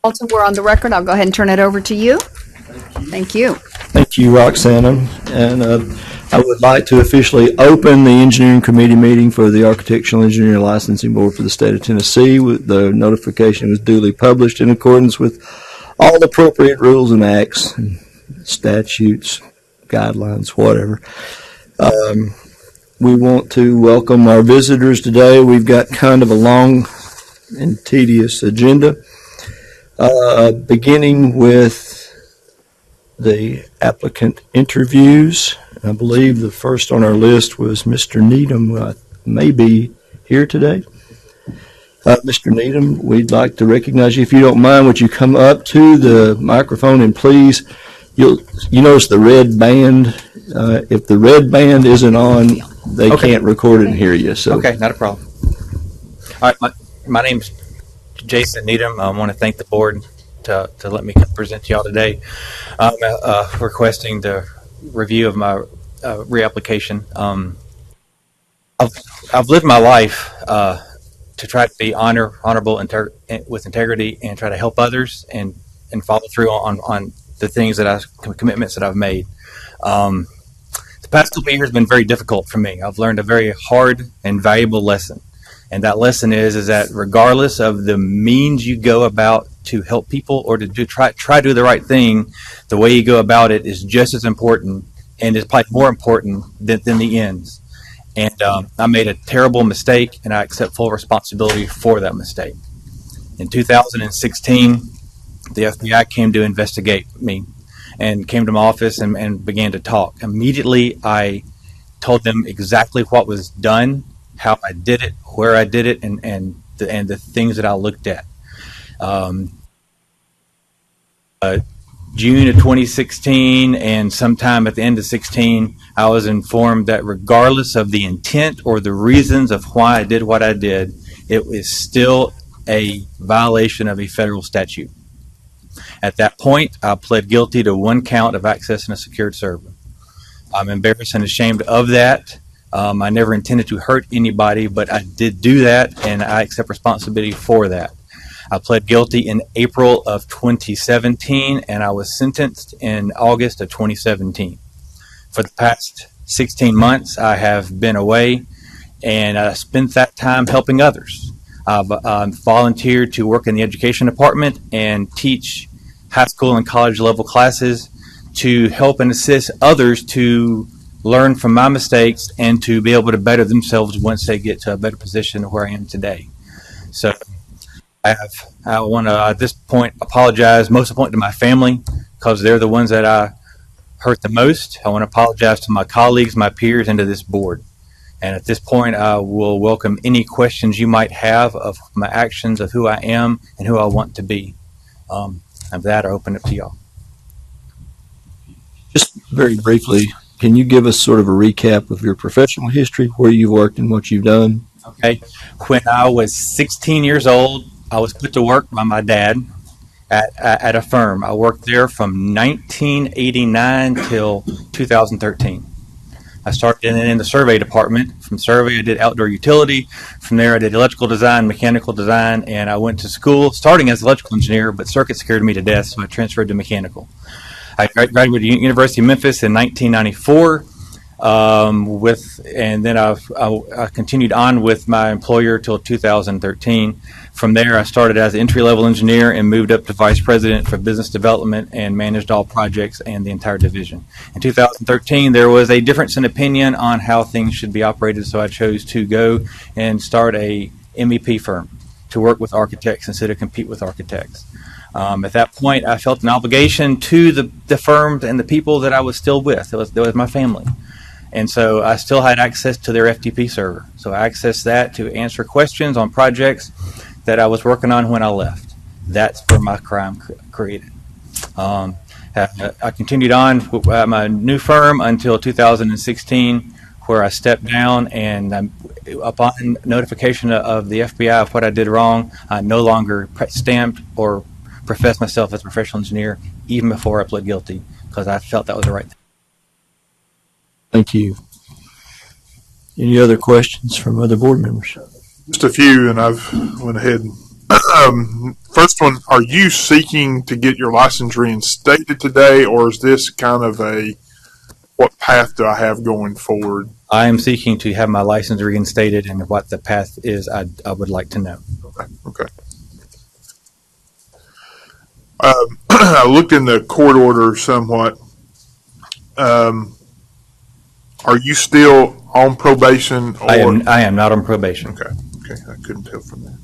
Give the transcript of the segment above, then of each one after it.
Walter, we're on the record. I'll go ahead and turn it over to you. Thank you. Thank you, Roxana. And I would like to officially open the Engineering Committee meeting for the Architectural Engineering Licensing Board for the State of Tennessee. The notification was duly published in accordance with all appropriate rules and acts, and statutes, guidelines, whatever. We want to welcome our visitors today. We've got kind of a long and tedious agenda, beginning with the applicant interviews. I believe the first on our list was Mr. Needham, may be here today. Mr. Needham, we'd like to recognize you. If you don't mind, would you come up to the microphone and please, you notice the red band. If the red band isn't on, they can't record it and hear you. So. Okay, not a problem. All right, my name's Jason Needham. I want to thank the board to let me present to y'all today. I'm requesting the review of my reapplication. I've lived my life to try to be honorable, with integrity, and try to help others and follow through on the things commitments that I've made. The past couple of years have been very difficult for me. I've learned a very hard and valuable lesson. And that lesson is that regardless of the means you go about to help people or to try to do the right thing, the way you go about it is just as important and is probably more important than the ends. And I made a terrible mistake, and I accept full responsibility for that mistake. In 2016, the FBI came to investigate me and came to my office and began to talk. Immediately, I told them exactly what was done, how I did it, where I did it, and the things that I looked at. June of 2016 and sometime at the end of 16, I was informed that regardless of the intent or the reasons of why I did what I did, it was still a violation of a federal statute. At that point, I pled guilty to 1 count of accessing a secured server. I'm embarrassed and ashamed of that. I never intended to hurt anybody, but I did do that, and I accept responsibility for that. I pled guilty in April of 2017, and I was sentenced in August of 2017. For the past 16 months, I have been away, and I spent that time helping others. I've volunteered to work in the education department and teach high school and college level classes to help and assist others to learn from my mistakes and to be able to better themselves once they get to a better position where I am today. So I want to, at this point, apologize most importantly to my family, because they're the ones that I hurt the most. I want to apologize to my colleagues, my peers, and to this board. And at this point, I will welcome any questions you might have of my actions, of who I am and who I want to be. And with that, I open it to y'all. Just very briefly, can you give us sort of a recap of your professional history, where you've worked and what you've done? Okay. When I was 16 years old, I was put to work by my dad at a firm. I worked there from 1989 till 2013. I started in the survey department. From survey, I did outdoor utility. From there, I did electrical design, mechanical design, and I went to school starting as an electrical engineer, but circuits scared me to death, so I transferred to mechanical. I graduated from University of Memphis in 1994, and then I continued on with my employer till 2013. From there, I started as an entry-level engineer and moved up to vice president for business development and managed all projects and the entire division. In 2013, there was a difference in opinion on how things should be operated, so I chose to go and start a MEP firm to work with architects instead of compete with architects. At that point, I felt an obligation to the firm and the people that I was still with. That was my family. And so I still had access to their FTP server. So I accessed that to answer questions on projects that I was working on when I left. That's where my crime created. I continued on with my new firm until 2016, where I stepped down, and upon notification of the FBI of what I did wrong, I no longer stamped or professed myself as a professional engineer, even before I pled guilty, because I felt that was the right thing. Thank you. Any other questions from other board members? Just a few, and I've went ahead and First one, are you seeking to get your license reinstated today, or is this kind of a what path do I have going forward? I am seeking to have my license reinstated, and what the path is, I would like to know. Okay. I looked in the court order somewhat. Are you still on probation? Or? I am not on probation. Okay. I couldn't tell from that.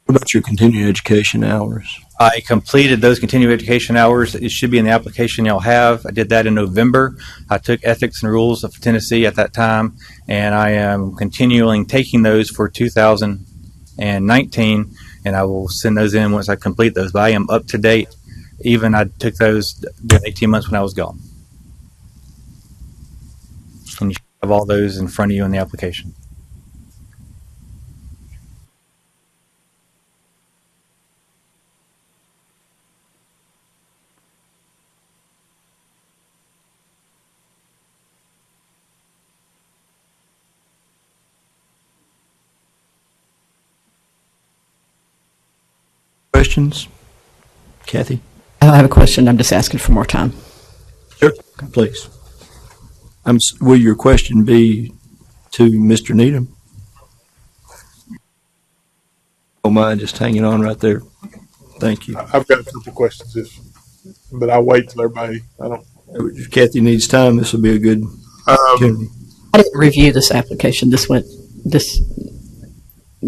What about your continuing education hours? I completed those continuing education hours. It should be in the application y'all have. I did that in November. I took ethics and rules of Tennessee at that time, and I am continuing taking those for 2019, and I will send those in once I complete those. But I am up to date. Even I took those during 18 months when I was gone. And you should have all those in front of you in the application. Questions? Kathy? I don't have a question. I'm just asking for more time. Sure. Please. Will your question be to Mr. Needham? Oh, mind just hanging on right there. Thank you. I've got a couple questions, but I'll wait till everybody. If Kathy needs time, this will be a good opportunity. I didn't review this application.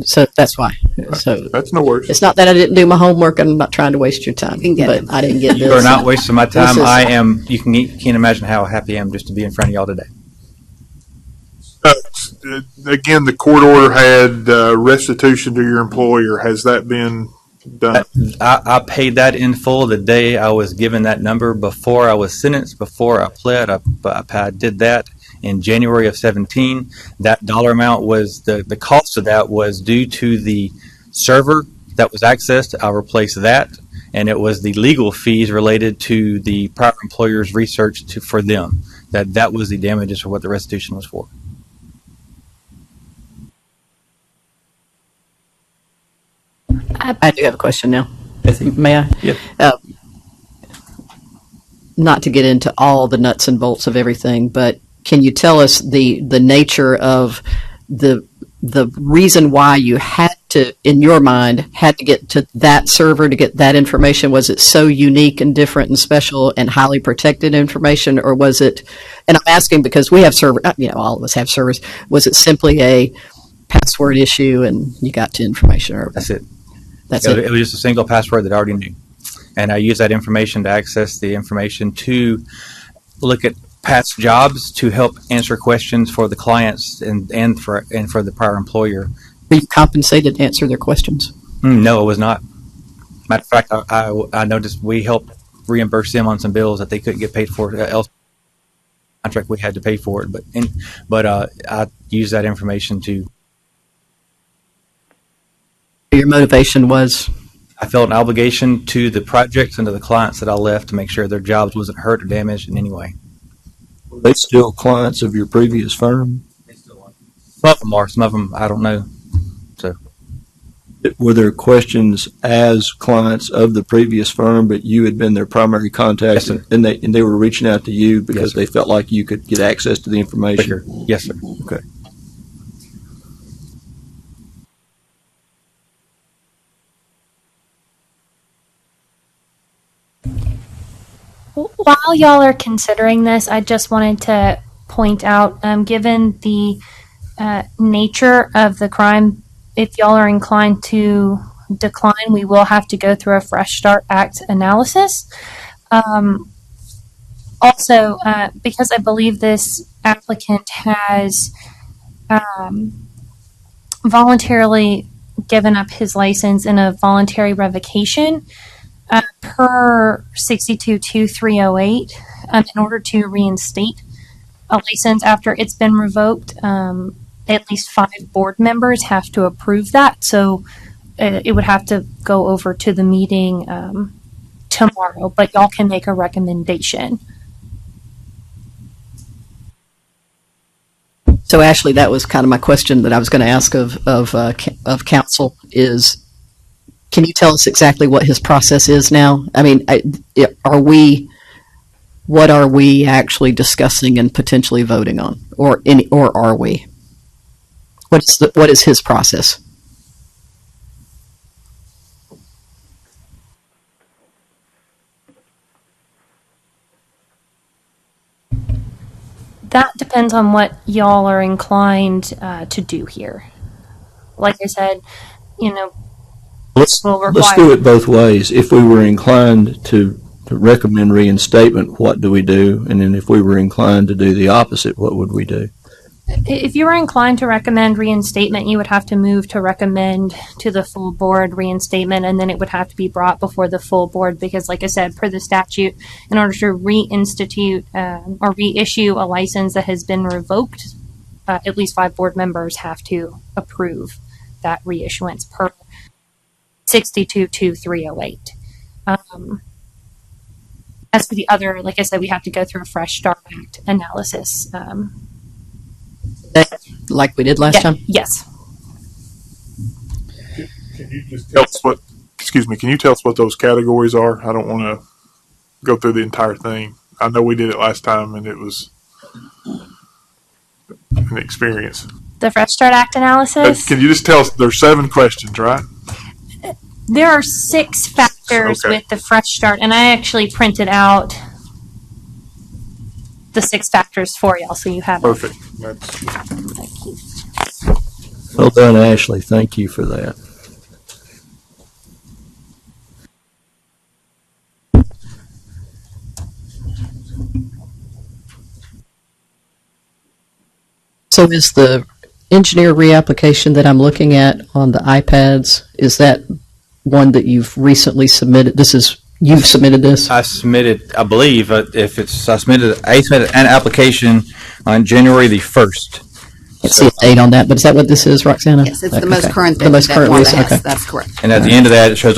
So that's why. So That's no worries. it's not that I didn't do my homework. I'm not trying to waste your time, but I didn't get this. You are not wasting my time. This is- I am. You can't imagine how happy I am just to be in front of y'all today. Again, the court order had restitution to your employer. Has that been done? I paid that in full the day I was given that number before I was sentenced, before I pled. I did that in January of 17. That dollar amount was, the cost of that was due to the server that was accessed. I replaced that, and it was the legal fees related to the prior employer's research for them. That was the damages for what the restitution was for. I do have a question now. Kathy? May I? Yep. Not to get into all the nuts and bolts of everything, but can you tell us the nature of the reason why you had to, in your mind, had to get to that server to get that information? Was it so unique and different and special and highly protected information, or was it? And I'm asking because we have server, all of us have servers. Was it simply a password issue and you got to information? Or That's it. That's it. it. It was just a single password that I already knew, and I used that information to access the information to look at past jobs to help answer questions for the clients and for the prior employer. Were you compensated to answer their questions? No, it was not. Matter of fact, I noticed we helped reimburse them on some bills that they couldn't get paid for. Else contract we had to pay for it, but I used that information to. Your motivation was? I felt an obligation to the projects and to the clients that I left to make sure their jobs wasn't hurt or damaged in any way. Were they still clients of your previous firm? Some of them are. Some of them I don't know. So Were there questions as clients of the previous firm, but you had been their primary contact, Yes, sir. and they were reaching out to you because Yes, sir. they felt like you could get access to the information? sure. Yes, sir. Okay. While y'all are considering this, I just wanted to point out, given the nature of the crime, if y'all are inclined to decline, we will have to go through a Fresh Start Act analysis. Also, because I believe this applicant has voluntarily given up his license in a voluntary revocation, per 622308, in order to reinstate a license after it's been revoked, at least 5 board members have to approve that. So it would have to go over to the meeting tomorrow, but y'all can make a recommendation. So Ashley, that was kind of my question that I was going to ask of counsel is, can you tell us exactly what his process is now? I mean, what are we actually discussing and potentially voting on, or are we? What is his process? That depends on what y'all are inclined to do here. Like I said, Let's will let's require. do it both ways. If we were inclined to recommend reinstatement, what do we do? And then if we were inclined to do the opposite, what would we do? If you were inclined to recommend reinstatement, you would have to move to recommend to the full board reinstatement, and then it would have to be brought before the full board because, like I said, per the statute, in order to reinstitute or reissue a license that has been revoked, at least 5 board members have to approve that reissuance per 622308. As for the other, like I said, we have to go through a Fresh Start Act analysis. Like we did last time? Yes. Can you just tell us can you tell us what those categories are? I don't want to go through the entire thing. I know we did it last time and it was an experience. The Fresh Start Act analysis? Can you just tell us, there's 7 questions, right? There are 6 factors Okay. with the Fresh Start, and I actually printed out the 6 factors for y'all, so you have Perfect. it. Well done, Ashley. Thank you for that. So is the engineer reapplication that I'm looking at on the iPads, is that one that you've recently submitted? You've submitted this? I submitted, I believe, I submitted an application on January the 1st. Can't see a date on that, but is that what this is, Roxana? Yes, it's the most current The most current one recent, that has, okay. that's correct. And at the end of that, it shows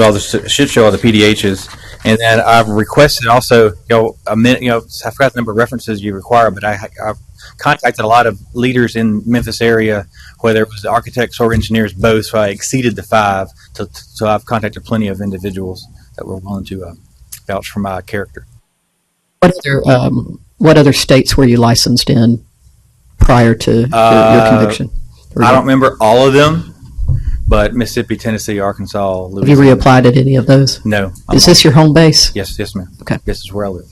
should show all the PDHs. And then I've requested also, I forgot the number of references you require, but I've contacted a lot of leaders in Memphis area, whether it was architects or engineers, both. So I exceeded the 5. So I've contacted plenty of individuals that were willing to vouch for my character. What other states were you licensed in prior to your conviction? I don't remember all of them, but Mississippi, Tennessee, Arkansas, Have you Louisiana. reapplied at any of those? No. Is this your home base? Yes, ma'am. Okay. This is where I live.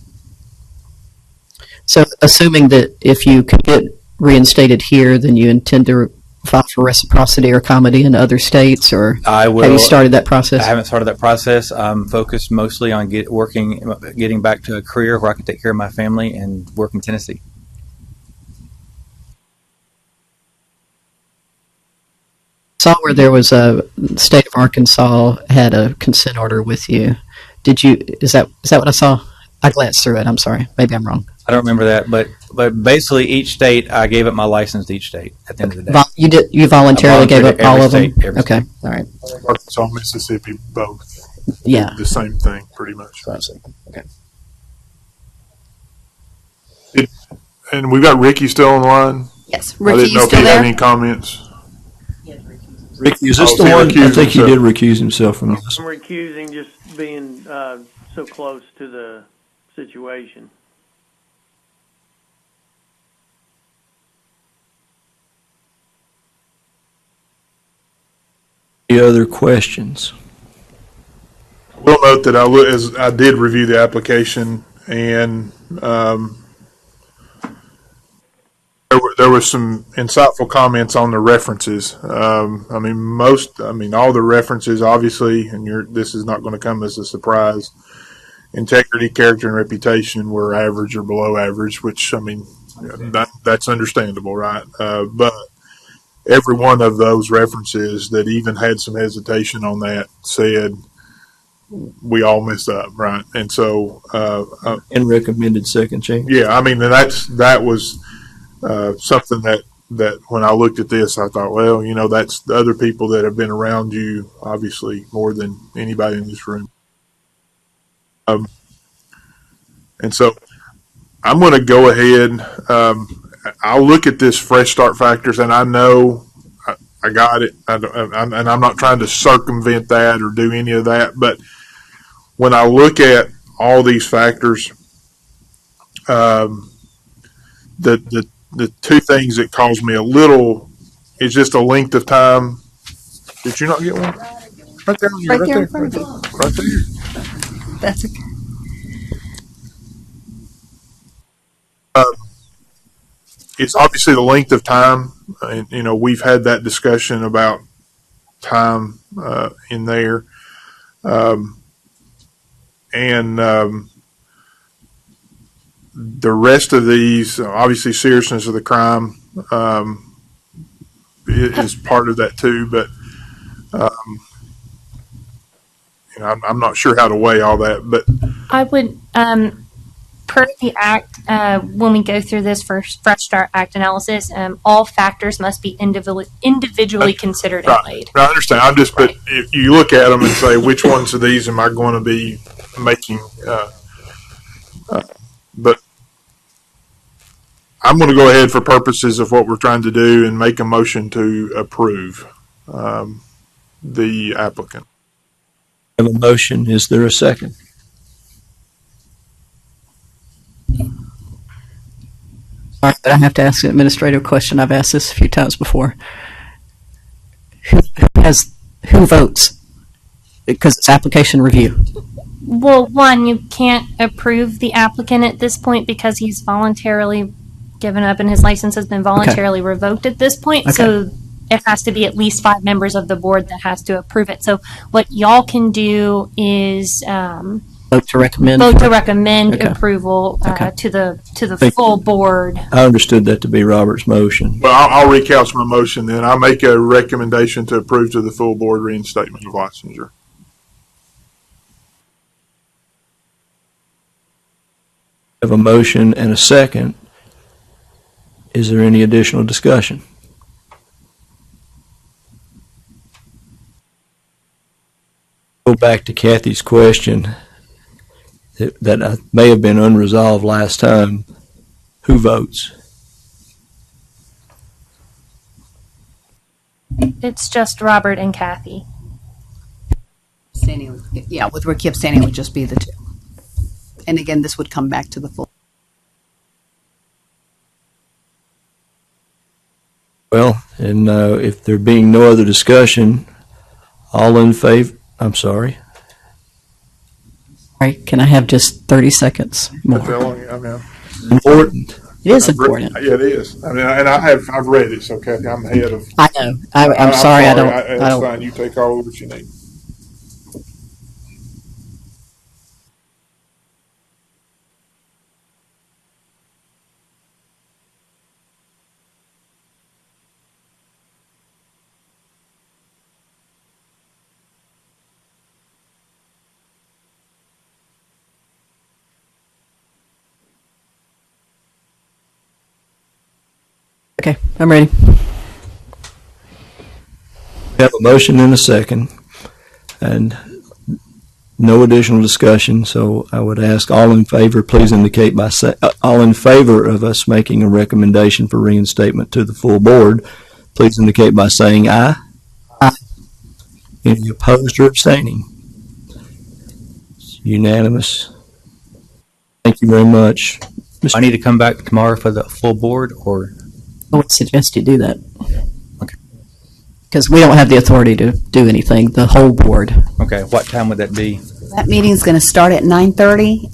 So assuming that if you could get reinstated here, then you intend to file for reciprocity or comity in other states, or I will. have you started that process? I haven't started that process. I'm focused mostly on getting back to a career where I can take care of my family and work in Tennessee. Saw where there was a state of Arkansas had a consent order with you. Is that what I saw? I glanced through it. I'm sorry. Maybe I'm wrong. I don't remember that, but basically each state, I gave up my license to each state at the end of the day. You voluntarily gave up every all of state, them? every Okay. All right. Arkansas, Mississippi, both. Yeah. The same thing, pretty much. Okay. And we've got Ricky still on the line. Yes, I Ricky, didn't know you if he still had there? any comments. Ricky, is this Oh, the so he one? I recused think he himself. did recuse himself from this. I'm recusing just being so close to the situation. Any other questions? We'll note that I did review the application, and there was some insightful comments on the references. All the references, obviously, and this is not going to come as a surprise. Integrity, character, and reputation were average or below average, which that's understandable, right? But every one of those references that even had some hesitation on that said we all messed up, right? And so, And recommended second chance? yeah, and that was something that when I looked at this, I thought, well, that's the other people that have been around you, obviously, more than anybody in this room. And so I'm going to go ahead I'll look at this fresh start factors, and I know I got it, and I'm not trying to circumvent that or do any of that. But when I look at all these factors, the two things that cause me a little is just a length of time. Did you not get one? Right there, Right there in front of you. right there. That's okay. It's obviously the length of time, and we've had that discussion about time in there, and the rest of these, obviously, seriousness of the crime is part of that too. But I'm not sure how to weigh all that. But I would, per the Act, when we go through this Fresh Start Act analysis, all factors must be individually considered and weighed. I understand. I'm just, but if you look at them and say, which ones of these am I going to be making? But I'm going to go ahead for purposes of what we're trying to do and make a motion to approve the applicant. I have a motion. Is there a second? All right, but I have to ask an administrative question. I've asked this a few times before. Who votes? Because it's application review. Well, one, you can't approve the applicant at this point because he's voluntarily given up and his license has been voluntarily revoked at this point. Okay. So it has to be at least 5 members of the board that has to approve it. So what y'all can do is Vote to recommend. Okay. approval Okay. to the Thank full board. I understood that to be Robert's motion. Well, I'll recount my motion then. I make a recommendation to approve to the full board reinstatement of licensure. I have a motion and a second. Is there any additional discussion? Go back to Kathy's question that may have been unresolved last time. Who votes? It's just Robert and Kathy. Standing, yeah, with Ricky abstaining would just be the two. And again, this would come back to the full. Well, and if there being no other discussion, all in favor, I'm sorry. All right, can I have just 30 seconds more? Important. It is important. Yeah, it is. I mean, and I've read it, so Kathy, I'm ahead of. I know. I'm sorry. I don't. That's fine. You take all of what you need. Okay, I'm ready. We have a motion and a second, and no additional discussion. So I would ask all in favor, please indicate by all in favor of us making a recommendation for reinstatement to the full board. Please indicate by saying aye. Aye. Any opposed or abstaining? It's unanimous. Thank you very much. I need to come back tomorrow for the full board, or? I would suggest you do that. Okay. Because we don't have the authority to do anything, the whole board. Okay, what time would that be? That meeting's going to start at 9:30,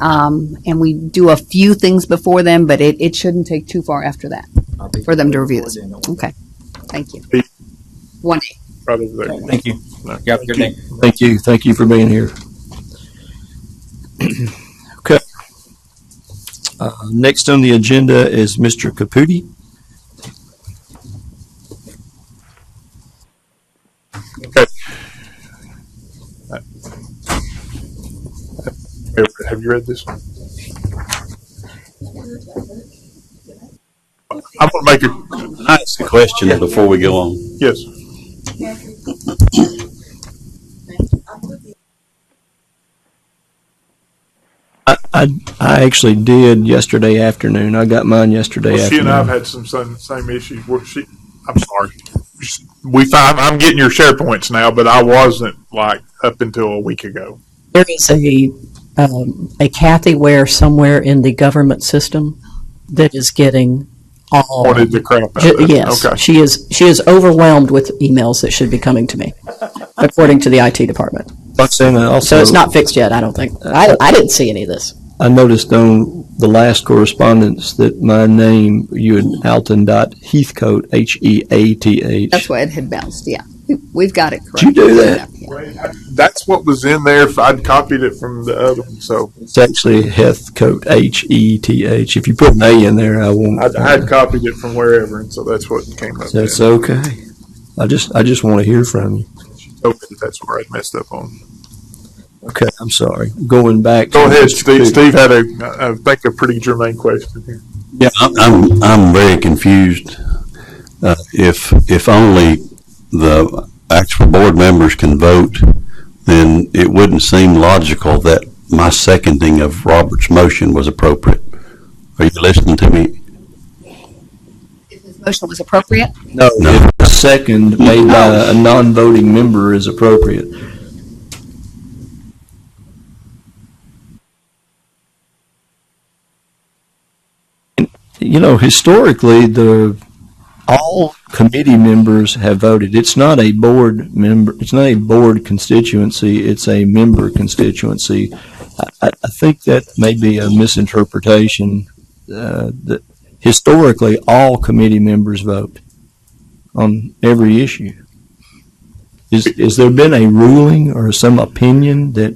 and we do a few things before then, but it shouldn't take too far after that for them to review this. Okay, thank you. 1A. Right over there. Thank you. You have a good day. Thank you. Thank you for being here. Okay. Next on the agenda is Mr. Caputi. Okay. Have you read this one? I'm going to make a. I ask a question before we go on. Yes. I actually did yesterday afternoon. I got mine yesterday Well, she afternoon. and I have had some same issues where I'm sorry. I'm getting your SharePoints now, but I wasn't like up until a week ago. There is a Kathy Ware somewhere in the government system that is getting all. Pointed the crap out of it. Yes, Okay. she is overwhelmed with emails that should be coming to me, according to the IT department. Also, So it's not fixed yet, I don't think. I didn't see any of this. I noticed on the last correspondence that my name, you had Alton.Heathcote, Heath. That's why it had bounced, yeah. We've got it correct. Did you do that? Yeah. That's what was in there. I'd copied it from the other one, so It's actually Heathcote, Heath. If you put an A in there, I won't. I had copied it from wherever, and so that's what came up. That's then. okay. I just want to hear from you. She told me that that's where I'd messed up on. Okay, I'm sorry. Going back. Go to ahead, Mr. Steve. Cook. Steve had I think, a pretty germane question here. Yeah, I'm very confused. If only the actual board members can vote, then it wouldn't seem logical that my seconding of Robert's motion was appropriate. Are you listening to me? If his motion was appropriate, No, if a second made by a non-voting member is appropriate. You know, historically, all committee members have voted. It's not a board member. It's not a board constituency. It's a member constituency. I think that may be a misinterpretation. That historically, all committee members vote on every issue. Is there been a ruling or some opinion that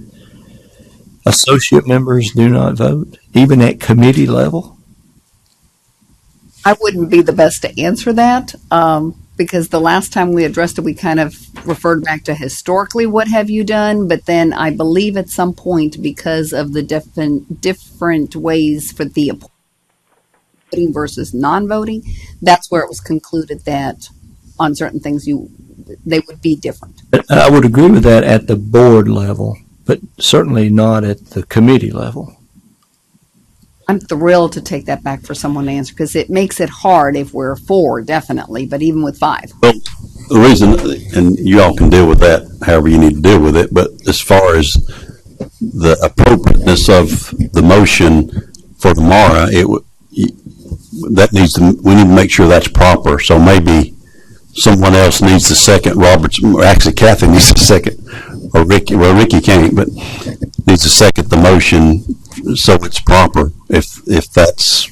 associate members do not vote, even at committee level? I wouldn't be the best to answer that because the last time we addressed it, we kind of referred back to historically what have you done, but then I believe at some point because of the different ways for the voting versus non-voting, that's where it was concluded that on certain things they would be different. I would agree with that at the board level, but certainly not at the committee level. I'm thrilled to take that back for someone to answer because it makes it hard if we're 4, definitely, but even with 5. Well, the reason, and you all can deal with that however you need to deal with it, but as far as the appropriateness of the motion for tomorrow, we need to make sure that's proper. So maybe someone else needs to second actually Kathy needs to second, or Ricky. Well, Ricky can't, but needs to second the motion so it's proper. If that's,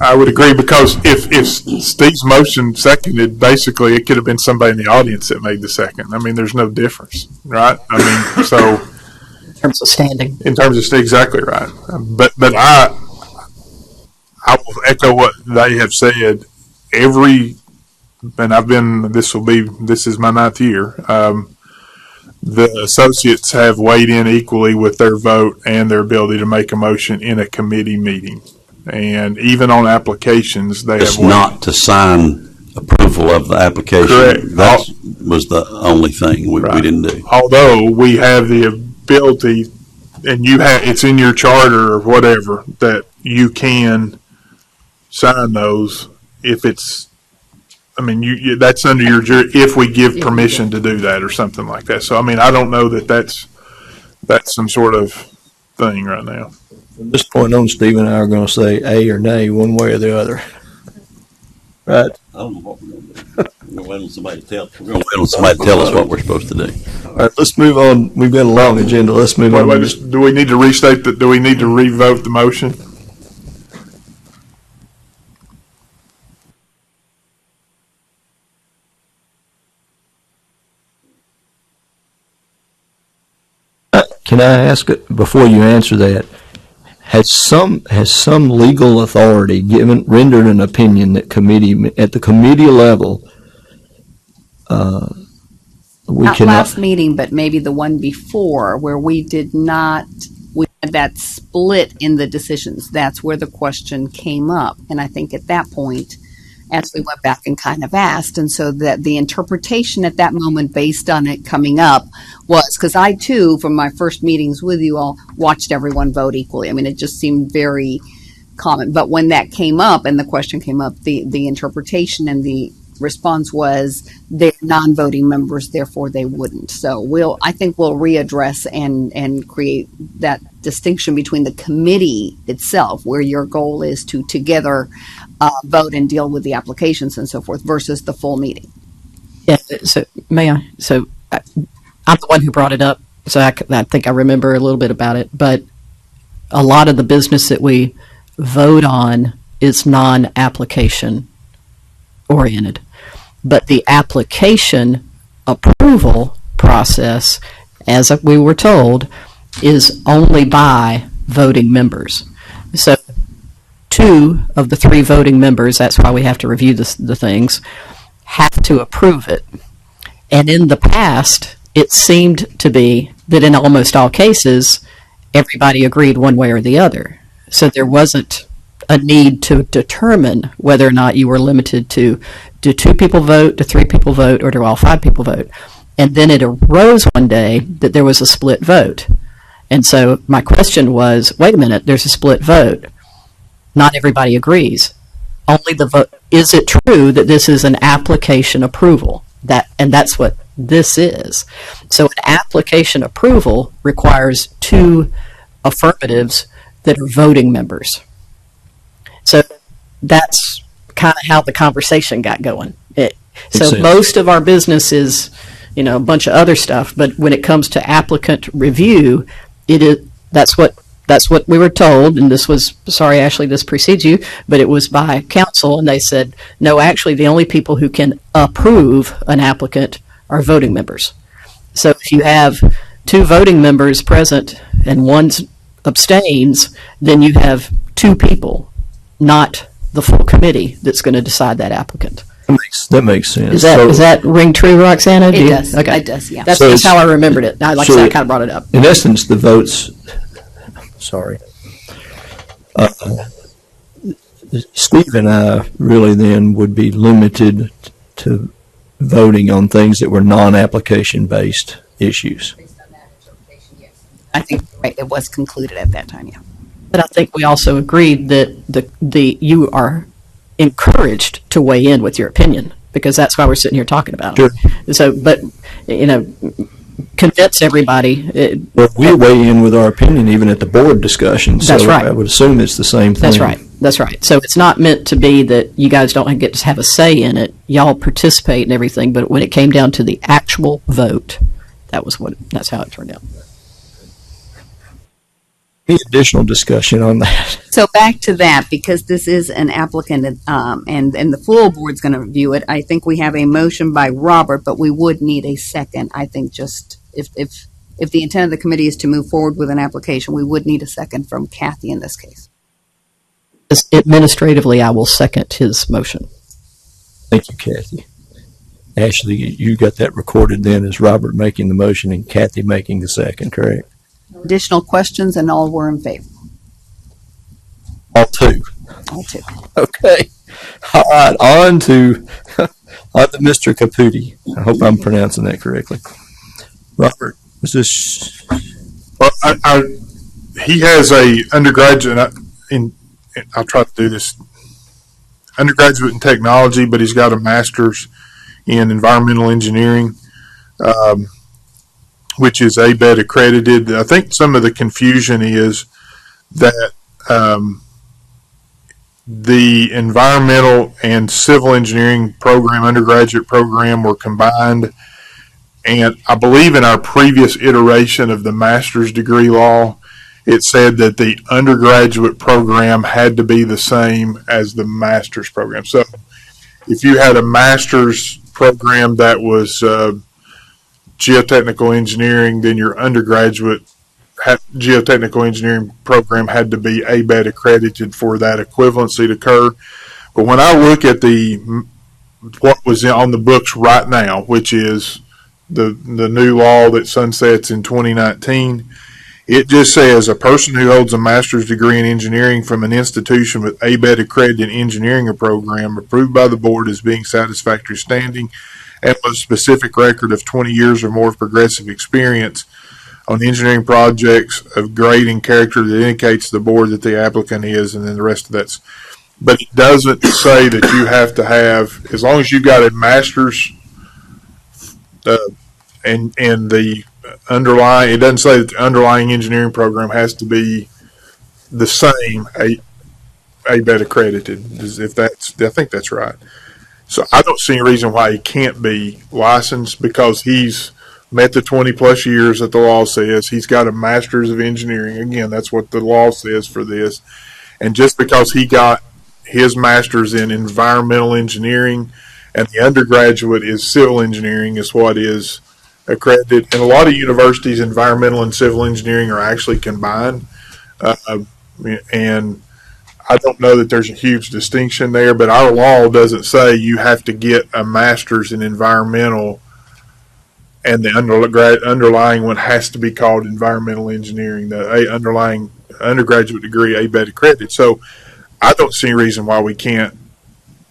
I would agree because if Steve's motion seconded, basically it could have been somebody in the audience that made the second. I mean, there's no difference, right? I mean, so In terms of standing. in terms of Steve, exactly right. But I will echo what they have said. And this is my 9th year. The associates have weighed in equally with their vote and their ability to make a motion in a committee meeting. And even on applications, they it's have weighed not to sign approval of the application. Correct. That was the only thing we didn't do. Although we have the ability, and it's in your charter or whatever, that you can sign those if it's, I mean, that's under your jury, if we give permission to do that or something like that. So, I mean, I don't know that that's some sort of thing right now. From this point on, Steve and I are going to say A or nay, one way or the other. Right? I don't know what we're going to do. We're going to wait on somebody to tell us what we're supposed to do. All right, let's move on. We've got a long agenda. Let's move on. Do we need to restate that? Do we need to revote the motion? Can I ask, before you answer that, has some legal authority rendered an opinion that at the committee level, we Not cannot? last meeting, but maybe the one before where we had that split in the decisions. That's where the question came up. And I think at that point, as we went back and kind of asked. And so that the interpretation at that moment based on it coming up was, because I too, from my first meetings with you all, watched everyone vote equally. I mean, it just seemed very common. But when that came up and the question came up, the interpretation and the response was they're non-voting members, therefore they wouldn't. So I think we'll readdress and create that distinction between the committee itself, where your goal is to together vote and deal with the applications and so forth, versus the full meeting. Yeah. So may I? So I'm the one who brought it up, so I think I remember a little bit about it. But a lot of the business that we vote on is non-application oriented. But the application approval process, as we were told, is only by voting members. So 2 of the 3 voting members, that's why we have to review the things, have to approve it. And in the past, it seemed to be that in almost all cases, everybody agreed one way or the other. So there wasn't a need to determine whether or not you were limited to do 2 people vote, do 3 people vote, or do all 5 people vote. And then it arose one day that there was a split vote. And so my question was, wait a minute, there's a split vote. Not everybody agrees. Only the vote. Is it true that this is an application approval? And that's what this is. So an application approval requires 2 affirmatives that are voting members. So that's kind of how the conversation got going. So most of our business is, a bunch of other stuff, but when it comes to applicant review, that's what we were told, and this was, sorry Ashley, this precedes you, but it was by council, and they said, no, actually the only people who can approve an applicant are voting members. So if you have 2 voting members present and 1 abstains, then you have 2 people, not the full committee that's going to decide that applicant. That makes sense. Does that ring true, Roxana? It does. Okay. It does, yeah. That's just how I remembered it. Like I said, I kind of brought it up. In essence, the votes, Steve and I really then would be limited to voting on things that were non-application based issues. Based on that interpretation, yes. I think it was concluded at that time, yeah. But I think we also agreed that you are encouraged to weigh in with your opinion, because that's why we're sitting here talking about it. Sure. So, but, convince everybody. Well, we weigh in with our opinion even at the board discussion. That's right. I would assume it's the same thing. That's right. So it's not meant to be that you guys don't get to have a say in it. Y'all participate and everything, but when it came down to the actual vote, that's how it turned out. Any additional discussion on that? So back to that, because this is an applicant and the full board's going to review it, I think we have a motion by Robert, but we would need a second. I think just if the intent of the committee is to move forward with an application, we would need a second from Kathy in this case. Administratively, I will second his motion. Thank you, Kathy. Ashley, you got that recorded then as Robert making the motion and Kathy making the second, correct? Additional questions, and all were in favor. All 2. All 2. Okay. All right. On to Mr. Caputi. I hope I'm pronouncing that correctly. Robert, was this? Well, he has a undergraduate I'll try to do this. Undergraduate in technology, but he's got a master's in environmental engineering. Which is ABET accredited. I think some of the confusion is that the environmental and civil engineering program, undergraduate program, were combined. And I believe in our previous iteration of the master's degree law, it said that the undergraduate program had to be the same as the master's program. So if you had a master's program that was geotechnical engineering, then your undergraduate geotechnical engineering program had to be ABET accredited for that equivalency to occur. But when I look at what was on the books right now, which is the new law that sunsets in 2019, It just says a person who holds a master's degree in engineering from an institution with ABET accredited engineering program approved by the board as being satisfactory standing and with a specific record of 20 years or more of progressive experience on engineering projects of grade and character that indicates to the board that the applicant is, and then the rest of that's. But it doesn't say that you have to have, as long as you've got a master's and the underlying, it doesn't say that the underlying engineering program has to be the same ABET accredited. If that's, I think that's right. So I don't see any reason why he can't be licensed because he's met the 20 plus years that the law says. He's got a master's of engineering. Again, that's what the law says for this. And just because he got his master's in environmental engineering and the undergraduate is civil engineering is what is accredited. And a lot of universities, environmental and civil engineering are actually combined. And I don't know that there's a huge distinction there, but our law doesn't say you have to get a master's in environmental and the underlying one has to be called environmental engineering, the underlying undergraduate degree ABET accredited. So I don't see any reason why we can't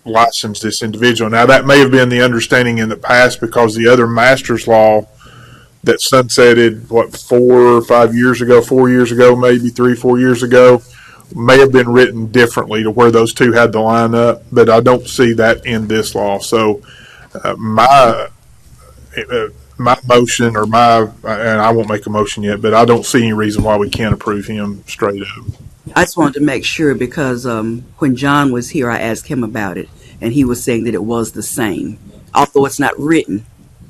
license this individual. Now, that may have been the understanding in the past because the other master's law that sunsetted, 4 years ago, maybe 3-4 years ago, may have been written differently to where those two had to line up, but I don't see that in this law. So my motion and I won't make a motion yet, but I don't see any reason why we can't approve him straight up. I just wanted to make sure because when John was here, I asked him about it, and he was saying that it was the same, although it's not written.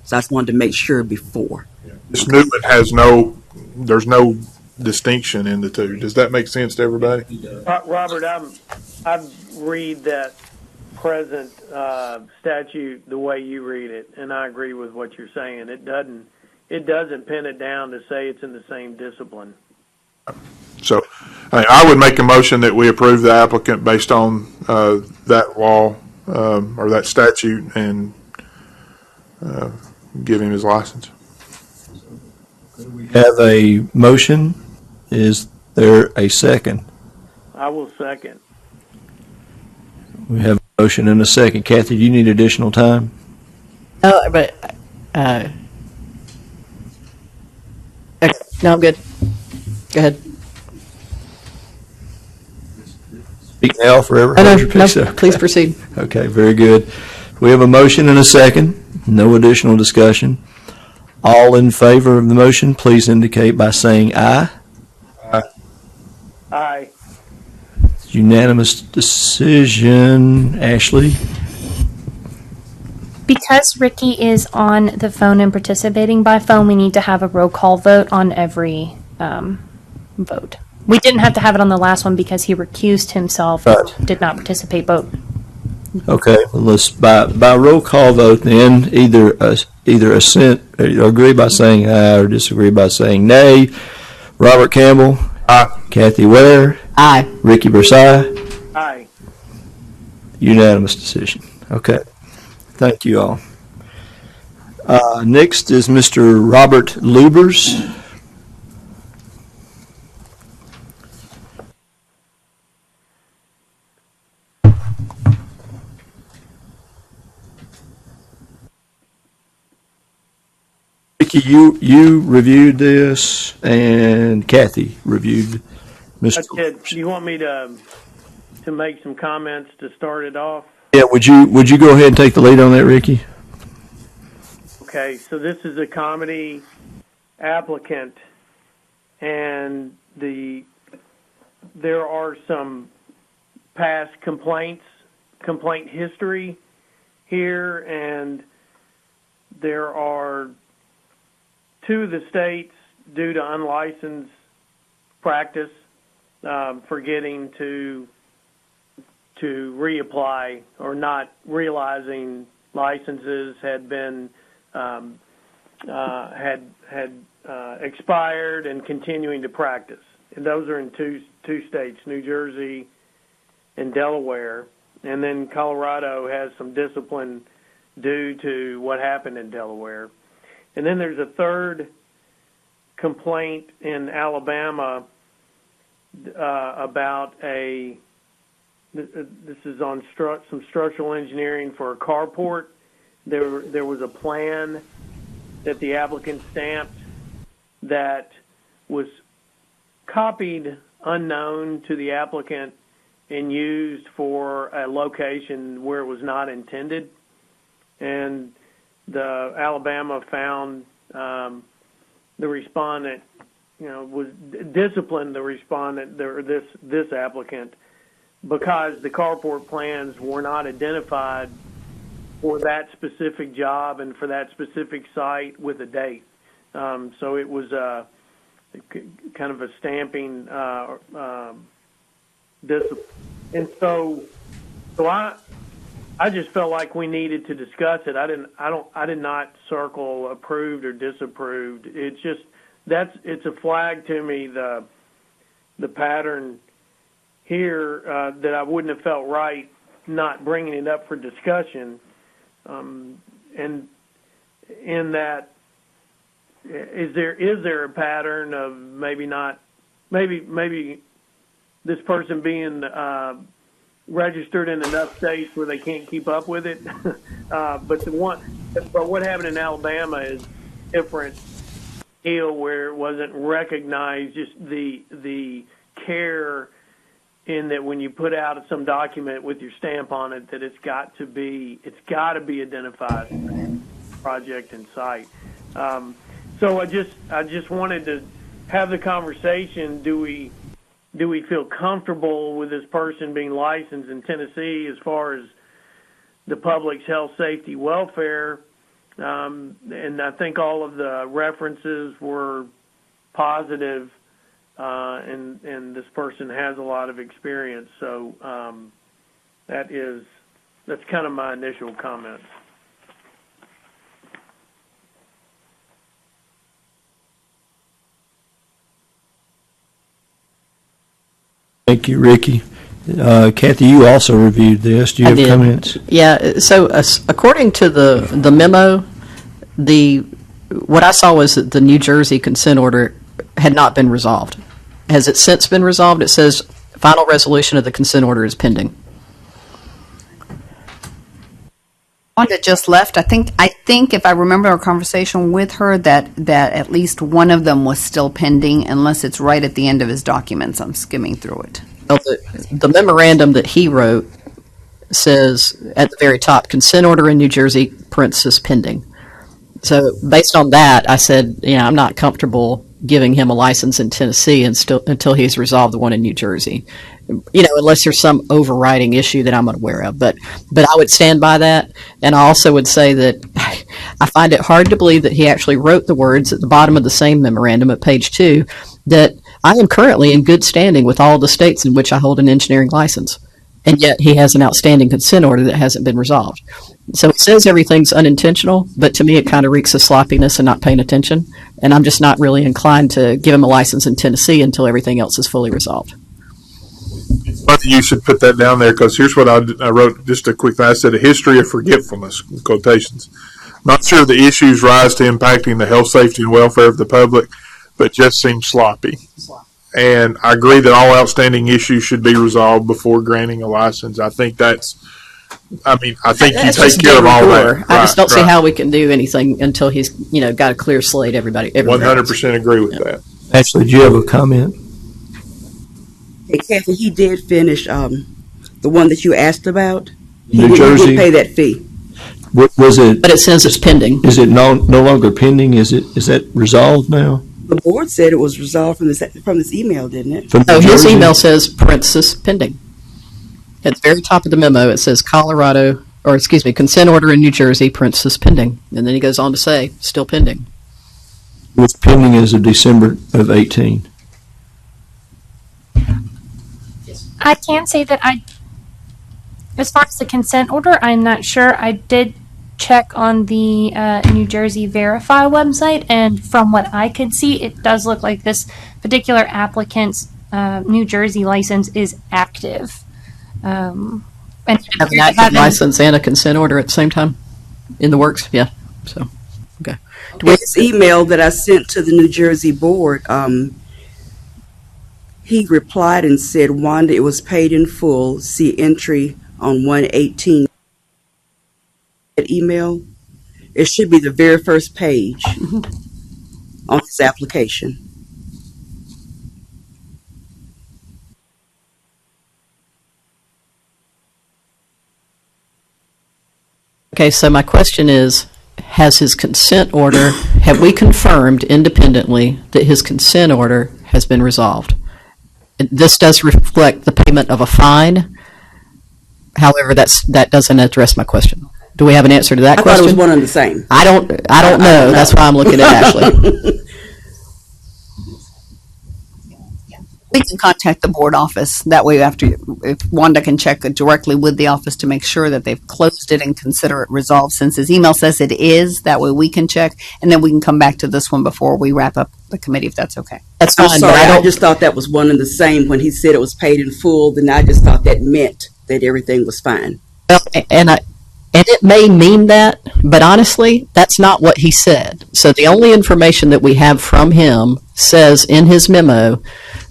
So I just wanted to make sure before. This new one there's no distinction in the two. Does that make sense to everybody? Robert, I read that present statute the way you read it, and I agree with what you're saying. It doesn't pin it down to say it's in the same discipline. So I would make a motion that we approve the applicant based on that law or that statute and give him his license. We have a motion. Is there a second? I will second. We have a motion and a second. Kathy, do you need additional time? Oh, but okay. No, I'm good. Go ahead. Speak now, forever Oh, hold your peace. no, please proceed. Okay, very good. We have a motion and a second. No additional discussion. All in favor of the motion, please indicate by saying aye. Aye. Unanimous decision. Ashley? Because Ricky is on the phone and participating by phone, we need to have a roll call vote on every vote. We didn't have to have it on the last one because he recused himself, Right. did not participate. Vote. Okay, well, let's by roll call vote then either assent or agree by saying aye or disagree by saying nay. Robert Campbell. Aye. Kathy Ware. Aye. Ricky Bersai. Aye. Unanimous decision. Okay. Thank you all. Next is Mr. Robert Lubbers. Ricky, you reviewed this, and Kathy reviewed Mr. Okay. Do you want me to make some comments to start it off? Yeah, would you go ahead and take the lead on that, Ricky? Okay, so this is a comedy applicant, and there are some past complaint history here, and there are two of the states, due to unlicensed practice, forgetting to reapply or not realizing licenses had been expired and continuing to practice. And those are in two states, New Jersey and Delaware. And then Colorado has some discipline due to what happened in Delaware. And then there's a third complaint in Alabama about this is on some structural engineering for a carport. There was a plan that the applicant stamped that was copied unknown to the applicant and used for a location where it was not intended. And the Alabama found the respondent, was disciplined the respondent, this applicant, because the carport plans were not identified for that specific job and for that specific site with a date. So it was kind of a stamping discipline. And so I just felt like we needed to discuss it. I did not circle approved or disapproved. It's just it's a flag to me, the pattern here that I wouldn't have felt right not bringing it up for discussion. And in that, is there a pattern of maybe this person being registered in enough states where they can't keep up with it? But what happened in Alabama is different deal where it wasn't recognized, just the care in that when you put out some document with your stamp on it, that it's got to be identified project and site. So I just wanted to have the conversation. Do we feel comfortable with this person being licensed in Tennessee as far as the public's health, safety, welfare? And I think all of the references were positive, and this person has a lot of experience. So that's kind of my initial comments. Thank you, Ricky. Kathy, you also reviewed this. Do you have comments? Yeah. So according to the memo, what I saw was that the New Jersey consent order had not been resolved. Has it since been resolved? It says final resolution of the consent order is pending. Wanda just left. I think if I remember our conversation with her that at least one of them was still pending, unless it's right at the end of his documents. I'm skimming through it. Well, the memorandum that he wrote says at the very top, consent order in New Jersey, parenthesis pending. So based on that, I said, I'm not comfortable giving him a license in Tennessee until he's resolved the one in New Jersey. Unless there's some overriding issue that I'm unaware of. But I would stand by that. And I also would say that I find it hard to believe that he actually wrote the words at the bottom of the same memorandum at page 2 that I am currently in good standing with all the states in which I hold an engineering license. And yet he has an outstanding consent order that hasn't been resolved. So it says everything's unintentional, but to me it kind of reeks of sloppiness and not paying attention. And I'm just not really inclined to give him a license in Tennessee until everything else is fully resolved. You should put that down there, because here's what I wrote, just a quick thing. I said, a history of forgetfulness, quotations. Not sure the issues rise to impacting the health, safety, and welfare of the public, but just seem sloppy. And I agree that all outstanding issues should be resolved before granting a license. I think you take care of all that. I just don't see how we can do anything until he's, got a clear slate, everybody. 100% agree with that. Actually, do you have a comment? Hey, Kathy, he did finish the one that you asked about. New Jersey. He did pay that fee. Was it? But it says it's pending. Is it no longer pending? Is that resolved now? The board said it was resolved from this email, didn't it? His email says parenthesis pending. At the very top of the memo, it says consent order in New Jersey, parenthesis pending. And then he goes on to say, still pending. It was pending as of December of 18. I can't say that as far as the consent order, I'm not sure. I did check on the New Jersey Verify website, and from what I could see, it does look like this particular applicant's New Jersey license is active. And have an active license and a consent order at the same time in the works, yeah. So Okay. This email that I sent to the New Jersey board, he replied and said, Wanda, it was paid in full. See entry on 118. That email, it should be the very first page on his application. Okay, so my question is, has his consent order, have we confirmed independently that his consent order has been resolved? This does reflect the payment of a fine. However, that doesn't address my question. Do we have an answer to that I question? thought it was one and the same. I don't know. That's why I'm looking at Ashley. We can contact the board office. That way, if Wanda can check directly with the office to make sure that they've closed it and consider it resolved, since his email says it is, that way we can check, and then we can come back to this one before we wrap up the committee, if that's okay. That's fine. I'm sorry, I just thought that was one and the same. When he said it was paid in full, then I just thought that meant that everything was fine. Well, and it may mean that, but honestly, that's not what he said. So the only information that we have from him says in his memo,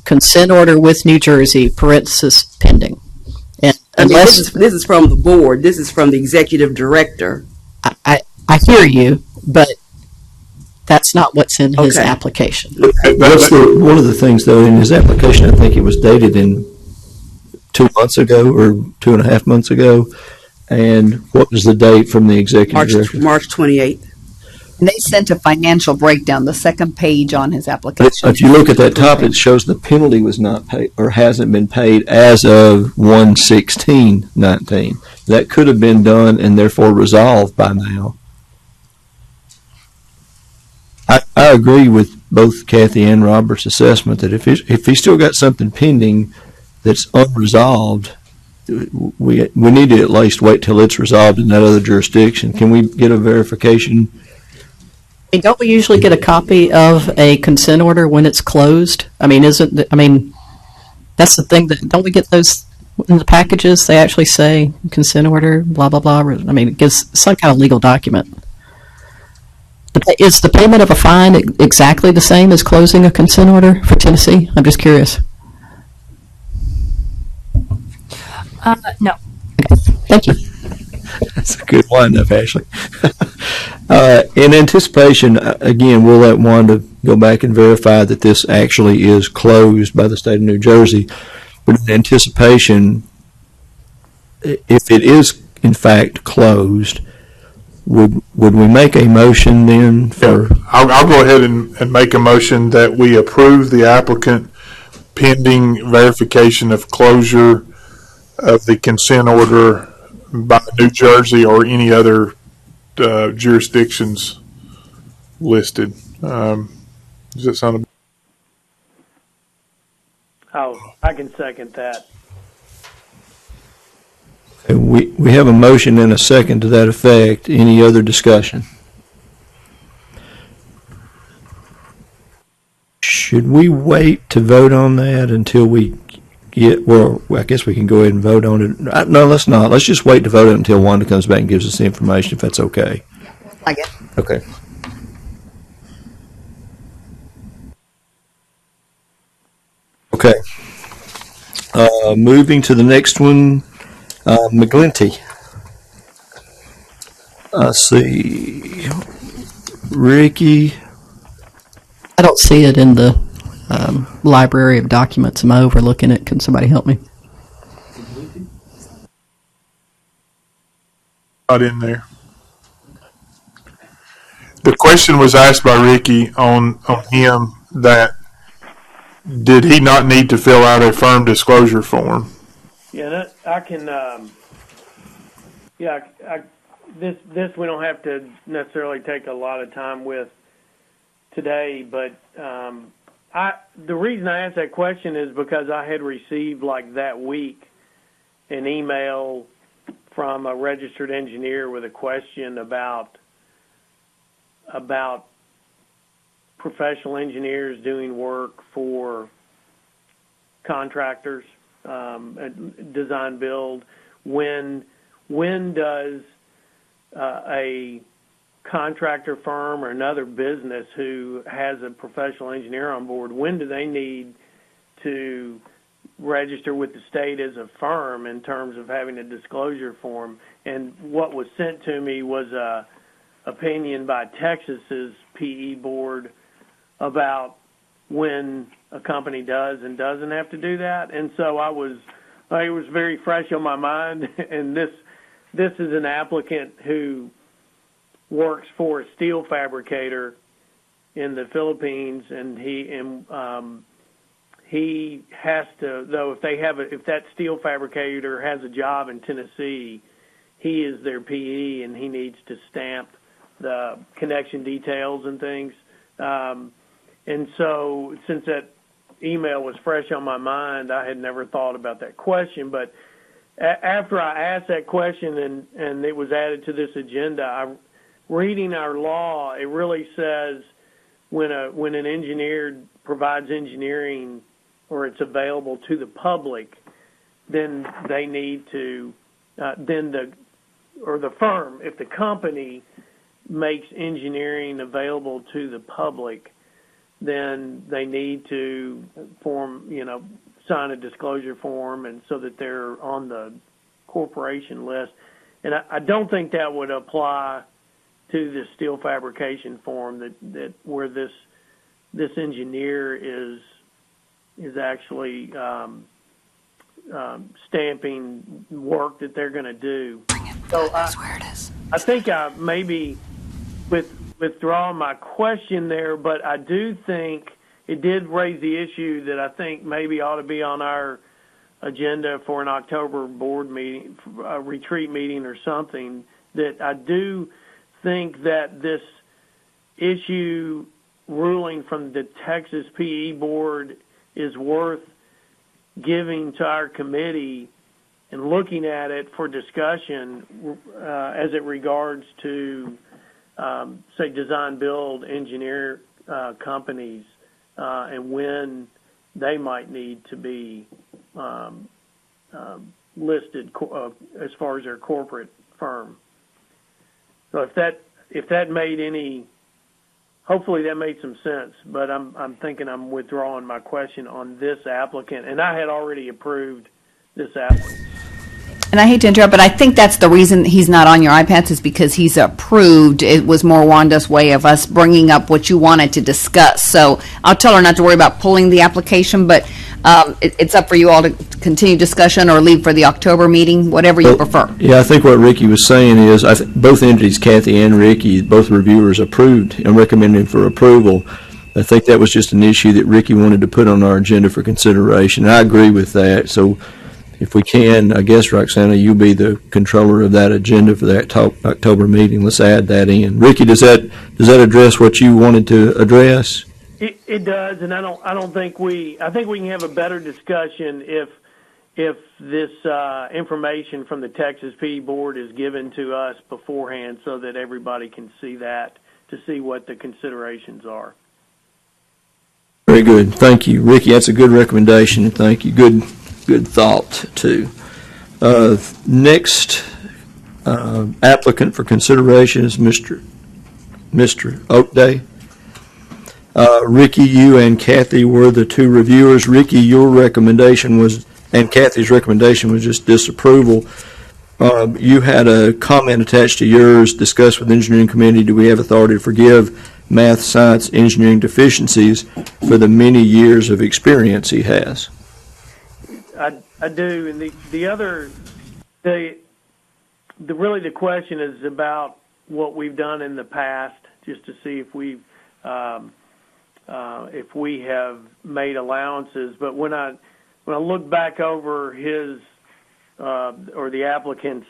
consent order with New Jersey, parenthesis pending. And unless this is from the board. This is from the executive director. I hear you, but that's not what's in his application. One of the things, though, in his application, I think it was dated in 2 months ago or 2.5 months ago. And what was the date from the executive director? March 28th. And they sent a financial breakdown, the second page on his application. If you look at that top, it shows the penalty was not paid or hasn't been paid as of 1/16/19. That could have been done and therefore resolved by now. I agree with both Kathy and Robert's assessment that if he's still got something pending that's unresolved, we need to at least wait till it's resolved in that other jurisdiction. Can we get a verification? Don't we usually get a copy of a consent order when it's closed? I mean, that's the thing, that don't we get those in the packages? They actually say consent order, blah, blah, blah. I mean, it gives some kind of legal document. Is the payment of a fine exactly the same as closing a consent order for Tennessee? I'm just curious. No. Okay. Thank you. That's a good wind-up, Ashley. In anticipation, again, we'll let Wanda go back and verify that this actually is closed by the state of New Jersey. But in anticipation, if it is in fact closed, would we make a motion then for? Yeah, I'll go ahead and make a motion that we approve the applicant pending verification of closure of the consent order by New Jersey or any other jurisdictions listed. Does that sound? I can second that. We have a motion and a second to that effect. Any other discussion? Should we wait to vote on that until we get, well, I guess we can go ahead and vote on it. No, let's not. Let's just wait to vote it until Wanda comes back and gives us the information, if that's okay. I guess. Okay. Okay. Moving to the next one, McGlinty. Let's see. Ricky. I don't see it in the library of documents. Am I overlooking it? Can somebody help me? Not in there. The question was asked by Ricky on him that did he not need to fill out a firm disclosure form? Yeah, I can. This we don't have to necessarily take a lot of time with today, but the reason I asked that question is because I had received like that week an email from a registered engineer with a question about professional engineers doing work for contractors, design build. When does a contractor firm or another business who has a professional engineer on board, when do they need to register with the state as a firm in terms of having a disclosure form? And what was sent to me was a opinion by Texas's PE board about when a company does and doesn't have to do that. And so it was very fresh on my mind. And this is an applicant who works for a steel fabricator in the Philippines, and he has to, though, if that steel fabricator has a job in Tennessee, he is their PE, and he needs to stamp the connection details and things. And so since that email was fresh on my mind, I had never thought about that question. But after I asked that question and it was added to this agenda, reading our law, it really says when an engineer provides engineering or it's available to the public, then they need to, the firm, if the company makes engineering available to the public, then they need to sign a disclosure form, and so that they're on the corporation list. And I don't think that would apply to the steel fabrication form that where this engineer is actually stamping work that they're going to do. So that's where it is. I think I maybe withdraw my question there, but I do think it did raise the issue that I think maybe ought to be on our agenda for an October board meeting, a retreat meeting or something, that I do think that this issue ruling from the Texas PE board is worth giving to our committee and looking at it for discussion as it regards to, say, design, build, engineer companies and when they might need to be listed as far as their corporate firm. So if that made any, hopefully that made some sense. But I'm thinking I'm withdrawing my question on this applicant, and I had already approved this applicant. And I hate to interrupt, but I think that's the reason he's not on your iPads is because he's approved. It was more Wanda's way of us bringing up what you wanted to discuss. So I'll tell her not to worry about pulling the application, but it's up for you all to continue discussion or leave for the October meeting, whatever you prefer. Yeah, I think what Ricky was saying is both entities, Kathy and Ricky, both reviewers approved and recommended for approval. I think that was just an issue that Ricky wanted to put on our agenda for consideration. And I agree with that. So if we can, I guess, Roxana, you'll be the controller of that agenda for that October meeting. Let's add that in. Ricky, does that address what you wanted to address? It does, and I think we can have a better discussion if this information from the Texas PE board is given to us beforehand, so that everybody can see that, to see what the considerations are. Very good. Thank you, Ricky. That's a good recommendation. Thank you. Good thought, too. Next applicant for consideration is Mr. Oakday. Ricky, you and Kathy were the two reviewers. Ricky, your recommendation was, and Kathy's recommendation was just disapproval. You had a comment attached to yours, discussed with the engineering committee, do we have authority to forgive math, science, engineering deficiencies for the many years of experience he has? I do, and really the question is about what we've done in the past, just to see if we have made allowances. But when I look back over his or the applicant's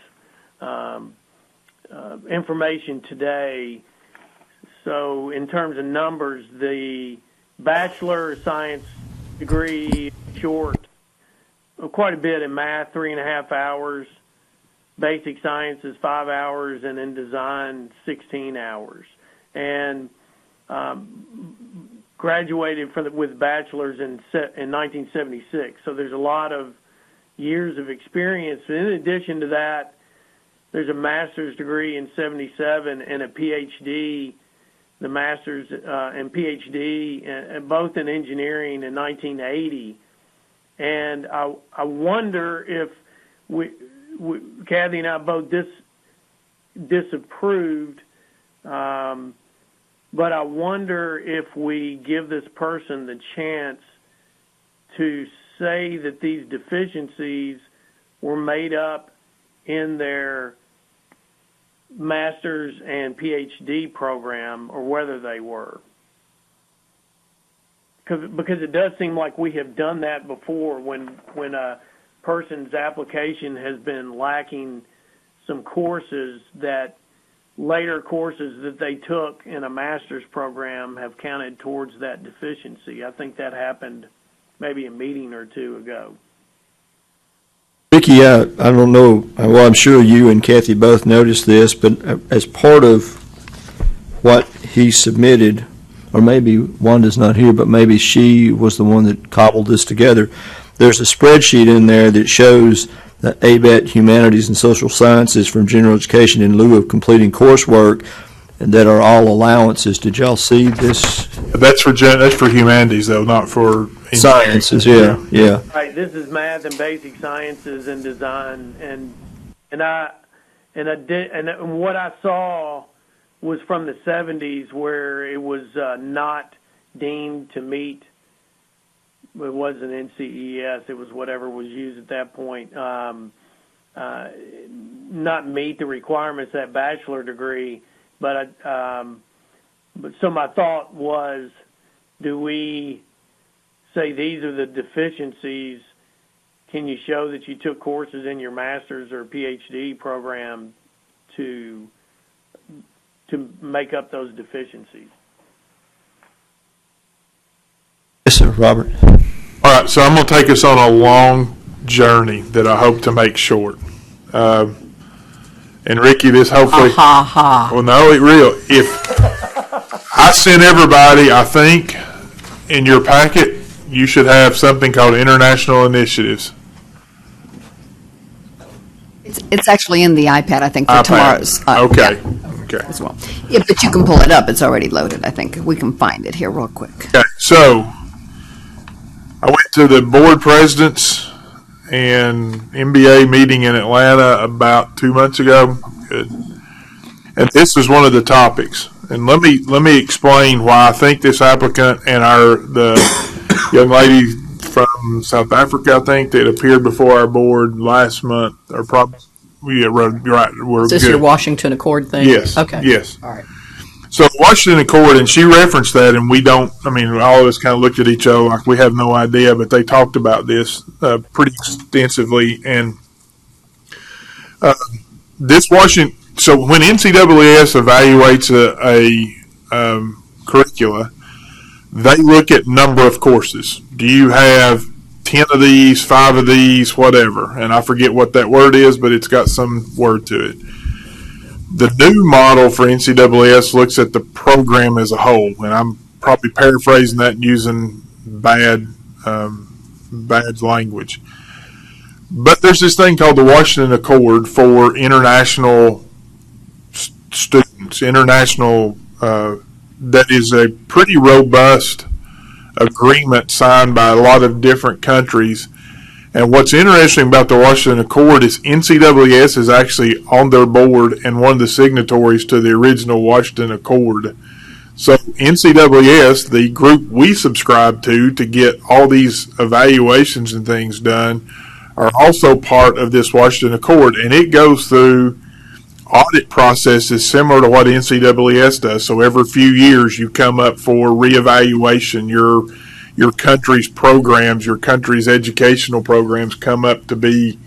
information today, so in terms of numbers, the Bachelor of Science degree short quite a bit in math, 3.5 hours, basic sciences 5 hours, and in design 16 hours. And graduated with bachelor's in 1976. So there's a lot of years of experience. In addition to that, there's a master's degree in 77 and a PhD, the master's and PhD, both in engineering in 1980. And I wonder if Kathy and I both disapproved, but I wonder if we give this person the chance to say that these deficiencies were made up in their master's and PhD program, or whether they were. Because it does seem like we have done that before when a person's application has been lacking some courses, that later courses that they took in a master's program have counted towards that deficiency. I think that happened maybe a meeting or two ago. Vicki, I don't know, well, I'm sure you and Kathy both noticed this, but as part of what he submitted, or maybe Wanda's not here, but maybe she was the one that cobbled this together, there's a spreadsheet in there that shows the ABET Humanities and Social Sciences from General Education in lieu of completing coursework, and that are all allowances. Did y'all see this? That's for humanities, though, not for sciences. Yeah. Right. This is math and basic sciences and design, and what I saw was from the 70s, where it was not deemed to meet. It wasn't NCES. It was whatever was used at that point. Not meet the requirements of that bachelor degree. But so my thought was, do we say these are the deficiencies? Can you show that you took courses in your master's or PhD program to make up those deficiencies? Yes, sir, Robert. All right, so I'm going to take us on a long journey that I hope to make short. And Ricky, this hopefully. Well, no, if I sent everybody, I think, in your packet, you should have something called international initiatives. It's actually in the iPad, I think, for tomorrow's. Okay. Yeah, Okay. as well. Yeah, but you can pull it up. It's already loaded, I think. We can find it here real quick. Okay, so I went to the board presidents and MBA meeting in Atlanta about 2 months ago. Good. And this was one of the topics. And let me explain why I think this applicant and the young lady from South Africa, I think, that appeared before our board last month, or probably, yeah, right. Is this your Washington Accord thing? Yes. Okay. Yes. All right. So Washington Accord, and she referenced that, and we don't, I mean, all of us kind of looked at each other like we have no idea, but they talked about this pretty extensively. And this Washington, so when NCAAS evaluates a curricula, they look at number of courses. Do you have 10 of these, 5 of these, whatever? And I forget what that word is, but it's got some word to it. The new model for NCAAS looks at the program as a whole, and I'm probably paraphrasing that and using bad language. But there's this thing called the Washington Accord for international students, that is a pretty robust agreement signed by a lot of different countries. And what's interesting about the Washington Accord is NCAAS is actually on their board and one of the signatories to the original Washington Accord. So NCAAS, the group we subscribe to get all these evaluations and things done, are also part of this Washington Accord. And it goes through audit processes similar to what NCAAS does. So every few years you come up for reevaluation. Your country's programs, your country's educational programs come up to be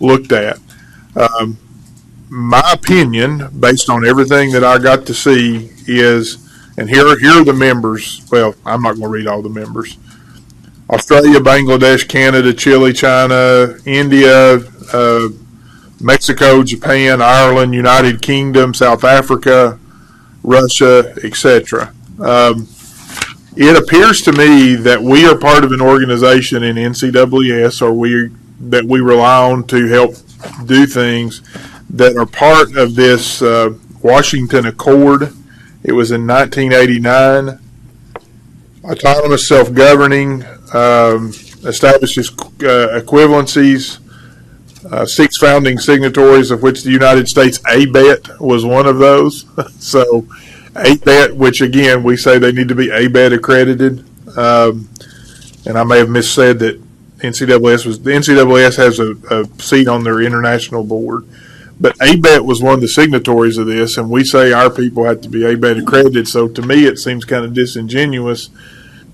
looked at. My opinion, based on everything that I got to see, is, and here are the members. Well, I'm not going to read all the members. Australia, Bangladesh, Canada, Chile, China, India, Mexico, Japan, Ireland, United Kingdom, South Africa, Russia, etc. It appears to me that we are part of an organization in NCAAS, or that we rely on to help do things, that are part of this Washington Accord. It was in 1989. Autonomous self-governing, establishes equivalencies, 6 founding signatories, of which the United States ABET was one of those. So ABET, which again, we say they need to be ABET accredited. And I may have missaid that the NCAAS has a seat on their international board. But ABET was one of the signatories of this, and we say our people have to be ABET accredited. So to me, it seems kind of disingenuous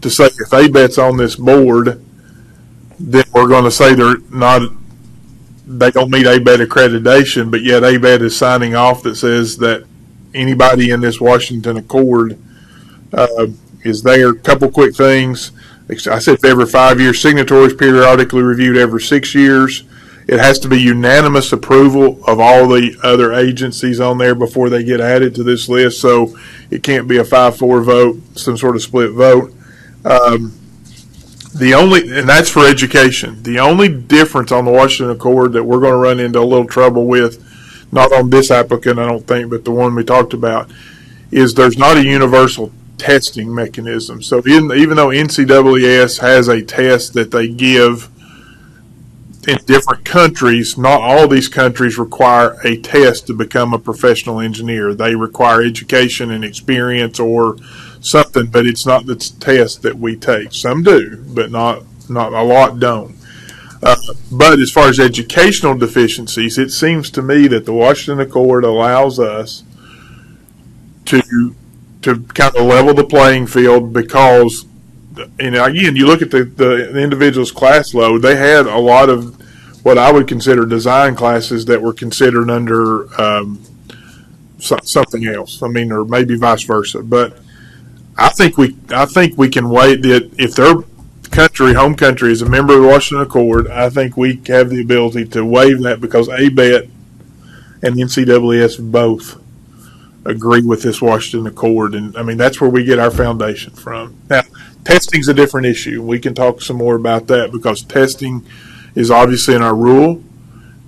to say if ABET's on this board, then we're going to say they don't meet ABET accreditation, but yet ABET is signing off that says that anybody in this Washington Accord is there. A couple quick things. I said every 5 years, signatories periodically reviewed every 6 years. It has to be unanimous approval of all the other agencies on there before they get added to this list, so it can't be a 5-4 vote, some sort of split vote. And that's for education. The only difference on the Washington Accord that we're going to run into a little trouble with, not on this applicant, I don't think, but the one we talked about, is there's not a universal testing mechanism. So even though NCAAS has a test that they give in different countries, not all these countries require a test to become a professional engineer. They require education and experience or something, but it's not the test that we take. Some do, but not a lot don't. But as far as educational deficiencies, it seems to me that the Washington Accord allows us to kind of level the playing field because, and again, you look at the individual's class load, they had a lot of what I would consider design classes that were considered under something else. I mean, or maybe vice versa. But I think we can wait that if their home country is a member of the Washington Accord, I think we have the ability to waive that because ABET and the NCAAS both agree with this Washington Accord, and I mean that's where we get our foundation from. Now, testing's a different issue. We can talk some more about that because testing is obviously in our rule.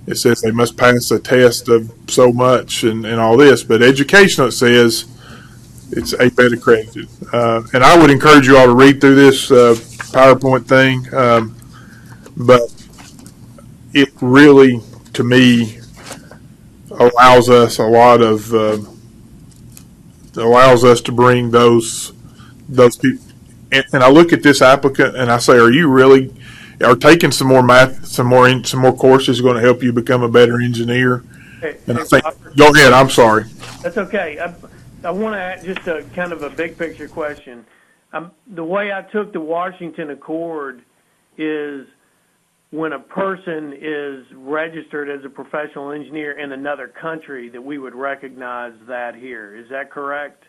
It says they must pass a test of so much and all this, but educational, it says it's ABET accredited. And I would encourage you all to read through this PowerPoint thing, but it really, to me, allows us to bring those people. And I look at this applicant and I say, are you really taking some more math, some more courses going to help you become a better engineer? And I think, go ahead. I'm sorry. That's okay. I want to add just a kind of a big picture question. The way I took the Washington Accord is when a person is registered as a professional engineer in another country that we would recognize that here. Is that correct?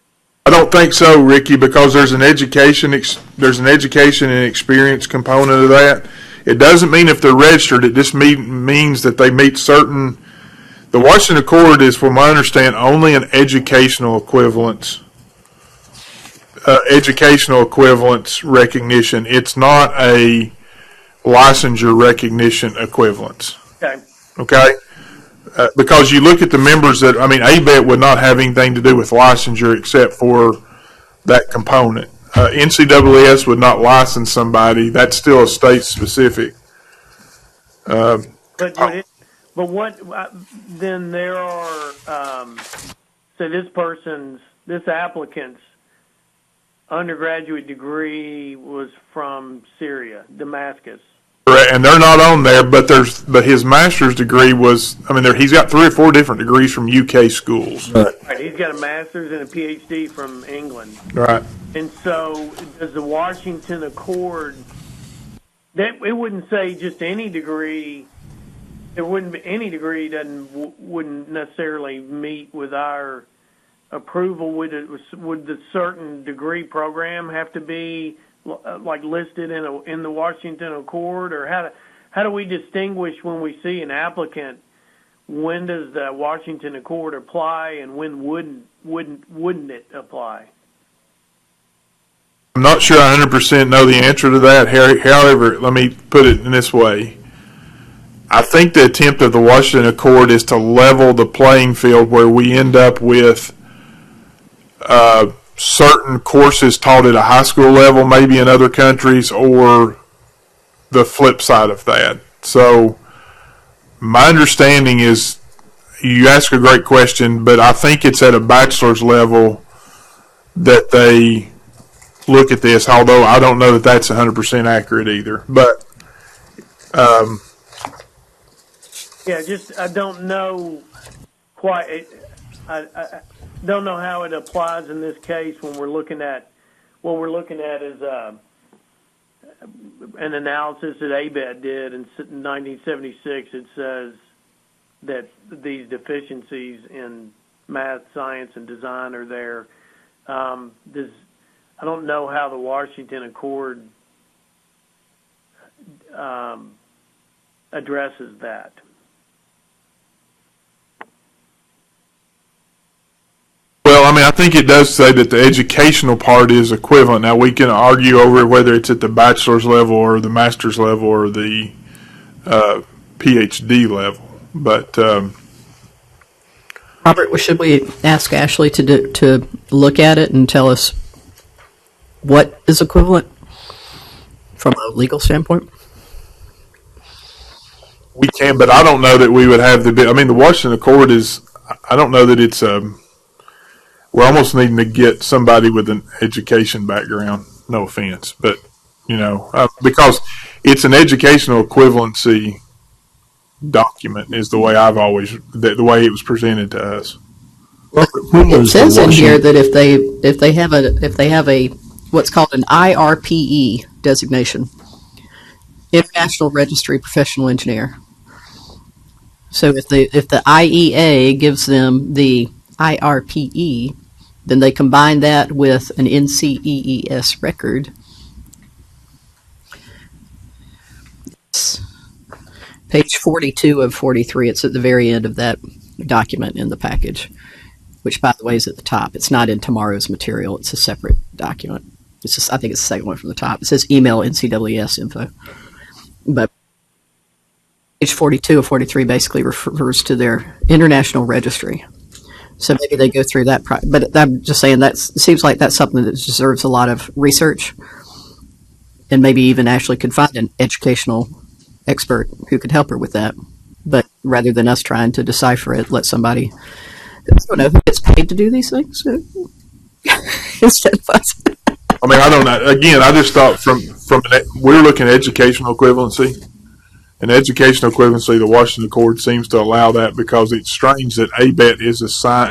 I don't think so, Ricky, because there's an education and experience component of that. It doesn't mean if they're registered. It just means that they meet certain. The Washington Accord is, from what I understand, only an educational equivalence recognition. It's not a licensure recognition equivalence. Okay. Because you look at the members ABET would not have anything to do with licensure except for that component. NCAAS would not license somebody. That's still a state specific. But what then there are, so this applicant's undergraduate degree was from Syria, Damascus. Correct, and they're not on there, but his master's degree was, he's got 3 or 4 different degrees from UK schools. Right, he's got a master's and a PhD from England. Right. And so does the Washington Accord, it wouldn't say just any degree, there wouldn't be any degree wouldn't necessarily meet with our approval. Would the certain degree program have to be like listed in the Washington Accord, or how do we distinguish when we see an applicant? When does the Washington Accord apply, and when wouldn't it apply? I'm not sure I 100% know the answer to that, Harry. However, let me put it in this way: I think the attempt of the Washington Accord is to level the playing field where we end up with certain courses taught at a high school level, maybe in other countries, or the flip side of that. So my understanding is, you ask a great question, but I think it's at a bachelor's level that they look at this, although I don't know that that's 100% accurate either. But yeah, just I don't know quite. I don't know how it applies in this case when we're looking at what we're looking at is an analysis that ABET did in 1976. It says that these deficiencies in math, science, and design are there. I don't know how the Washington Accord addresses that. well, I mean, I think it does say that the educational part is equivalent. Now, we can argue over whether it's at the bachelor's level or the master's level or the PhD level. But Robert, should we ask Ashley to look at it and tell us what is equivalent from a legal standpoint? we can, but I don't know that we would have I mean, the Washington Accord is, I don't know that it's, we're almost needing to get somebody with an education background, no offense, but, because it's an educational equivalency document is the way the way it was presented to us. It says in here that if they have a what's called an IRPE designation, International Registry Professional Engineer. So if the IEA gives them the IRPE, then they combine that with an NCEES record. It's page 42 of 43. It's at the very end of that document in the package, which, by the way, is at the top. It's not in tomorrow's material. It's a separate document. I think it's the second one from the top. It says email NCEES info. But page 42 of 43 basically refers to their international registry. So maybe they go through that. But I'm just saying it seems like that's something that deserves a lot of research. And maybe even Ashley could find an educational expert who could help her with that. But rather than us trying to decipher it, let somebody, I don't know who gets paid to do these things. Instead of us. I mean, I don't know. Again, I just thought we're looking at educational equivalency. And educational equivalency, the Washington Accord seems to allow that because it's strange that ABET is a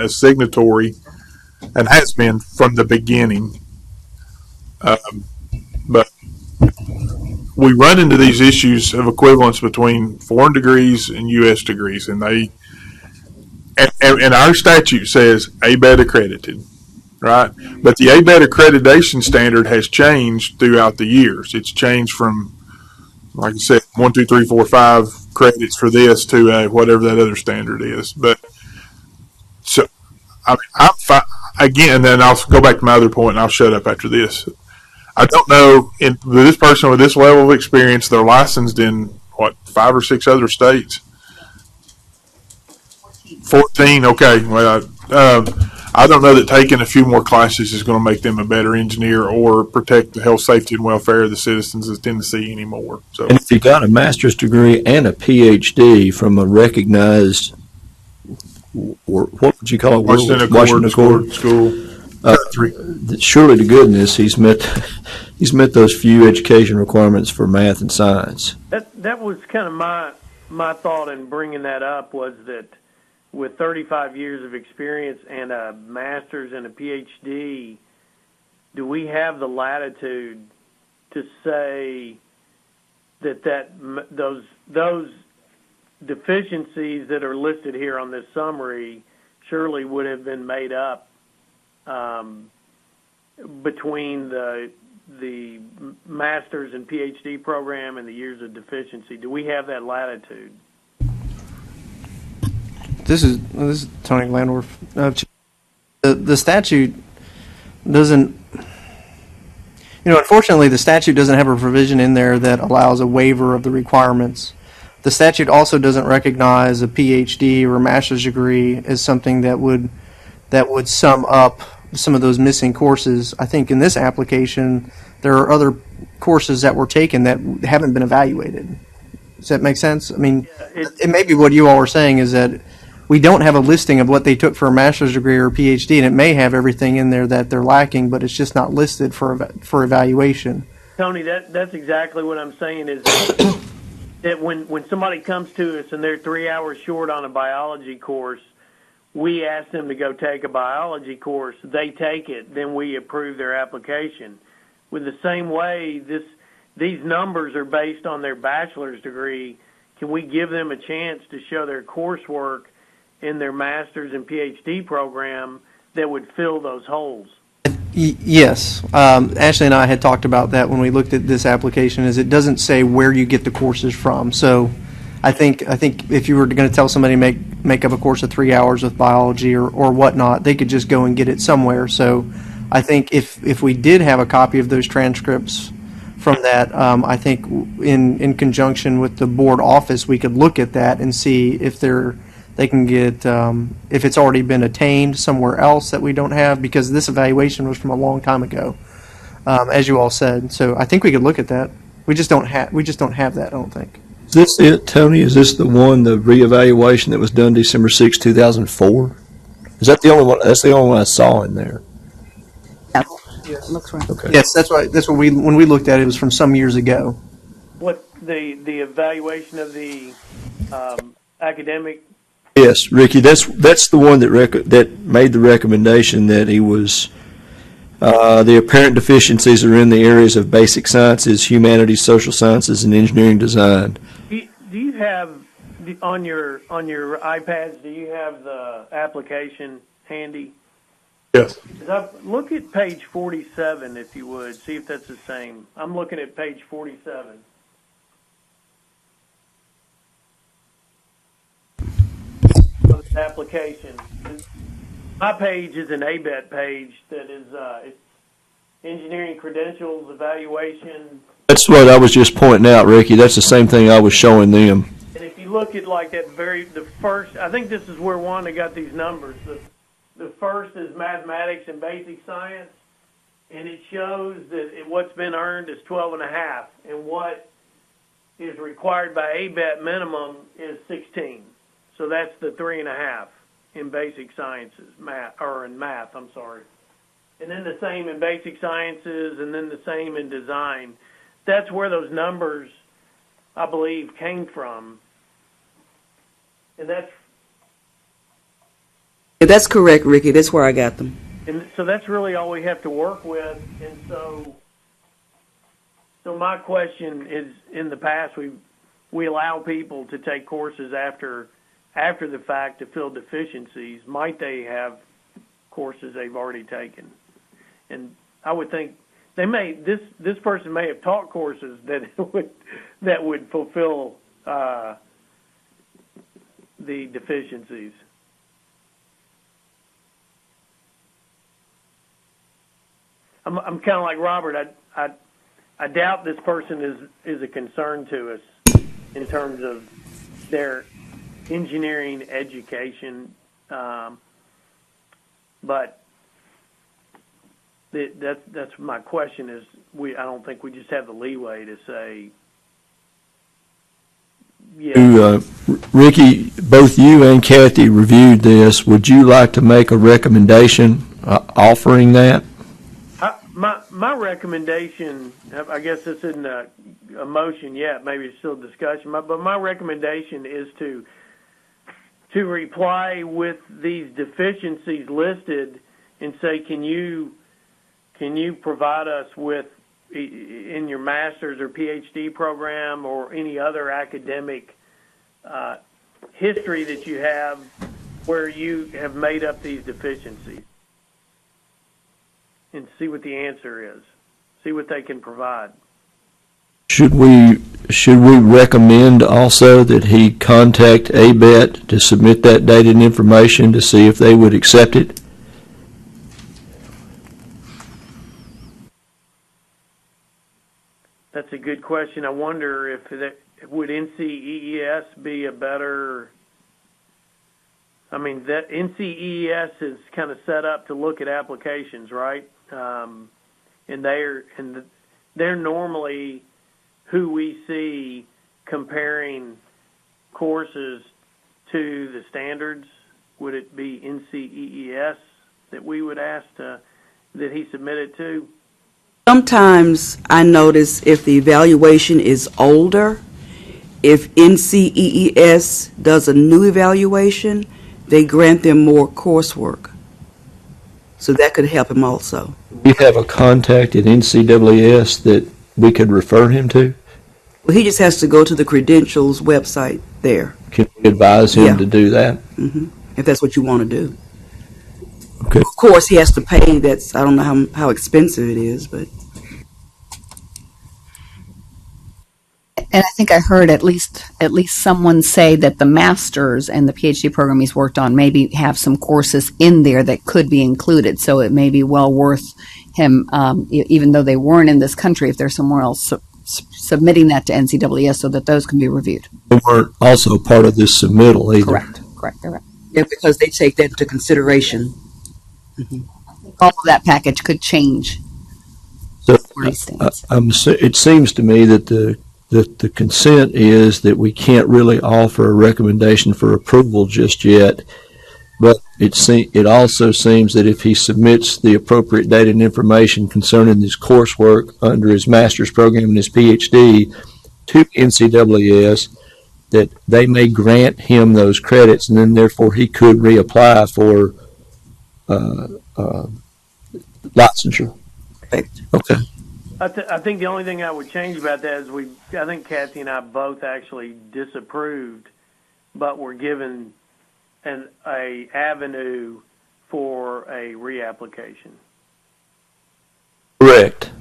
signatory and has been from the beginning. But we run into these issues of equivalence between foreign degrees and U.S. degrees, and our statute says ABET accredited, right? But the ABET accreditation standard has changed throughout the years. It's changed from, like I said, 1, 2, 3, 4, 5 credits for this to whatever that other standard is. But so, again, then I'll go back to my other point, and I'll shut up after this. I don't know, this person with this level of experience, they're licensed in, 5 or 6 other states? 14, okay. Well, I don't know that taking a few more classes is going to make them a better engineer or protect the health, safety, and welfare of the citizens of Tennessee anymore. So, and if you got a master's degree and a PhD from a recognized, what would you call it? Washington Accord school. Surely to goodness he's met those few education requirements for math and science. That was kind of my thought in bringing that up, was that with 35 years of experience and a master's and a PhD, do we have the latitude to say that those deficiencies that are listed here on this summary surely would have been made up between the master's and PhD program and the years of deficiency? Do we have that latitude? This is Tony Landorf. The statute doesn't, unfortunately, the statute doesn't have a provision in there that allows a waiver of the requirements The statute also doesn't recognize a PhD or a master's degree as something that would sum up some of those missing courses. I think in this application, there are other courses that were taken that haven't been evaluated. Does that make sense? I mean, it may be what you all are saying is that we don't have a listing of what they took for a master's degree or a PhD, and it may have everything in there that they're lacking, but it's just not listed for evaluation. Tony, that's exactly what I'm saying is that when somebody comes to us and they're 3 hours short on a biology course, we ask them to go take a biology course. They take it, then we approve their application. With the same way, these numbers are based on their bachelor's degree. Can we give them a chance to show their coursework in their master's and PhD program that would fill those holes? Yes. Ashley and I had talked about that when we looked at this application, is it doesn't say where you get the courses from. So I think if you were going to tell somebody make up a course of 3 hours with biology or whatnot, they could just go and get it somewhere. So I think if we did have a copy of those transcripts from that, I think in conjunction with the board office, we could look at that and see if they can get, if it's already been attained somewhere else that we don't have, because this evaluation was from a long time ago, as you all said. So I think we could look at that. We just don't have that, I don't think. Is this it, Tony? Is this the reevaluation that was done December 6, 2004? Is that the only one? That's the only one I saw in there. Yeah, looks right. Okay. Yes, that's right. That's what when we looked at it, it was from some years ago. What the evaluation of the academic? Yes, Ricky, that's the one that made the recommendation that he was the apparent deficiencies are in the areas of basic sciences, humanities, social sciences, and engineering design. Do you have on your iPads? Do you have the application handy? Yes. Look at page 47, if you would. See if that's the same. I'm looking at page 47. Of the application. My page is an ABET page that is it's engineering credentials evaluation. That's what I was just pointing out, Ricky. That's the same thing I was showing them. And if you look at like the first, I think this is where Wanda got these numbers. The first is mathematics and basic science, and it shows that what's been earned is 12.5, and what is required by ABET minimum is 16. So that's the 3.5 in basic sciences, in math. I'm sorry, and then the same in basic sciences, and then the same in design. That's where those numbers, I believe, came from, and That's correct, Ricky. That's where I got them. And so that's really all we have to work with. And so my question is, in the past, we allow people to take courses after the fact to fill deficiencies. Might they have courses they've already taken? And I would think they may. This person may have taught courses that would fulfill the deficiencies. I'm kind of like Robert. I doubt this person is a concern to us in terms of their engineering education, but that's my question. Is I don't think we just have the leeway to say. Yeah. Ricky, both you and Kathy reviewed this. Would you like to make a recommendation offering that? My recommendation, I guess this isn't a motion yet, maybe it's still a discussion, but my recommendation is to reply with these deficiencies listed and say, can you provide us with, in your master's or PhD program or any other academic history that you have where you have made up these deficiencies? And see what the answer is. See what they can provide. Should we recommend also that he contact ABET to submit that data and information to see if they would accept it? That's a good question. I wonder would NCEES be a better? I mean, that NCEES is kind of set up to look at applications, right? And they're normally who we see comparing courses to the standards. Would it be NCEES that we would ask that he submitted to? Sometimes I notice if the evaluation is older, if NCEES does a new evaluation, they grant them more coursework. So that could help him also. We have a contact at NCAAS that we could refer him to? Well, he just has to go to the credentials website there. Can we advise him Yeah. to do that? If that's what you want to do. Okay. Of course, he has to pay. I don't know how expensive it is, but And I think I heard at least someone say that the master's and the PhD program he's worked on maybe have some courses in there that could be included. So it may be well worth him, even though they weren't in this country, if they're somewhere else, submitting that to NCAAS so that those can be reviewed. They weren't also part of this submittal either. Correct. They're right. yeah, because they take that into consideration. All of that package could change So where he stands. it seems to me that the consent is that we can't really offer a recommendation for approval just yet, but it also seems that if he submits the appropriate data and information concerning his coursework under his master's program and his PhD to NCAAS, that they may grant him those credits, and then therefore he could reapply for licensure. Correct. Okay. I think the only thing I would change about that is I think Kathy and I both actually disapproved, but were given a avenue for a reapplication. Correct.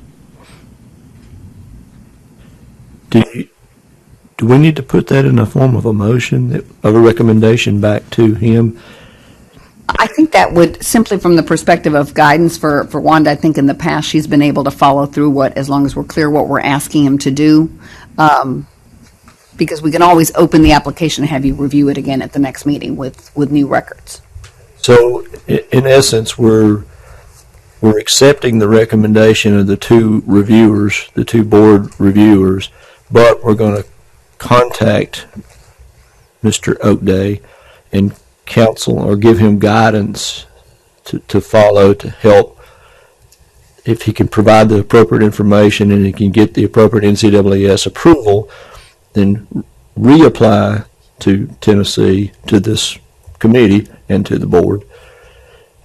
Do we need to put that in the form of a motion, of a recommendation back to him? I think that would, simply from the perspective of guidance for Wanda, I think in the past she's been able to follow through as long as we're clear what we're asking him to do. Because we can always open the application and have you review it again at the next meeting with new records. So, in essence, we're accepting the recommendation of the two reviewers, the two board reviewers, but we're going to contact Mr. Oakday and counsel or give him guidance to follow to help if he can provide the appropriate information and he can get the appropriate NCAAS approval, then reapply to Tennessee, to this committee and to the board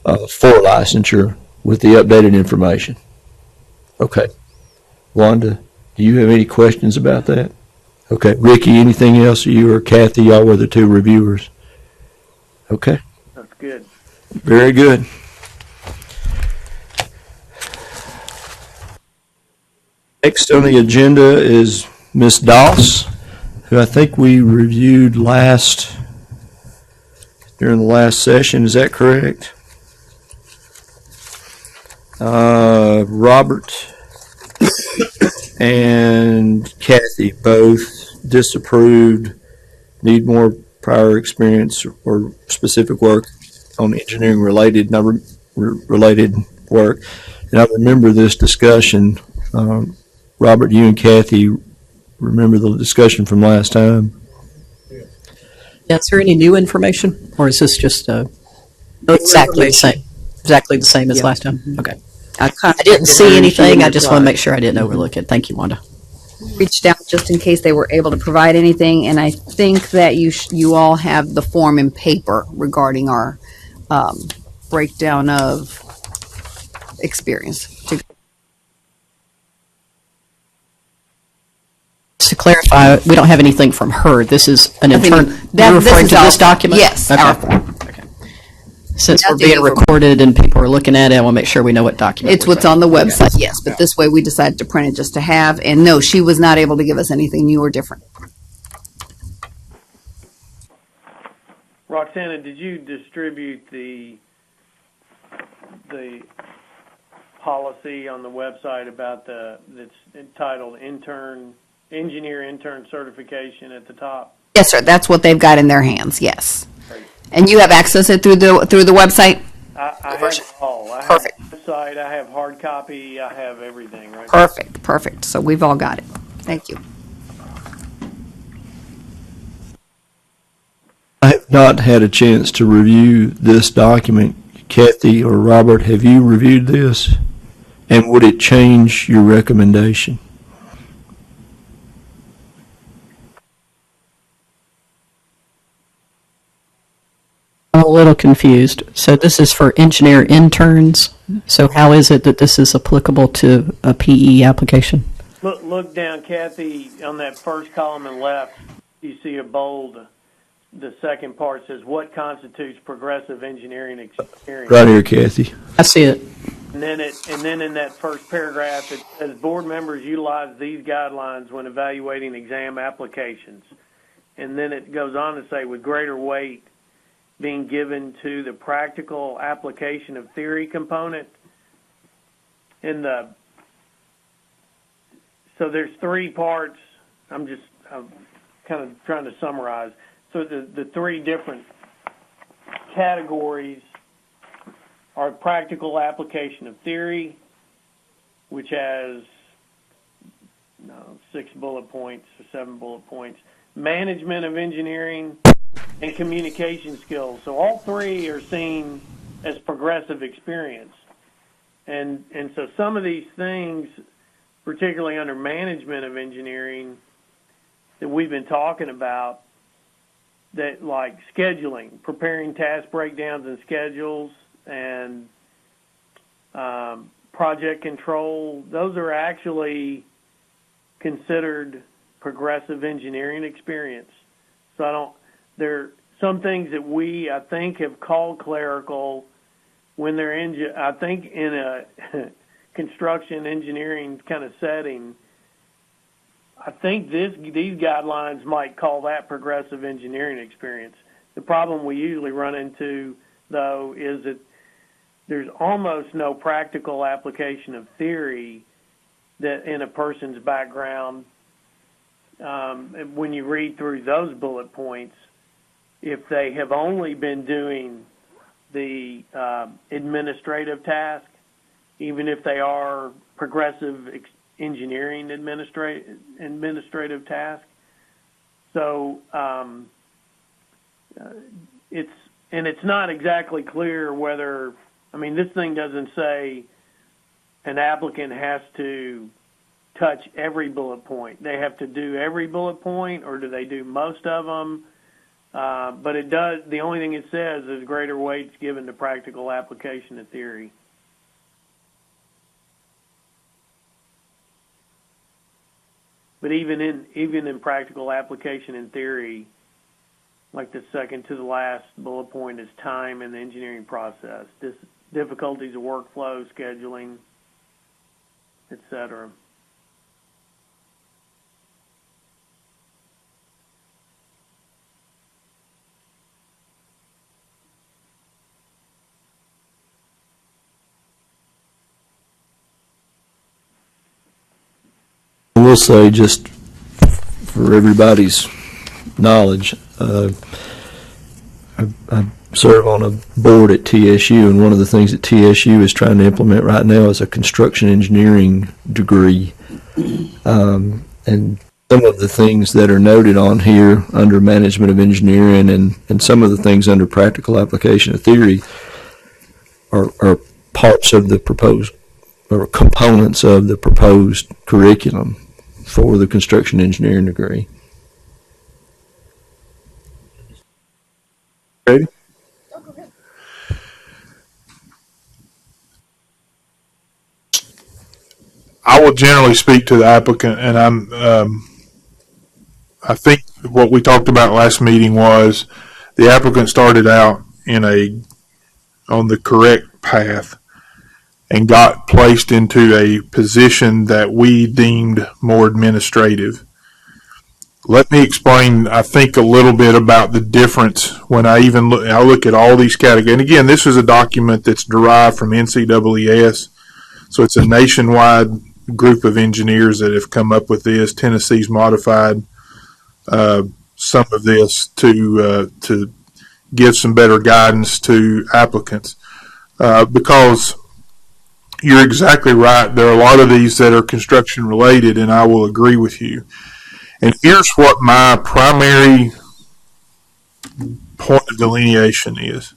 for licensure with the updated information. Okay. Wanda, do you have any questions about that? Okay. Ricky, anything else? You or Kathy, y'all were the two reviewers. Okay. That's good. Very good. Next on the agenda is Ms. Daus, who I think we reviewed during the last session. Is that correct? Robert and Kathy both disapproved, need more prior experience or specific work on engineering related related work. And I remember this discussion. Robert, you and Kathy remember the discussion from last time? Yeah, is there any new information, or is this just exactly the same? Exactly the same as Yeah. last time? Okay. I I didn't see anything. I just want to make sure I didn't overlook it. Thank you, Wanda. Reached out just in case they were able to provide anything, and I think that you all have the form in paper regarding our breakdown of experience. To clarify, we don't have anything from her. This is an intern. You're referring to this document? Yes, Okay. our form. Okay. Since we're Nothing being over- recorded and people are looking at it, I want to make sure we know what document. It's what's on the website, yes, but this way we decided to print it just to have, and no, she was not able to give us anything new or different. Roxana, did you distribute the policy on the website about that's entitled intern engineer intern certification at the top. Yes, sir. That's what they've got in their hands. Yes. And you have access it through the website? I have it all. I Perfect. have the website, I have hard copy, I have everything, right? Perfect. So we've all got it. Thank you. I have not had a chance to review this document. Kathy or Robert, have you reviewed this? And would it change your recommendation? I'm a little confused. So this is for engineer interns. So how is it that this is applicable to a PE application? Look down, Kathy, on that first column and left, you see a bold. The second part says, what constitutes progressive engineering experience? Right here, Kathy. I see it. And then in that first paragraph, it says, board members utilize these guidelines when evaluating exam applications. And then it goes on to say, with greater weight being given to the practical application of theory component. So there's three parts. I'm kind of trying to summarize. So the three different categories are practical application of theory, which has 6 bullet points or 7 bullet points, management of engineering, and communication skills. So all three are seen as progressive experience. And so some of these things, particularly under management of engineering, that we've been talking about, that like scheduling, preparing task breakdowns and schedules, and project control, those are actually considered progressive engineering experience. So there are some things that I think, have called clerical when they're I think in a construction engineering kind of setting. I think these guidelines might call that progressive engineering experience. The problem we usually run into, though, is that there's almost no practical application of theory that in a person's background. When you read through those bullet points, if they have only been doing the administrative task, even if they are progressive engineering administrative task. So it's not exactly clear whether, this thing doesn't say an applicant has to touch every bullet point. They have to do every bullet point, or do they do most of them? But it does. The only thing it says is greater weights given to practical application of theory. But even in practical application in theory, like the second to the last bullet point is time in the engineering process, difficulties of workflow, scheduling, etc. I will say, just for everybody's knowledge, I serve on a board at TSU, and one of the things that TSU is trying to implement right now is a construction engineering degree. And some of the things that are noted on here under management of engineering and some of the things under practical application of theory are parts of the proposed, or components of the proposed curriculum for the construction engineering degree. Okay. I will generally speak to the applicant, and I think what we talked about last meeting was the applicant started out on the correct path and got placed into a position that we deemed more administrative. Let me explain, I think, a little bit about the difference when I look at all these categories. And again, this is a document that's derived from NCEES, so it's a nationwide group of engineers that have come up with this. Tennessee's modified some of this to give some better guidance to applicants, because you're exactly right. There are a lot of these that are construction related, and I will agree with you. And here's what my primary point of delineation is.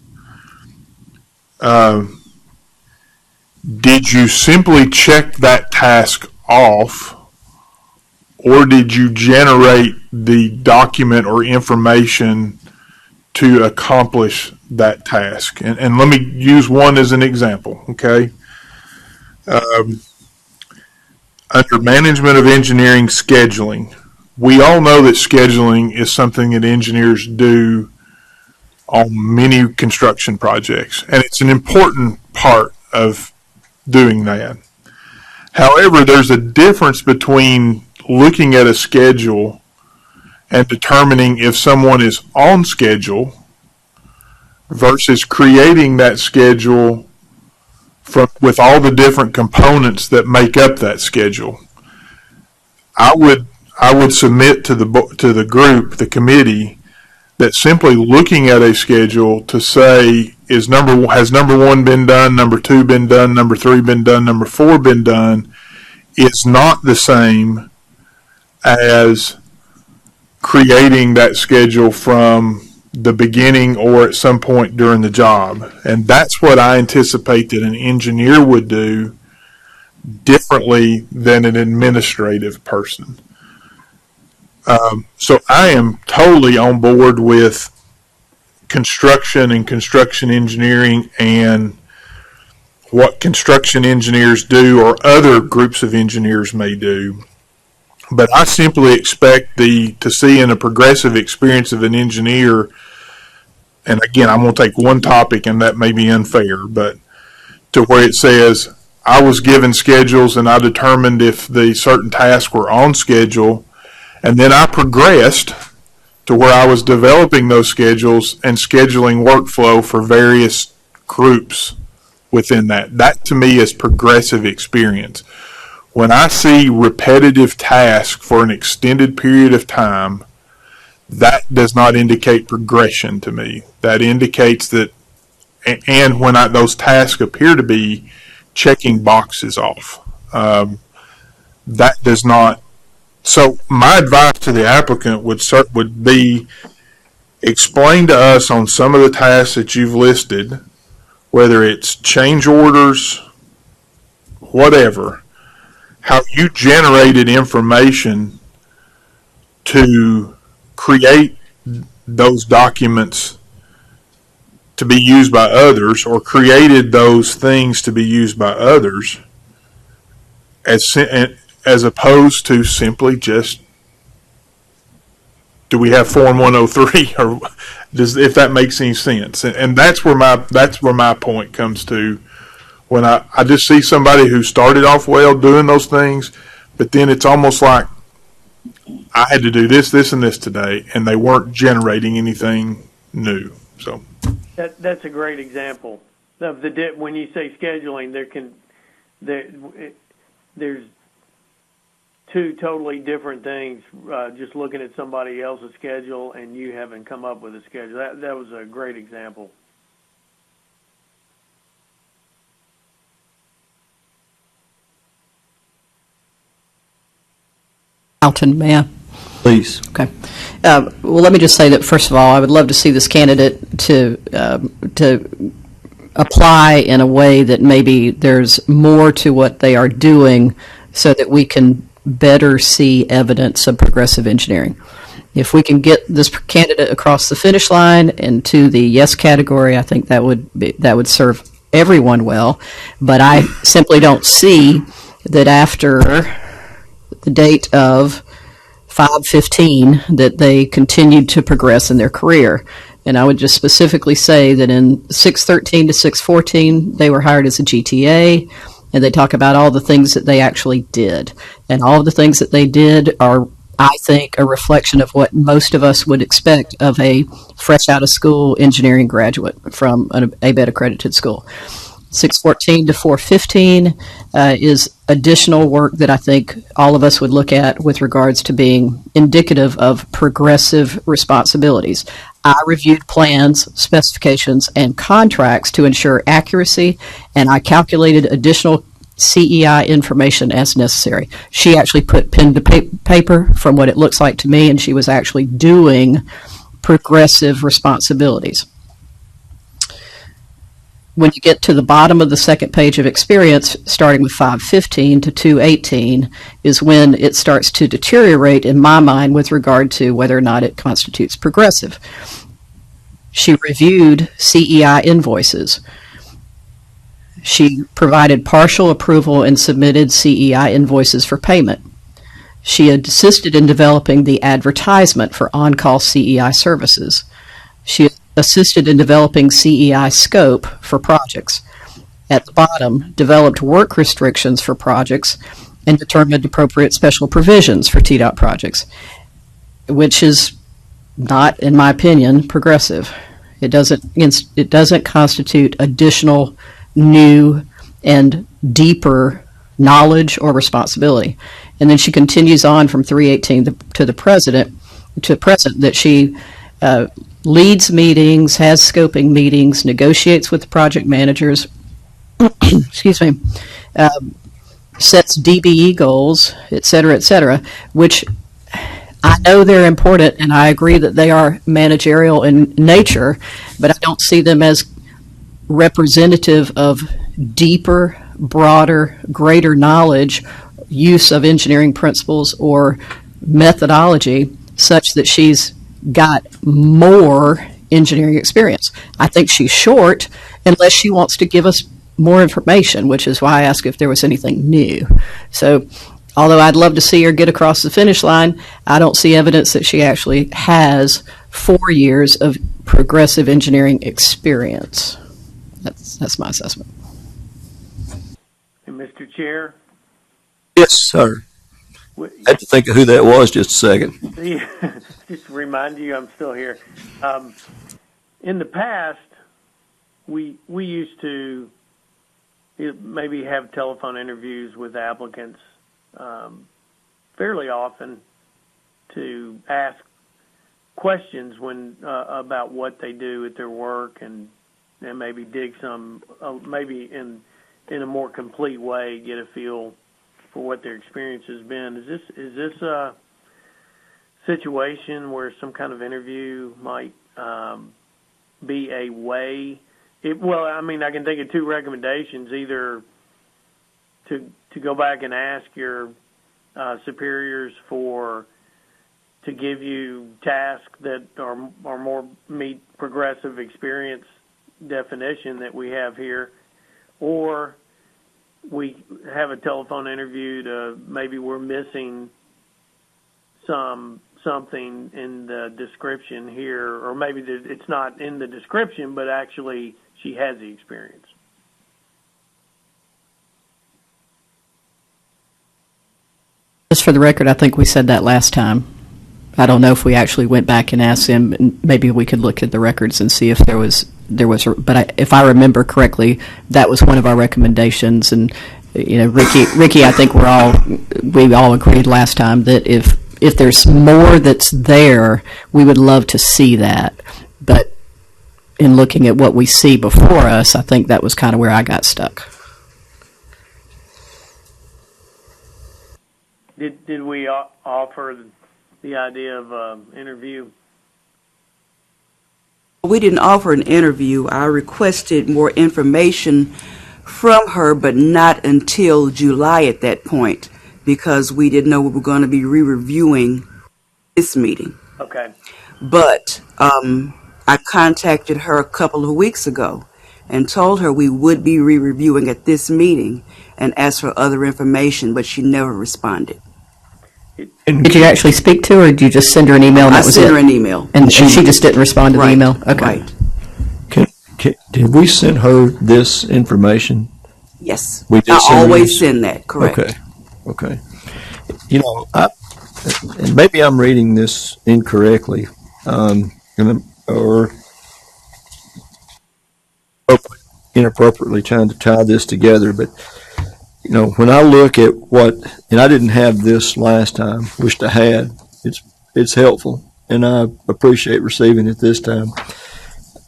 Did you simply check that task off, or did you generate the document or information to accomplish that task? And let me use one as an example, okay? Under management of engineering scheduling, we all know that scheduling is something that engineers do on many construction projects, and it's an important part of doing that. However, there's a difference between looking at a schedule and determining if someone is on schedule versus creating that schedule with all the different components that make up that schedule. I would submit to the group, the committee, that simply looking at a schedule to say has number one been done, number two been done, number three been done, number four been done, is not the same as creating that schedule from the beginning or at some point during the job. And that's what I anticipate that an engineer would do differently than an administrative person. So I am totally on board with construction and construction engineering and what construction engineers do or other groups of engineers may do. But I simply expect to see in a progressive experience of an engineer, and again, I'm going to take one topic and that may be unfair, but to where it says, I was given schedules and I determined if the certain tasks were on schedule, and then I progressed to where I was developing those schedules and scheduling workflow for various groups within that. That to me is progressive experience. When I see repetitive tasks for an extended period of time, that does not indicate progression to me. That indicates that, and when those tasks appear to be checking boxes off, that does not. So my advice to the applicant would be explain to us on some of the tasks that you've listed, whether it's change orders, whatever, how you generated information to create those documents to be used by others, or created those things to be used by others, as opposed to simply just, do we have Form 103, or if that makes any sense. And that's where my point comes to, when I just see somebody who started off well doing those things, but then it's almost like I had to do this, and this today, and they weren't generating anything new. So that's a great example of when you say scheduling, there's two totally different things. Just looking at somebody else's schedule and you haven't come up with a schedule. That was a great example. Alton, may I? Please. Okay. Well, let me just say that, first of all, I would love to see this candidate to apply in a way that maybe there's more to what they are doing so that we can better see evidence of progressive engineering. If we can get this candidate across the finish line and to the yes category, I think that would serve everyone well. But I simply don't see that after the date of 5/15 that they continued to progress in their career. And I would just specifically say that in 6/13 to 6/14, they were hired as a GTA, and they talk about all the things that they actually did. And all of the things that they did are, I think, a reflection of what most of us would expect of a fresh out of school engineering graduate from an ABET accredited school. 614 to 415 is additional work that I think all of us would look at with regards to being indicative of progressive responsibilities. I reviewed plans, specifications, and contracts to ensure accuracy, and I calculated additional CEI information as necessary. She actually put pen to paper from what it looks like to me, and she was actually doing progressive responsibilities. When you get to the bottom of the second page of experience, starting with 515 to 218, is when it starts to deteriorate in my mind with regard to whether or not it constitutes progressive. She reviewed CEI invoices. She provided partial approval and submitted CEI invoices for payment. She assisted in developing the advertisement for on-call CEI services. She assisted in developing CEI scope for projects. At the bottom, developed work restrictions for projects and determined appropriate special provisions for TDOT projects, which is not, in my opinion, progressive. It doesn't constitute additional, new, and deeper knowledge or responsibility. And then she continues on from 318 to the present that she leads meetings, has scoping meetings, negotiates with the project managers, excuse me, sets DBE goals, et cetera, which I know they're important, and I agree that they are managerial in nature, but I don't see them as representative of deeper, broader, greater knowledge, use of engineering principles or methodology such that she's got more engineering experience. I think she's short unless she wants to give us more information, which is why I asked if there was anything new. So although I'd love to see her get across the finish line, I don't see evidence that she actually has 4 years of progressive engineering experience. That's my assessment. And Mr. Chair? Yes, sir. I had to think of who that was just a second. Just to remind you, I'm still here. In the past, we used to maybe have telephone interviews with applicants fairly often to ask questions about what they do at their work and maybe dig some, maybe in a more complete way, get a feel for what their experience has been. Is this a situation where some kind of interview might be a way? Well, I mean, I can think of two recommendations: either to go back and ask your superiors to give you tasks that are more meet progressive experience definition that we have here, or we have a telephone interview to maybe we're missing something in the description here, or maybe it's not in the description, but actually she has the experience. Just for the record, I think we said that last time. I don't know if we actually went back and asked him, and maybe we could look at the records and see if there was, if I remember correctly, that was one of our recommendations. And Ricky, I think we all agreed last time that if there's more that's there, we would love to see that. But in looking at what we see before us, I think that was kind of where I got stuck. Did we offer the idea of interview? We didn't offer an interview. I requested more information from her, but not until July at that point, because we didn't know we were going to be re-reviewing this meeting. Okay. But I contacted her a couple of weeks ago and told her we would be re-reviewing at this meeting and asked for other information, but she never responded. Did you actually speak to her, or did you just send her an email? And that was sent it? her an email. And she just didn't respond to the email? Okay. Right. Did we send her this information? Yes. We did. I always send that, correct. Okay. And maybe I'm reading this inappropriately trying to tie this together, but when I look at and I didn't have this last time, wished I had. It's helpful, and I appreciate receiving it this time.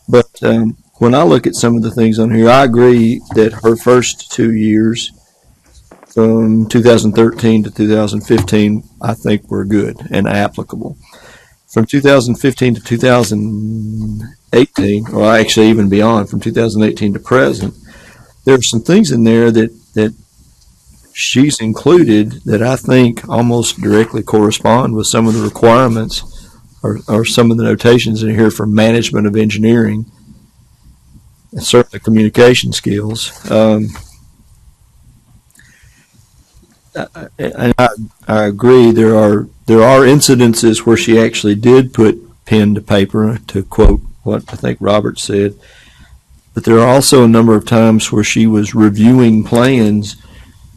But when I look at some of the things on here, I agree that her first 2 years, from 2013 to 2015, I think were good and applicable. From 2015 to 2018, or actually even beyond, from 2018 to present, there are some things in there that she's included that I think almost directly correspond with some of the requirements or some of the notations in here for management of engineering and certainly communication skills. And I agree. There are incidences where she actually did put pen to paper, to quote what I think Robert said. But there are also a number of times where she was reviewing plans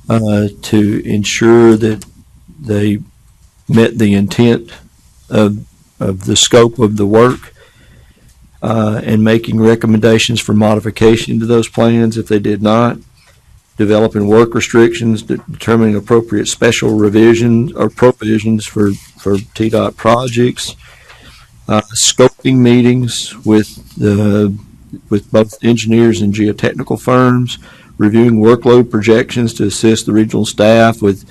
to ensure that they met the intent of the scope of the work, and making recommendations for modification to those plans if they did not, developing work restrictions, determining appropriate special revisions or provisions for TDOT projects, scoping meetings with both engineers and geotechnical firms, reviewing workload projections to assist the regional staff with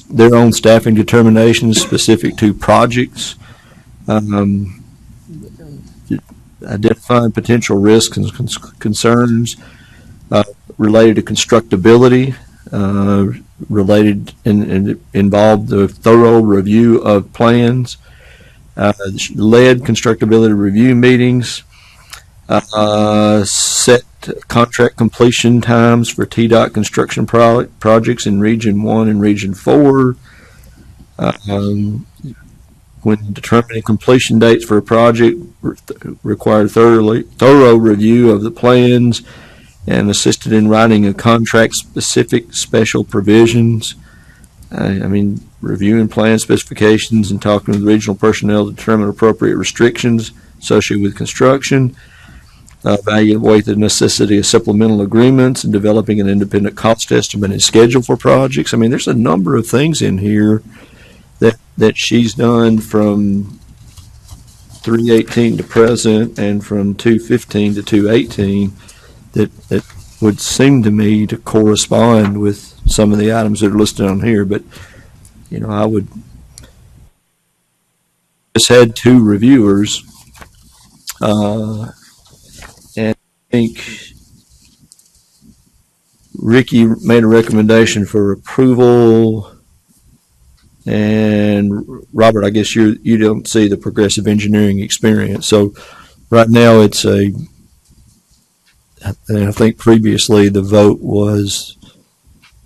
their own staffing determinations specific to projects, identifying potential risks and concerns related to constructability, related and involved the thorough review of plans, led constructability review meetings, set contract completion times for TDOT construction projects in Region 1 and Region 4. When determining completion dates for a project, required thorough review of the plans and assisted in writing a contract-specific special provisions. Reviewing plan specifications and talking with regional personnel to determine appropriate restrictions associated with construction. Evaluate the necessity of supplemental agreements and developing an independent cost estimate and schedule for projects. There's a number of things in here that she's done from 318 to present and from 215 to 218 that would seem to me to correspond with some of the items that are listed on here. But, I would just had 2 reviewers, and I think Ricky made a recommendation for approval, and Robert, I guess you don't see the progressive engineering experience. So right now and I think previously the vote was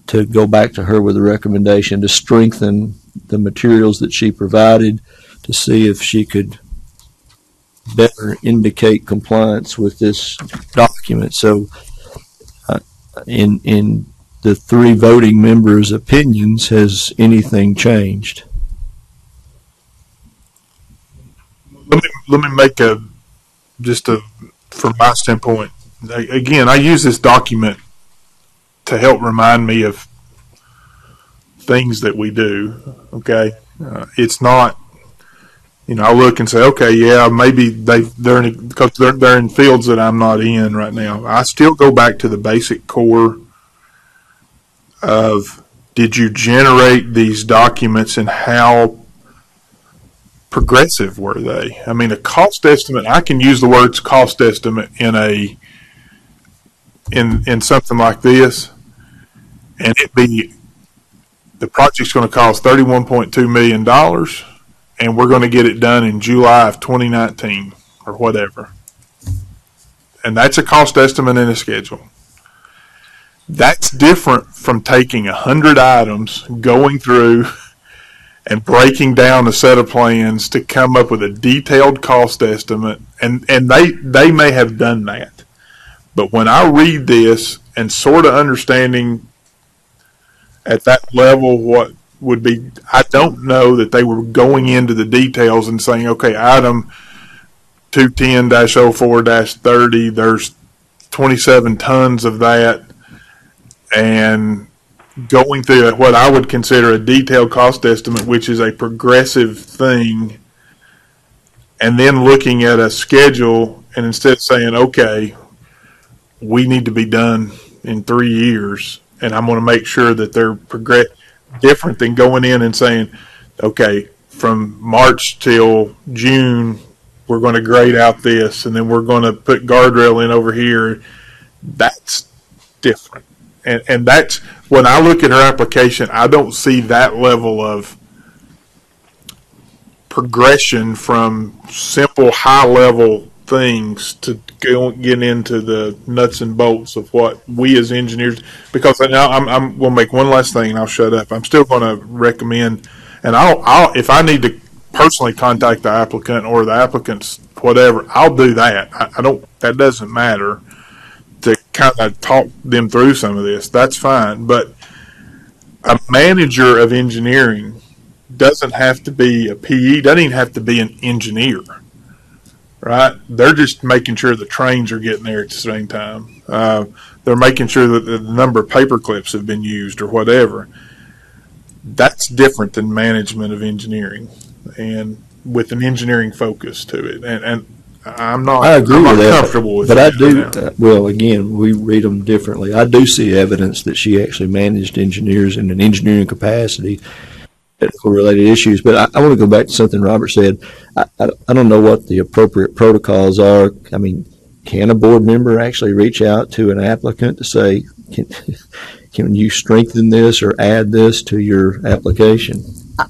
to go back to her with a recommendation to strengthen the materials that she provided to see if she could better indicate compliance with this document. So in the 3 voting members' opinions, has anything changed? Let me make from my standpoint, again, I use this document to help remind me of things that we do. Okay, it's not. I look and say, okay, yeah, maybe they're in fields that I'm not in right now. I still go back to the basic core of, did you generate these documents and how progressive were they? A cost estimate, I can use the words cost estimate in something like this, and the project's going to cost $31.2 million, and we're going to get it done in July of 2019 or whatever. And that's a cost estimate and a schedule. That's different from taking 100 items, going through and breaking down a set of plans to come up with a detailed cost estimate. And they may have done that. But when I read this and sort of understanding at that level what would be, I don't know that they were going into the details and saying, okay, item 210-04-30, there's 27 tons of that and going through what I would consider a detailed cost estimate, which is a progressive thing, and then looking at a schedule and instead of saying, okay, we need to be done in 3 years, and I'm going to make sure that they're different than going in and saying, okay, from March till June, we're going to grade out this, and then we're going to put guardrail in over here. That's different. And that's, when I look at her application, I don't see that level of progression from simple high-level things to get into the nuts and bolts of what we as engineers, because now I'm going to make one last thing and I'll shut up. I'm still going to recommend, and I'll if I need to personally contact the applicant or the applicant's whatever, I'll do that. I don't, that doesn't matter, to kind of talk them through some of this. That's fine. But a manager of engineering doesn't have to be a PE, doesn't even have to be an engineer, right? They're just making sure the trains are getting there at the same time. They're making sure that the number of paper clips have been used or whatever. That's different than management of engineering, and with an engineering focus to it. And I'm not, I agree I'm not with that, comfortable with but I that do. now. Well, again, we read them differently. I do see evidence that she actually managed engineers in an engineering capacity, technical related issues. But I want to go back to something Robert said. I don't know what the appropriate protocols are. I mean, can a board member actually reach out to an applicant to say, can you strengthen this or add this to your application?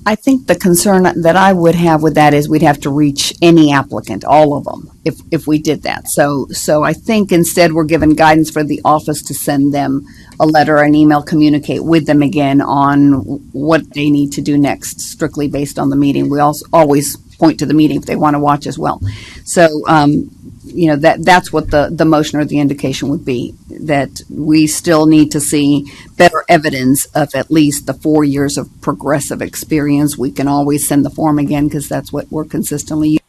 I think the concern that I would have with that is we'd have to reach any applicant, all of them, if we did that. So I think instead we're given guidance for the office to send them a letter or an email, communicate with them again on what they need to do next, strictly based on the meeting. We also always point to the meeting if they want to watch as well. So, that's what the motion or the indication would be, that we still need to see better evidence of at least the 4 years of progressive experience. We can always send the form again because that's what we're consistently using.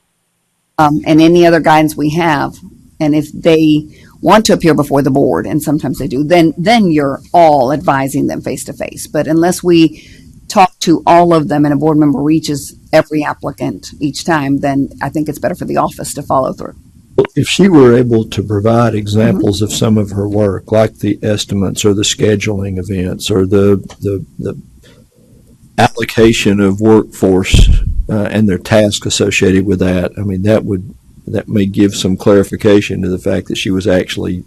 And any other guidance we have, and if they want to appear before the board, and sometimes they do, then you're all advising them face to face. But unless we talk to all of them and a board member reaches every applicant each time, then I think it's better for the office to follow through. If she were able to provide examples of some of her work, like the estimates or the scheduling events or the allocation of workforce and their tasks associated with that, I mean, that may give some clarification to the fact that she was actually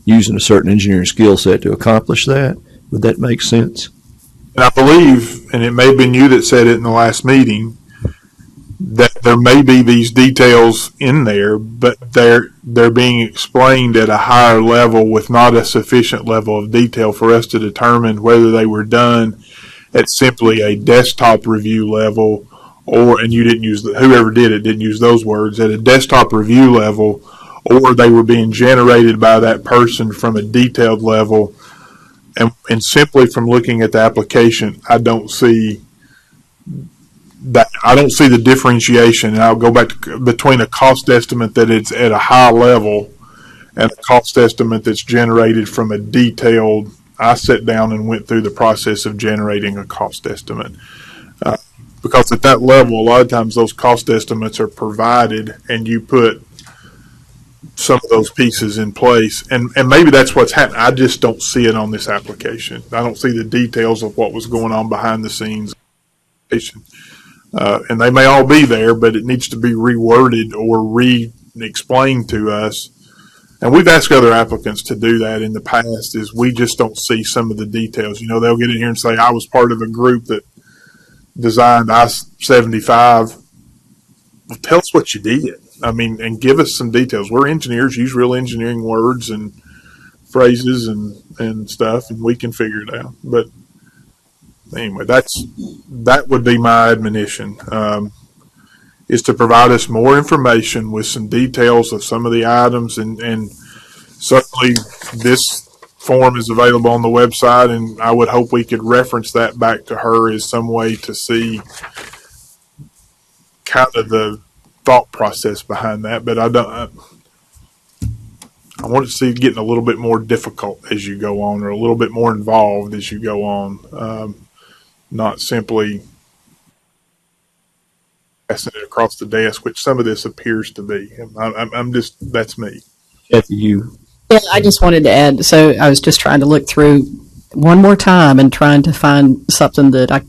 using a certain engineering skill set to accomplish that. Would that make sense? And I believe, and it may have been you that said it in the last meeting, that there may be these details in there, but they're being explained at a higher level with not a sufficient level of detail for us to determine whether they were done at simply a desktop review level, and you didn't use whoever did it didn't use those words, at a desktop review level, or they were being generated by that person from a detailed level. And simply from looking at the application, I don't see the differentiation. And I'll go back to between a cost estimate that it's at a high level and a cost estimate that's generated from a detailed, I sat down and went through the process of generating a cost estimate. Because at that level, a lot of times those cost estimates are provided and you put some of those pieces in place. And maybe that's what's happening. I just don't see it on this application. I don't see the details of what was going on behind the scenes. And they may all be there, but it needs to be reworded or re-explained to us. And we've asked other applicants to do that in the past, is we just don't see some of the details. They'll get in here and say, I was part of a group that designed I-75. Well, tell us what you did. I mean, and give us some details. We're engineers, use real engineering words and phrases and stuff, and we can figure it out. But anyway, that would be my admonition, is to provide us more information with some details of some of the items, and certainly this form is available on the website, and I would hope we could reference that back to her as some way to see kind of the thought process behind that. But I want to see it getting a little bit more difficult as you go on, or a little bit more involved as you go on. Not simply passing it across the desk, which some of this appears to be. I'm just, that's me. Kathy, you. Yeah, I just wanted to add, so I was just trying to look through one more time and trying to find something that I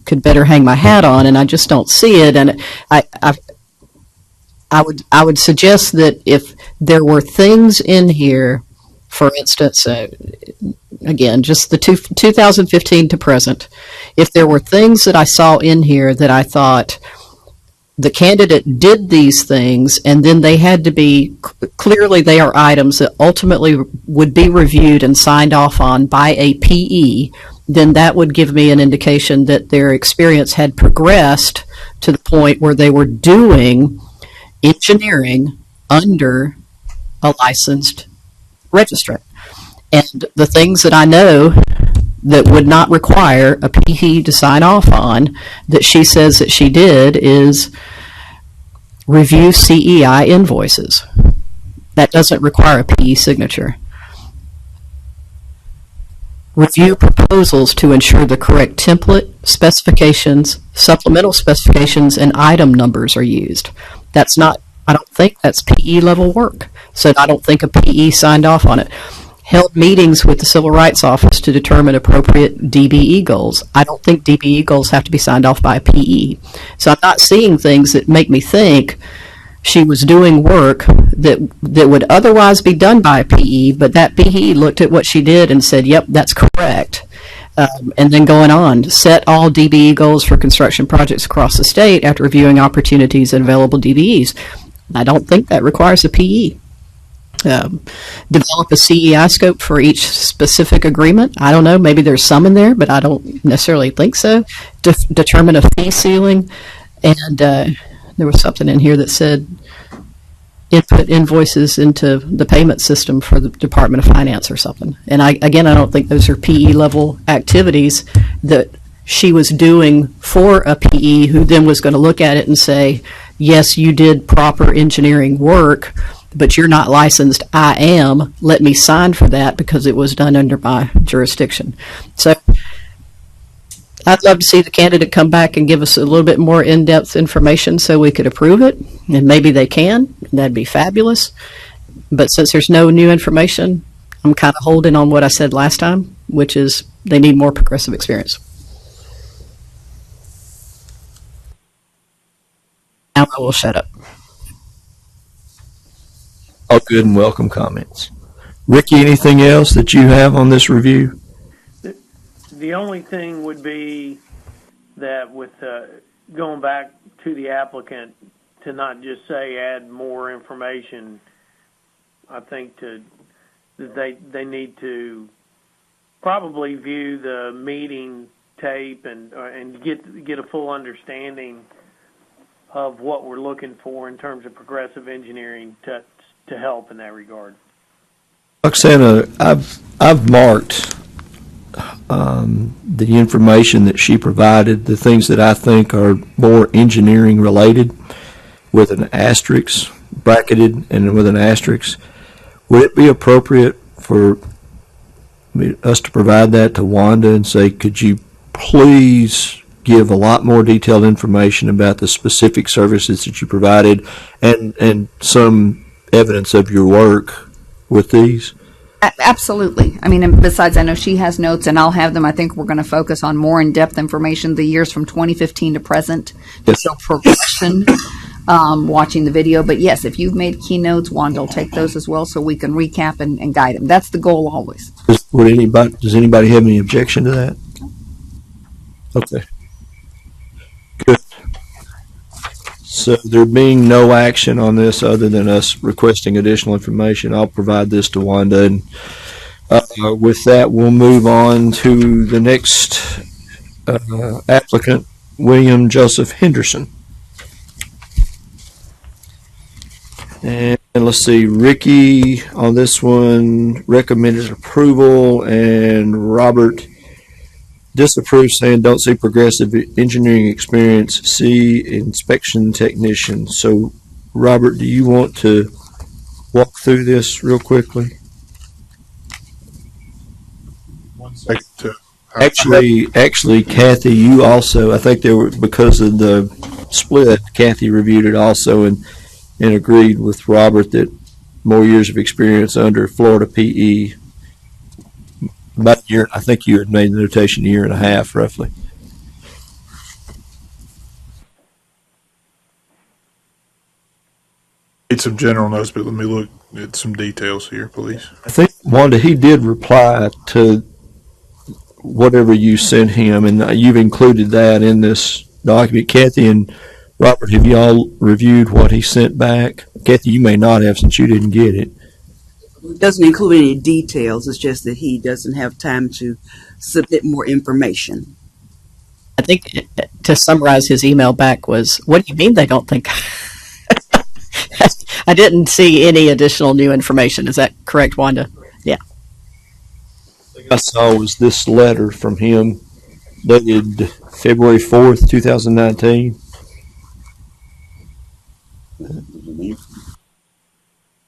could better hang my hat on, and I just don't see it. And I would suggest that if there were things in here, for instance, again, just the 2015 to present, if there were things that I saw in here that I thought the candidate did these things, and then they had to be, clearly they are items that ultimately would be reviewed and signed off on by a PE, then that would give me an indication that their experience had progressed to the point where they were doing engineering under a licensed registrant. And the things that I know that would not require a PE to sign off on that she says that she did is review CEI invoices. That doesn't require a PE signature. Review proposals to ensure the correct template, specifications, supplemental specifications, and item numbers are used. That's not, I don't think that's PE level work. So I don't think a PE signed off on it. Held meetings with the Civil Rights Office to determine appropriate DBE goals. I don't think DBE goals have to be signed off by a PE. So I'm not seeing things that make me think she was doing work that would otherwise be done by a PE, but that PE looked at what she did and said, yep, that's correct. And then going on, set all DBE goals for construction projects across the state after reviewing opportunities and available DBEs. I don't think that requires a PE. Develop a CEI scope for each specific agreement. I don't know, maybe there's some in there, but I don't necessarily think so. Determine a fee ceiling, and there was something in here that said input invoices into the payment system for the Department of Finance or something. And I don't think those are PE level activities that she was doing for a PE who then was going to look at it and say, yes, you did proper engineering work, but you're not licensed. I am. Let me sign for that because it was done under my jurisdiction. So I'd love to see the candidate come back and give us a little bit more in-depth information so we could approve it, and maybe they can. That'd be fabulous. But since there's no new information, I'm kind of holding on what I said last time, which is they need more progressive experience. Now I will shut up. All good and welcome comments. Ricky, anything else that you have on this review? The only thing would be that with going back to the applicant to not just say add more information, I think they need to probably view the meeting tape and get a full understanding of what we're looking for in terms of progressive engineering to help in that regard. Roxana, I've marked the information that she provided, the things that I think are more engineering related, with an asterisk, bracketed and with an asterisk. Would it be appropriate for us to provide that to Wanda and say, could you please give a lot more detailed information about the specific services that you provided and some evidence of your work with these? Absolutely. I mean, and besides, I know she has notes, and I'll have them. I think we're going to focus on more in-depth information, the years from 2015 to present, to show progression, watching the video. But yes, if you've made keynotes, Wanda will take those as well so we can recap and guide them. That's the goal always. Does anybody have any objection to that? Okay. Good. So there being no action on this other than us requesting additional information, I'll provide this to Wanda. And with that, we'll move on to the next applicant, William Joseph Henderson. And let's see, Ricky on this one recommended approval, and Robert disapproved, saying don't see progressive engineering experience, see inspection technician. So, Robert, do you want to walk through this real quickly? Actually, Kathy, you also, I think there were, because of the split, Kathy reviewed it also and agreed with Robert that more years of experience under Florida PE. About a year, I think you had made the notation 1.5 years, roughly. Need some general notes, but let me look at some details here, please. I think, Wanda, he did reply to whatever you sent him, and you've included that in this document. Kathy and Robert, have you all reviewed what he sent back? Kathy, you may not have since you didn't get it. It doesn't include any details. It's just that he doesn't have time to submit more information. I think to summarize his email back was, what do you mean they don't think? I didn't see any additional new information. Is that correct, Wanda? Yeah. I saw was this letter from him dated February 4th, 2019.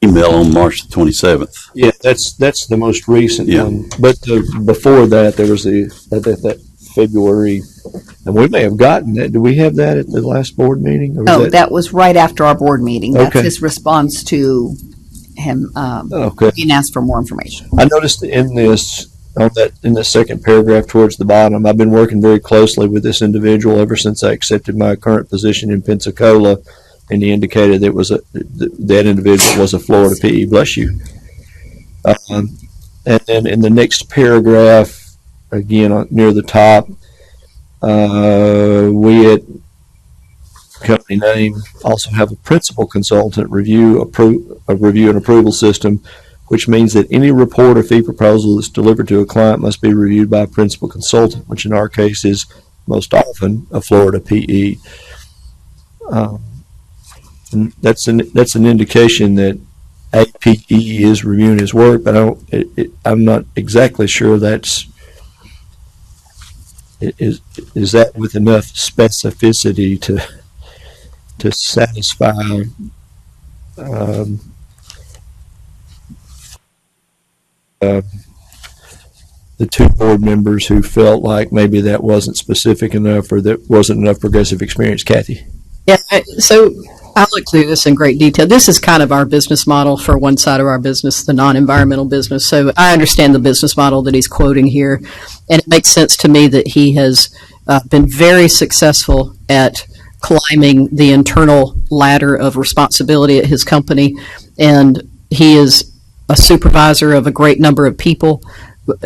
Email on March the 27th. Yeah, that's the most recent Yeah. one. But before that, there was that February, and we may have gotten that. Did we have that at the last board meeting? Or was No, that was right after our board meeting. That's Okay. his response to him okay. being asked for more information. I noticed in the second paragraph towards the bottom, I've been working very closely with this individual ever since I accepted my current position in Pensacola, and he indicated that individual was a Florida PE. Bless you. And then in the next paragraph, again near the top, we at company name also have a principal consultant review and approval system, which means that any report or fee proposal that's delivered to a client must be reviewed by a principal consultant, which in our case is most often a Florida PE. And that's an indication that APE is reviewing his work, but I'm not exactly sure is that with enough specificity to satisfy the two board members who felt like maybe that wasn't specific enough or that wasn't enough progressive experience. Kathy? Yeah, so I looked through this in great detail. This is kind of our business model for one side of our business, the non-environmental business. So I understand the business model that he's quoting here, and it makes sense to me that he has been very successful at climbing the internal ladder of responsibility at his company, and he is a supervisor of a great number of people,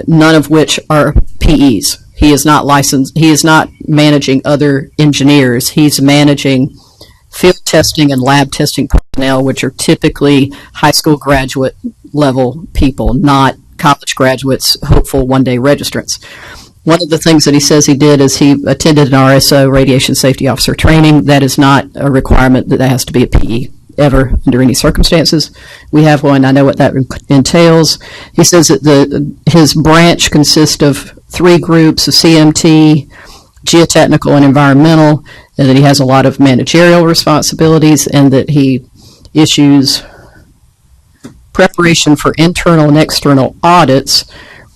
none of which are PEs. He is not licensed. He is not managing other engineers. He's managing field testing and lab testing personnel, which are typically high school graduate level people, not college graduates, hopeful one-day registrants. One of the things that he says he did is he attended an RSO, Radiation Safety Officer training. That is not a requirement that has to be a PE ever under any circumstances. We have one. I know what that entails. He says that his branch consists of 3 groups of CMT, geotechnical, and environmental, and that he has a lot of managerial responsibilities, and that he issues preparation for internal and external audits,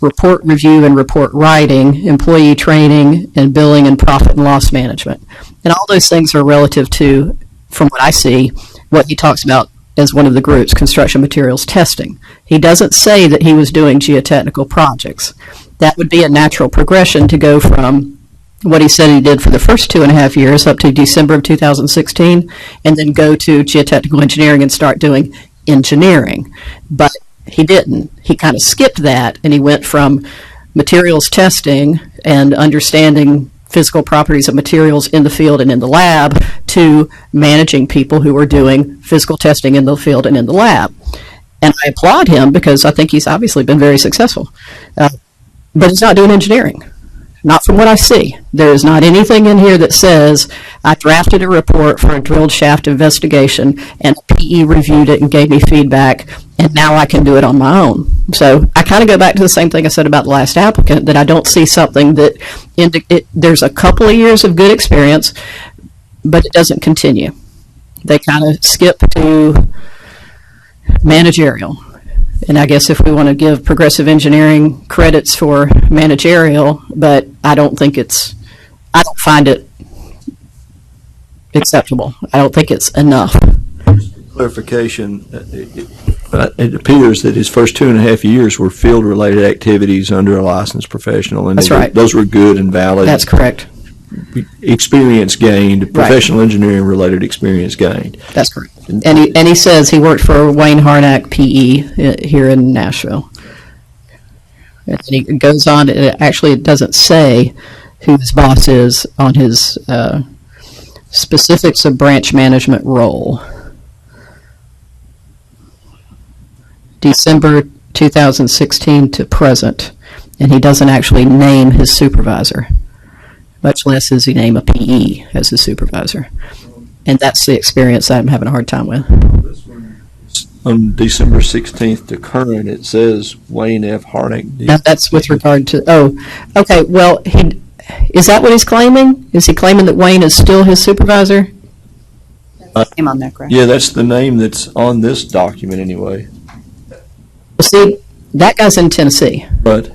report review and report writing, employee training, and billing and profit and loss management. And all those things are relative to, from what I see, what he talks about as one of the groups, construction materials testing. He doesn't say that he was doing geotechnical projects. That would be a natural progression to go from what he said he did for the first 2.5 years up to December of 2016, and then go to geotechnical engineering and start doing engineering. But he didn't. He kind of skipped that, and he went from materials testing and understanding physical properties of materials in the field and in the lab to managing people who are doing physical testing in the field and in the lab. And I applaud him because I think he's obviously been very successful. But he's not doing engineering. Not from what I see. There is not anything in here that says I drafted a report for a drilled shaft investigation and PE reviewed it and gave me feedback, and now I can do it on my own. So I kind of go back to the same thing I said about the last applicant, that I don't see something that there's a couple of years of good experience, but it doesn't continue. They kind of skip to managerial. And I guess if we want to give progressive engineering credits for managerial, but I don't find it acceptable. I don't think it's enough. Clarification, it appears that his first 2.5 years were field-related activities under a licensed professional. And That's right. Those were good and valid. That's correct. Experience gained, professional engineering-related experience gained. That's correct. And he says he worked for Wayne Harnack PE here in Nashville. And he goes on, it doesn't say who his boss is on his specifics of branch management role. December 2016 to present, and he doesn't actually name his supervisor, much less does he name a PE as his supervisor. And that's the experience I'm having a hard time with. On December 16th to current, it says Wayne F. Harnack. Now that's with regard to, okay, well, is that what he's claiming? Is he claiming that Wayne is still his supervisor? Name on that graph. Yeah, that's the name that's on this document anyway. Well, see, that guy's in Tennessee, But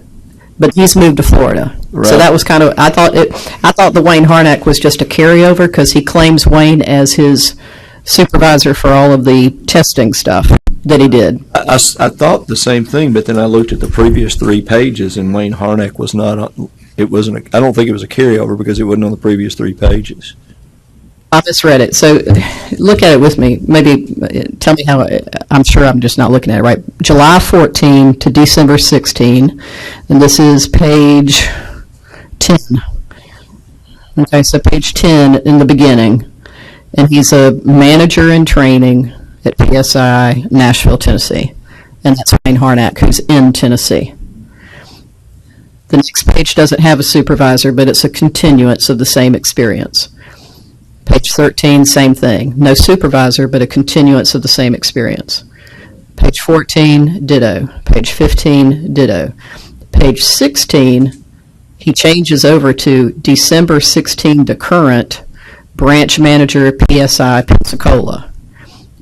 he's moved to Florida. Right. So that was kind of, I thought the Wayne Harnack was just a carryover because he claims Wayne as his supervisor for all of the testing stuff that he did. I thought the same thing, but then I looked at the previous 3 pages, and Wayne Harnack was not on. It wasn't. I don't think it was a carryover because it wasn't on the previous 3 pages. I misread it. So look at it with me. Maybe tell me how. I'm sure I'm just not looking at it right. July 14 to December 16, and this is page 10. Okay, so page 10 in the beginning, and he's a manager in training at PSI, Nashville, Tennessee, and that's Wayne Harnack, who's in Tennessee. The next page doesn't have a supervisor, but it's a continuance of the same experience. Page 13, same thing. No supervisor, but a continuance of the same experience. Page 14, ditto. Page 15, ditto. Page 16, he changes over to December 16 to current, branch manager, PSI, Pensacola.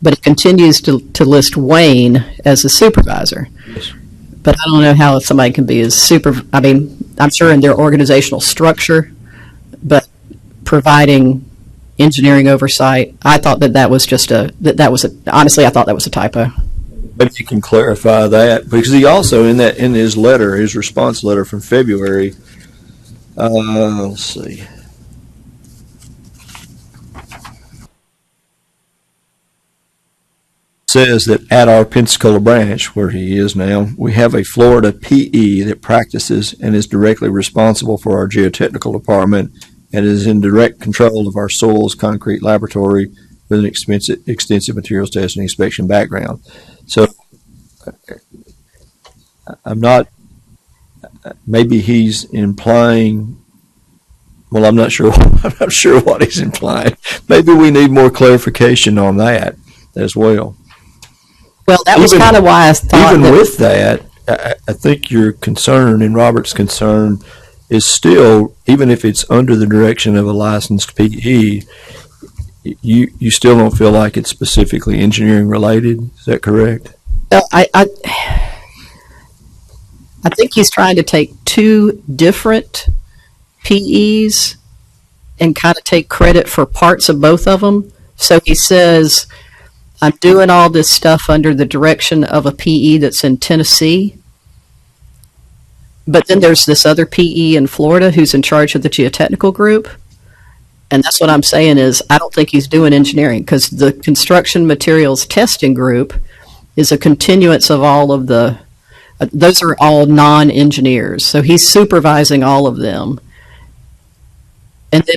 But it continues to list Wayne as a supervisor. Yes. But I don't know how somebody can be I'm sure in their organizational structure, but providing engineering oversight, I thought that was honestly, I thought that was a typo. Maybe you can clarify that, because he also in his letter, his response letter from February, let's see. Says that at our Pensacola branch, where he is now, we have a Florida PE that practices and is directly responsible for our geotechnical department and is in direct control of our soils concrete laboratory with an extensive materials testing inspection background. So I'm not, maybe he's implying, well, I'm not sure what he's implying. Maybe we need more clarification on that as well. Well, that was kind of why I thought even with that, I think your concern and Robert's concern is still, even if it's under the direction of a licensed PE, you still don't feel like it's specifically engineering related. Is that correct? I think he's trying to take 2 different PEs and kind of take credit for parts of both of them. So he says, I'm doing all this stuff under the direction of a PE that's in Tennessee. But then there's this other PE in Florida who's in charge of the geotechnical group. And that's what I'm saying is I don't think he's doing engineering, because the construction materials testing group is a continuance of all of the, those are all non-engineers. So he's supervising all of them.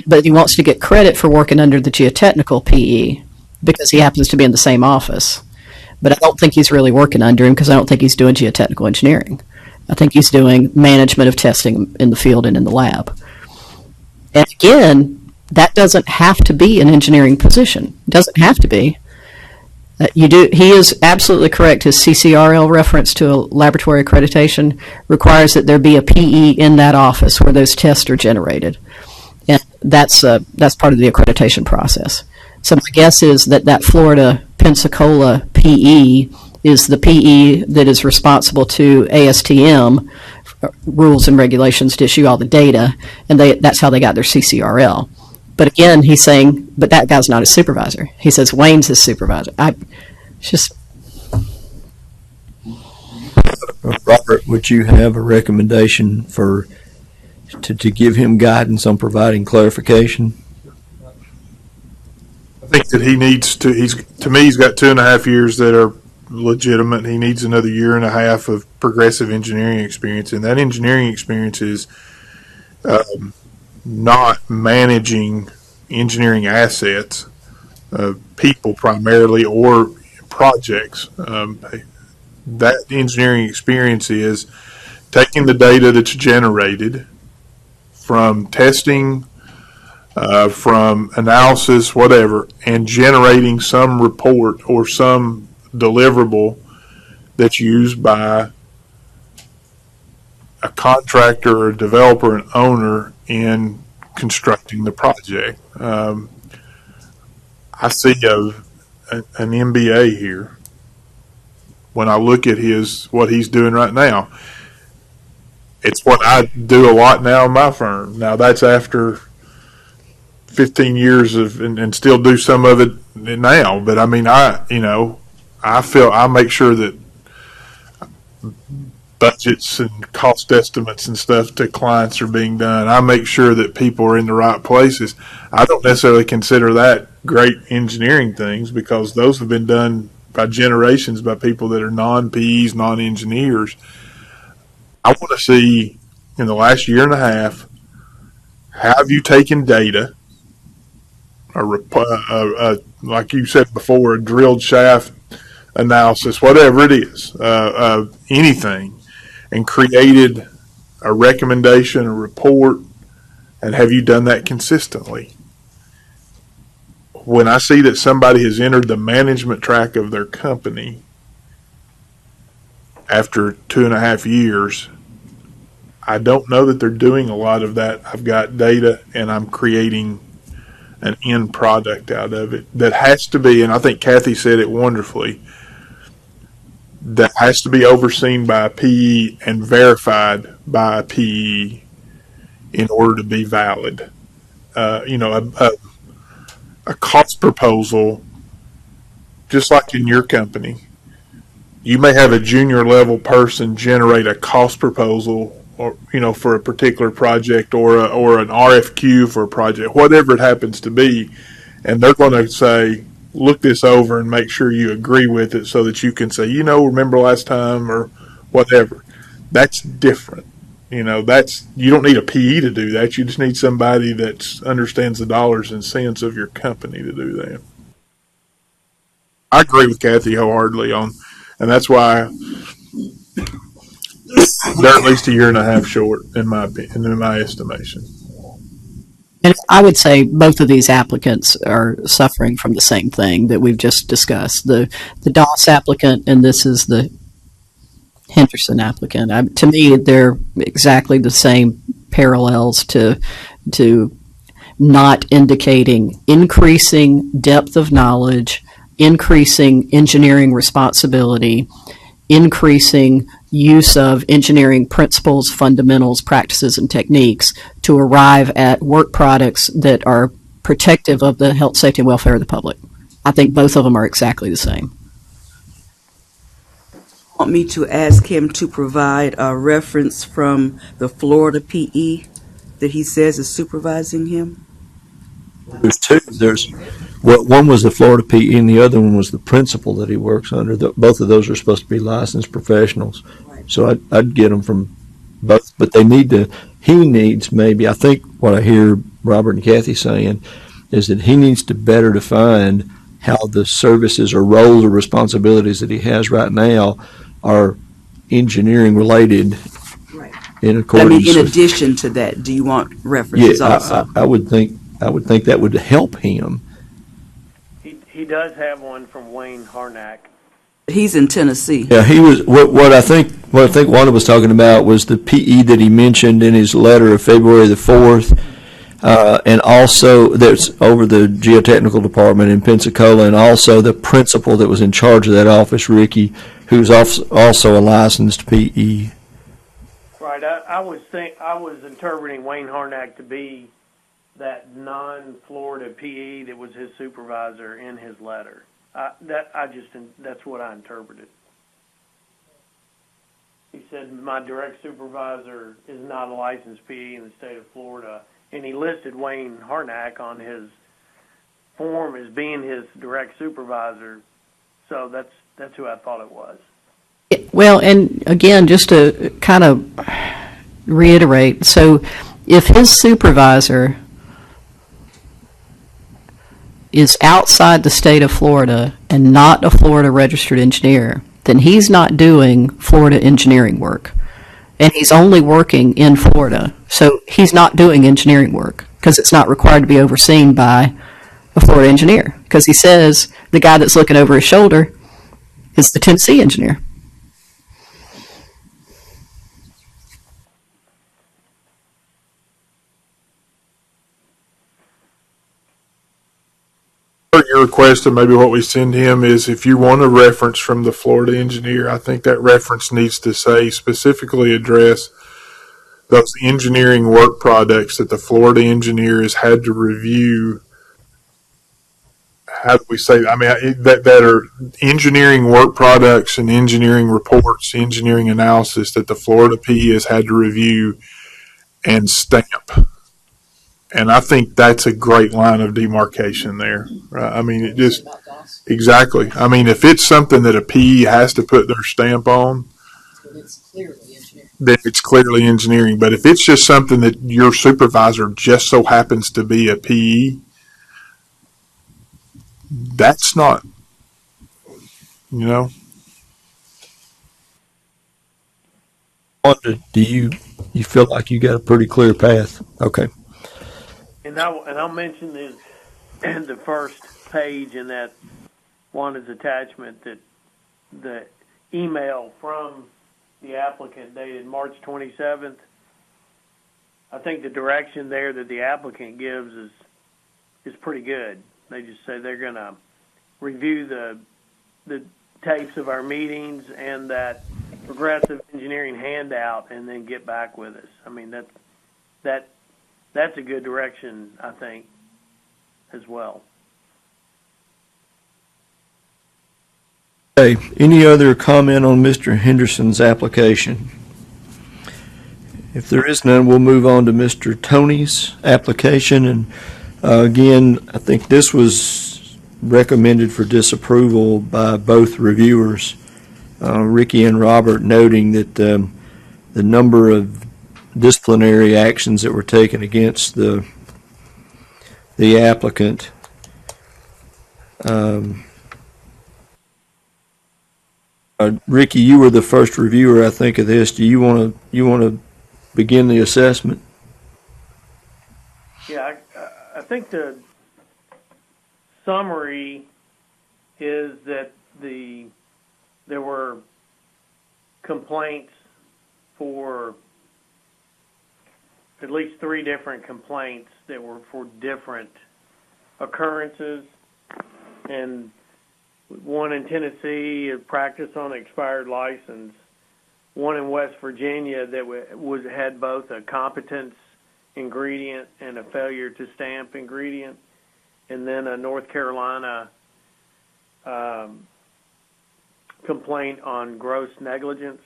But he wants to get credit for working under the geotechnical PE because he happens to be in the same office. But I don't think he's really working under him, because I don't think he's doing geotechnical engineering. I think he's doing management of testing in the field and in the lab. And again, that doesn't have to be an engineering position. It doesn't have to be. He is absolutely correct. His CCRL reference to a laboratory accreditation requires that there be a PE in that office where those tests are generated. And that's part of the accreditation process. So my guess is that Florida Pensacola PE is the PE that is responsible to ASTM rules and regulations to issue all the data, and that's how they got their CCRL. But again, he's saying, but that guy's not his supervisor. He says Wayne's his supervisor. Robert, would you have a recommendation to give him guidance on providing clarification? I think that he needs to. He's got 2.5 years that are legitimate. He needs another 1.5 years of progressive engineering experience, and that engineering experience is not managing engineering assets, people primarily, or projects. That engineering experience is taking the data that's generated from testing, from analysis, whatever, and generating some report or some deliverable that's used by a contractor or a developer and owner in constructing the project. I see an MBA here when I look at what he's doing right now. It's what I do a lot now in my firm. Now that's after 15 years and still do some of it now. But I mean, I make sure that budgets and cost estimates and stuff to clients are being done. I make sure that people are in the right places. I don't necessarily consider that great engineering things, because those have been done by generations by people that are non-PEs, non-engineers. I want to see, in the last 1.5 years, have you taken data, like you said before, a drilled shaft analysis, whatever it is, anything, and created a recommendation, a report, and have you done that consistently? When I see that somebody has entered the management track of their company after 2.5 years, I don't know that they're doing a lot of that. I've got data and I'm creating an end product out of it that has to be, and I think Kathy said it wonderfully, that has to be overseen by a PE and verified by a PE in order to be valid. A cost proposal, just like in your company, you may have a junior level person generate a cost proposal, or for a particular project, or an RFQ for a project, whatever it happens to be, and they're going to say, look this over and make sure you agree with it, so that you can say, remember last time, or whatever. That's different. You don't need a PE to do that. You just need somebody that understands the dollars and cents of your company to do that. I agree with Kathy wholeheartedly and that's why they're at least 1.5 years short, in my opinion, in my estimation. And I would say both of these applicants are suffering from the same thing that we've just discussed. The Daus applicant, and this is the Henderson applicant. To me, they're exactly the same parallels to not indicating increasing depth of knowledge, increasing engineering responsibility, increasing use of engineering principles, fundamentals, practices, and techniques to arrive at work products that are protective of the health, safety, and welfare of the public. I think both of them are exactly the same. Want me to ask him to provide a reference from the Florida PE that he says is supervising him? There's two. One was the Florida PE, and the other one was the principal that he works under. Both of those are supposed to be licensed professionals. Right. So I'd get them from both, but he needs maybe, I think what I hear Robert and Kathy saying is that he needs to better define how the services or roles or responsibilities that he has right now are engineering related. Right. In accordance. In addition to that, do you want references also? I would think that would help him. He does have one from Wayne Harnack. He's in Tennessee. Yeah, he was. What I think Wanda was talking about was the PE that he mentioned in his letter of February the 4th. and also that's over the geotechnical department in Pensacola, and also the principal that was in charge of that office, Ricky, who's also a licensed PE. Right. I was interpreting Wayne Harnack to be that non-Florida PE that was his supervisor in his letter. That's what I interpreted. He said my direct supervisor is not a licensed PE in the state of Florida, and he listed Wayne Harnack on his form as being his direct supervisor. So that's who I thought it was. Well, and again, just to kind of reiterate, so if his supervisor is outside the state of Florida and not a Florida registered engineer, then he's not doing Florida engineering work. And he's only working in Florida. So he's not doing engineering work because it's not required to be overseen by a Florida engineer. Because he says the guy that's looking over his shoulder is the Tennessee engineer. Your request and maybe what we send him is if you want a reference from the Florida engineer, I think that reference needs to say specifically address those engineering work products that the Florida engineer has had to review. How do we say that? I mean, that are engineering work products and engineering reports, engineering analysis that the Florida PE has had to review and stamp. And I think that's a great line of demarcation there. Right? I mean, it just exactly. I mean, if it's something that a PE has to put their stamp on, then it's clearly engineering. But if it's just something that your supervisor just so happens to be a PE, that's not, you know. Do you feel like you got a pretty clear path? Okay. And I'll mention this in the first page in that wanted attachment that the email from the applicant dated March 27th. I think the direction there that the applicant gives is pretty good. They just say they're going to review the tapes of our meetings and that progressive engineering handout and then get back with us. I mean, that's a good direction, I think, as well. Okay. Any other comment on Mr. Henderson's application? If there is none, we'll move on to Mr. Tony's application. And again, I think this was recommended for disapproval by both reviewers, Ricky and Robert, noting that the number of disciplinary actions that were taken against the applicant. Ricky, you were the first reviewer, I think, of this. Do you want to begin the assessment? Yeah, I think the summary is that there were complaints for at least 3 different complaints that were for different occurrences, and one in Tennessee, a practice on an expired license, one in West Virginia that had both a competence ingredient and a failure to stamp ingredient, and then a North Carolina complaint on gross negligence.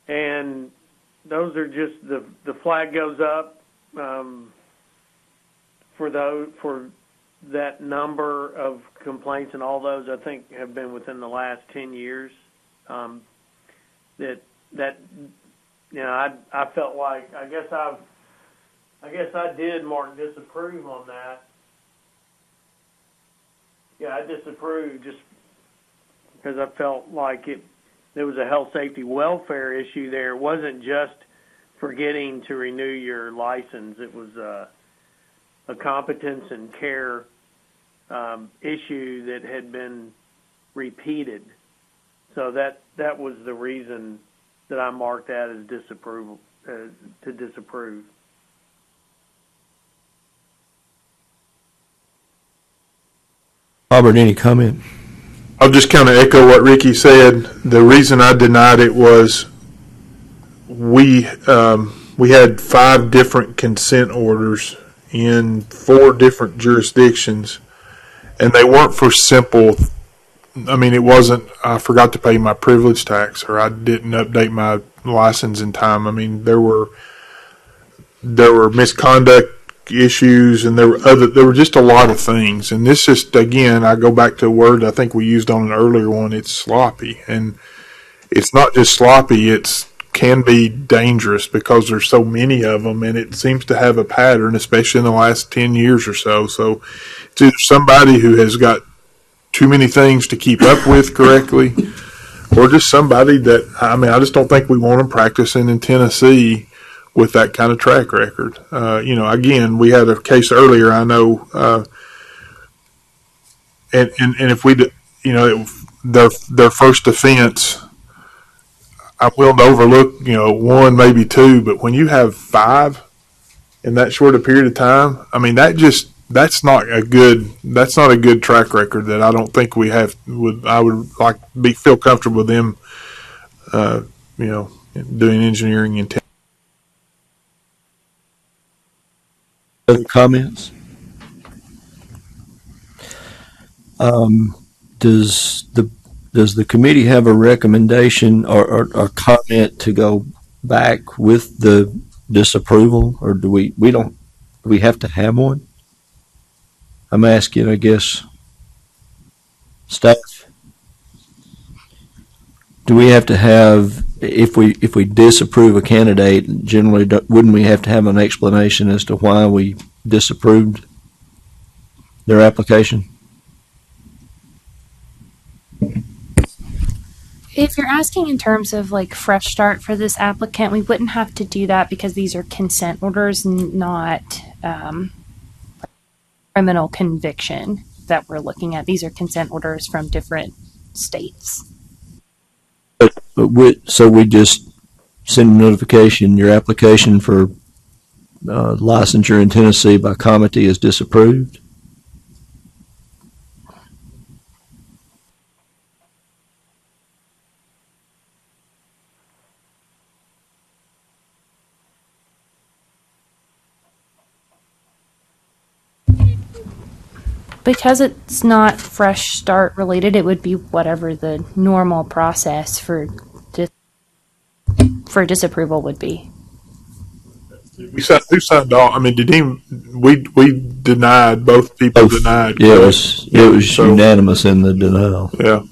And those are just the flag goes up for that number of complaints, and all those I think have been within the last 10 years. That you know, I felt like I guess I did mark disapprove on that. Yeah, I disapproved just because I felt like there was a health, safety, welfare issue there. It wasn't just forgetting to renew your license. It was a competence and care issue that had been repeated. So that was the reason that I marked that as disapproval, to disapprove. Robert, any comment? I'll just kind of echo what Ricky said. The reason I denied it was we had 5 different consent orders in 4 different jurisdictions, and they weren't for simple. I mean, it wasn't, I forgot to pay my privilege tax, or I didn't update my license in time. I mean, there were misconduct issues, and there were just a lot of things. And this just, again, I go back to a word I think we used on an earlier one. It's sloppy, and it's not just sloppy. It's can be dangerous because there's so many of them, and it seems to have a pattern, especially in the last 10 years or so. So it's either somebody who has got too many things to keep up with correctly, or just somebody that, I mean, I just don't think we want them practicing in Tennessee with that kind of track record. Again, we had a case earlier, I know, and if we, their first offense, I'm willing to overlook, 1, maybe 2, but when you have 5 in that short a period of time, I mean, that's not a good track record that I don't think we have. I would like feel comfortable with them, doing engineering in. Other comments? Does the committee have a recommendation or comment to go back with the disapproval, or do we have to have one? I'm asking, I guess, staff. Do we have to have, if we disapprove a candidate, generally wouldn't we have to have an explanation as to why we disapproved their application? If you're asking in terms of like fresh start for this applicant, we wouldn't have to do that because these are consent orders, not criminal conviction that we're looking at. These are consent orders from different states. So we just send a notification, your application for licensure in Tennessee by Caputi is disapproved? Because it's not fresh start related, it would be whatever the normal process for disapproval would be. Who signed off? I mean, we denied, both people denied. Yeah, it was unanimous in the denial. Yeah.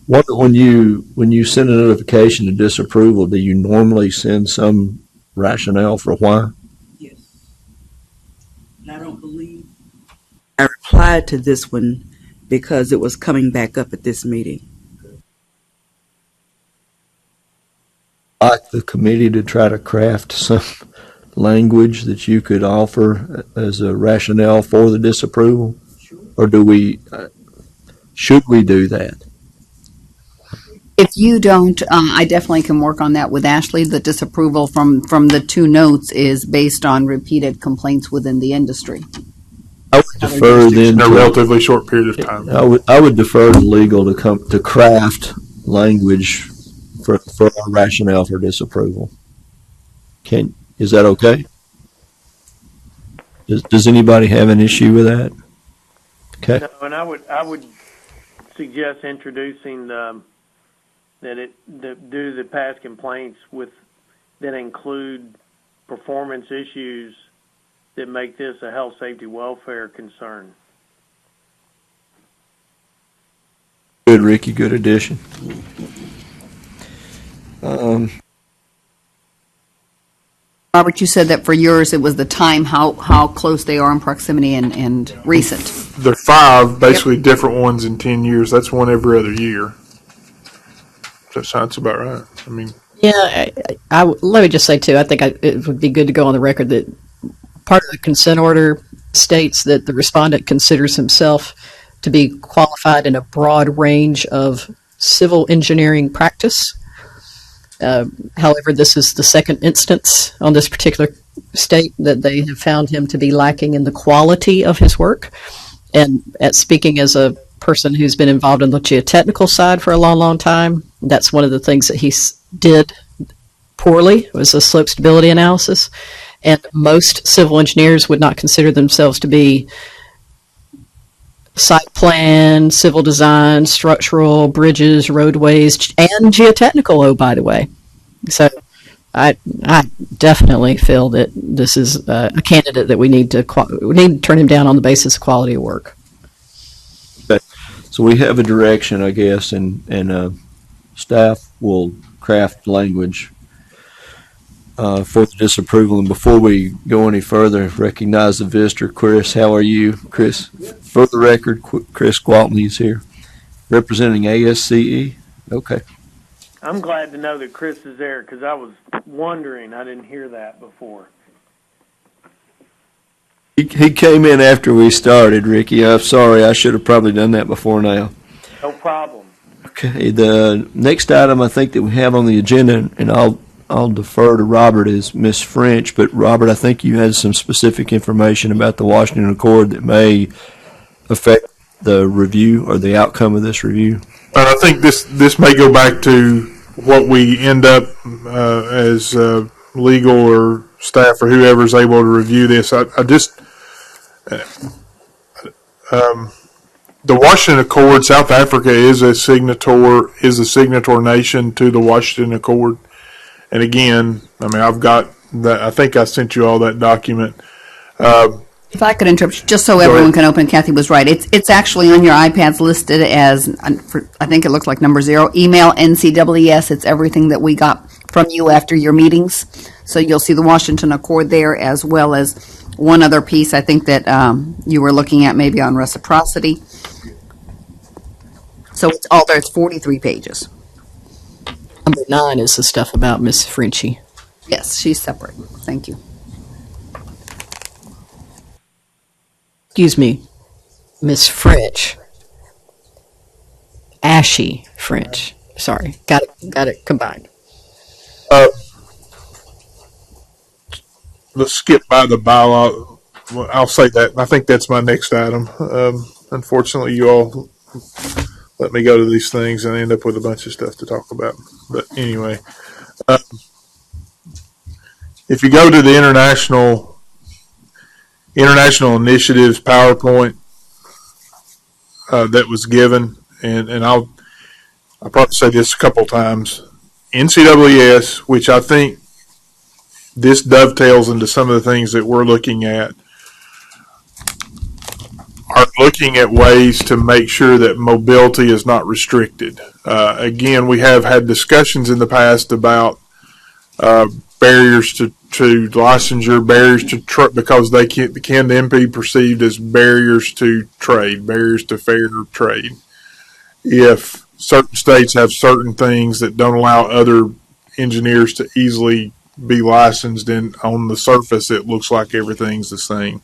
When you send a notification of disapproval, do you normally send some rationale for why? Yes. And I don't believe I replied to this one because it was coming back up at this meeting. Like the committee to try to craft some language that you could offer as a rationale for the disapproval? Or should we do that? If you don't, I definitely can work on that with Ashley. The disapproval from the 2 notes is based on repeated complaints within the industry. I would defer then in a relatively short period of time. I would defer to legal to craft language for our rationale for disapproval. Is that okay? Does anybody have an issue with that? Okay. No, and I would suggest introducing due to the past complaints that include performance issues that make this a health, safety, welfare concern. Good, Ricky. Good addition. Robert, you said that for yours it was the time, how close they are in proximity and recent. There are 5 basically different ones in 10 years. That's one every other year. That sounds about right. I mean, yeah. Let me just say too. I think it would be good to go on the record that part of the consent order states that the respondent considers himself to be qualified in a broad range of civil engineering practice. However, this is the second instance on this particular state that they have found him to be lacking in the quality of his work. And speaking as a person who's been involved in the geotechnical side for a long, long time, that's one of the things that he did poorly was a slope stability analysis. And most civil engineers would not consider themselves to be site plan, civil design, structural, bridges, roadways, and geotechnical, oh, by the way. So I definitely feel that this is a candidate that we need to turn him down on the basis of quality of work. So we have a direction, I guess, and staff will craft language for the disapproval. And before we go any further, recognize the visitor, Chris. How are you, Chris? For the record, Chris Gwaltney is here, representing ASCE. Okay. I'm glad to know that Chris is there because I was wondering. I didn't hear that before. He came in after we started, Ricky. I'm sorry. I should have probably done that before now. No problem. Okay. The next item I think that we have on the agenda, and I'll defer to Robert, is Miss French. But Robert, I think you had some specific information about the Washington Accord that may affect the review or the outcome of this review. And I think this may go back to what we end up as legal or staff or whoever's able to review this. The Washington Accord, South Africa is a signatory nation to the Washington Accord. And again, I mean, I've got that. I think I sent you all that document. If I could interrupt, just so everyone can open, Kathy was right. It's actually on your iPads listed as, I think it looks like number 0, email NCWS. It's everything that we got from you after your meetings. So you'll see the Washington Accord there, as well as one other piece I think that you were looking at maybe on reciprocity. So it's all there. It's 43 pages. Number 9 is the stuff about Miss Frenchie. Yes, she's separate. Thank you. Excuse me, Miss French. Ashy French. Sorry, got it combined. Let's skip by the bylaw. Well, I'll say that. I think that's my next item. Unfortunately, you all let me go to these things and I end up with a bunch of stuff to talk about. But anyway, if you go to the international initiatives PowerPoint that was given, and I'll probably say this a couple times, NCWS, which I think this dovetails into some of the things that we're looking at, are looking at ways to make sure that mobility is not restricted. Again, we have had discussions in the past about barriers to licensure, barriers to because they can then be perceived as barriers to trade, barriers to fair trade. If certain states have certain things that don't allow other engineers to easily be licensed, and on the surface it looks like everything's the same.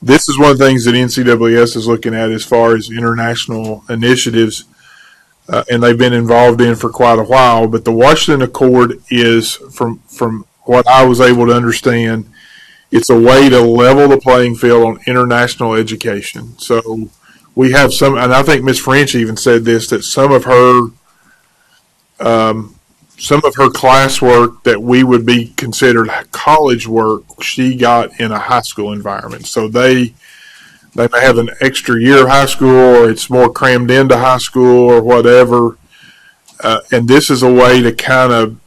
This is one of the things that NCWS is looking at as far as international initiatives, and they've been involved in for quite a while. But the Washington Accord is, from what I was able to understand, it's a way to level the playing field on international education. So we have some, and I think Ms. French even said this, that some of her classwork that we would be considered college work, she got in a high school environment. So they may have an extra year of high school, or it's more crammed into high school or whatever. And this is a way to kind of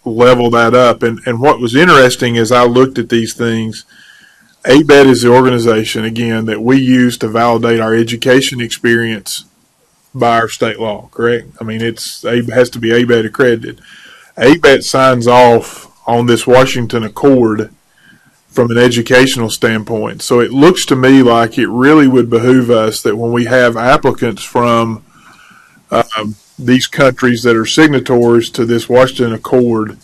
level that up. And what was interesting as I looked at these things, ABET is the organization, again, that we use to validate our education experience by our state law, correct? I mean, it has to be ABET accredited. ABET signs off on this Washington Accord from an educational standpoint. So it looks to me like it really would behoove us that when we have applicants from these countries that are signatories to this Washington Accord,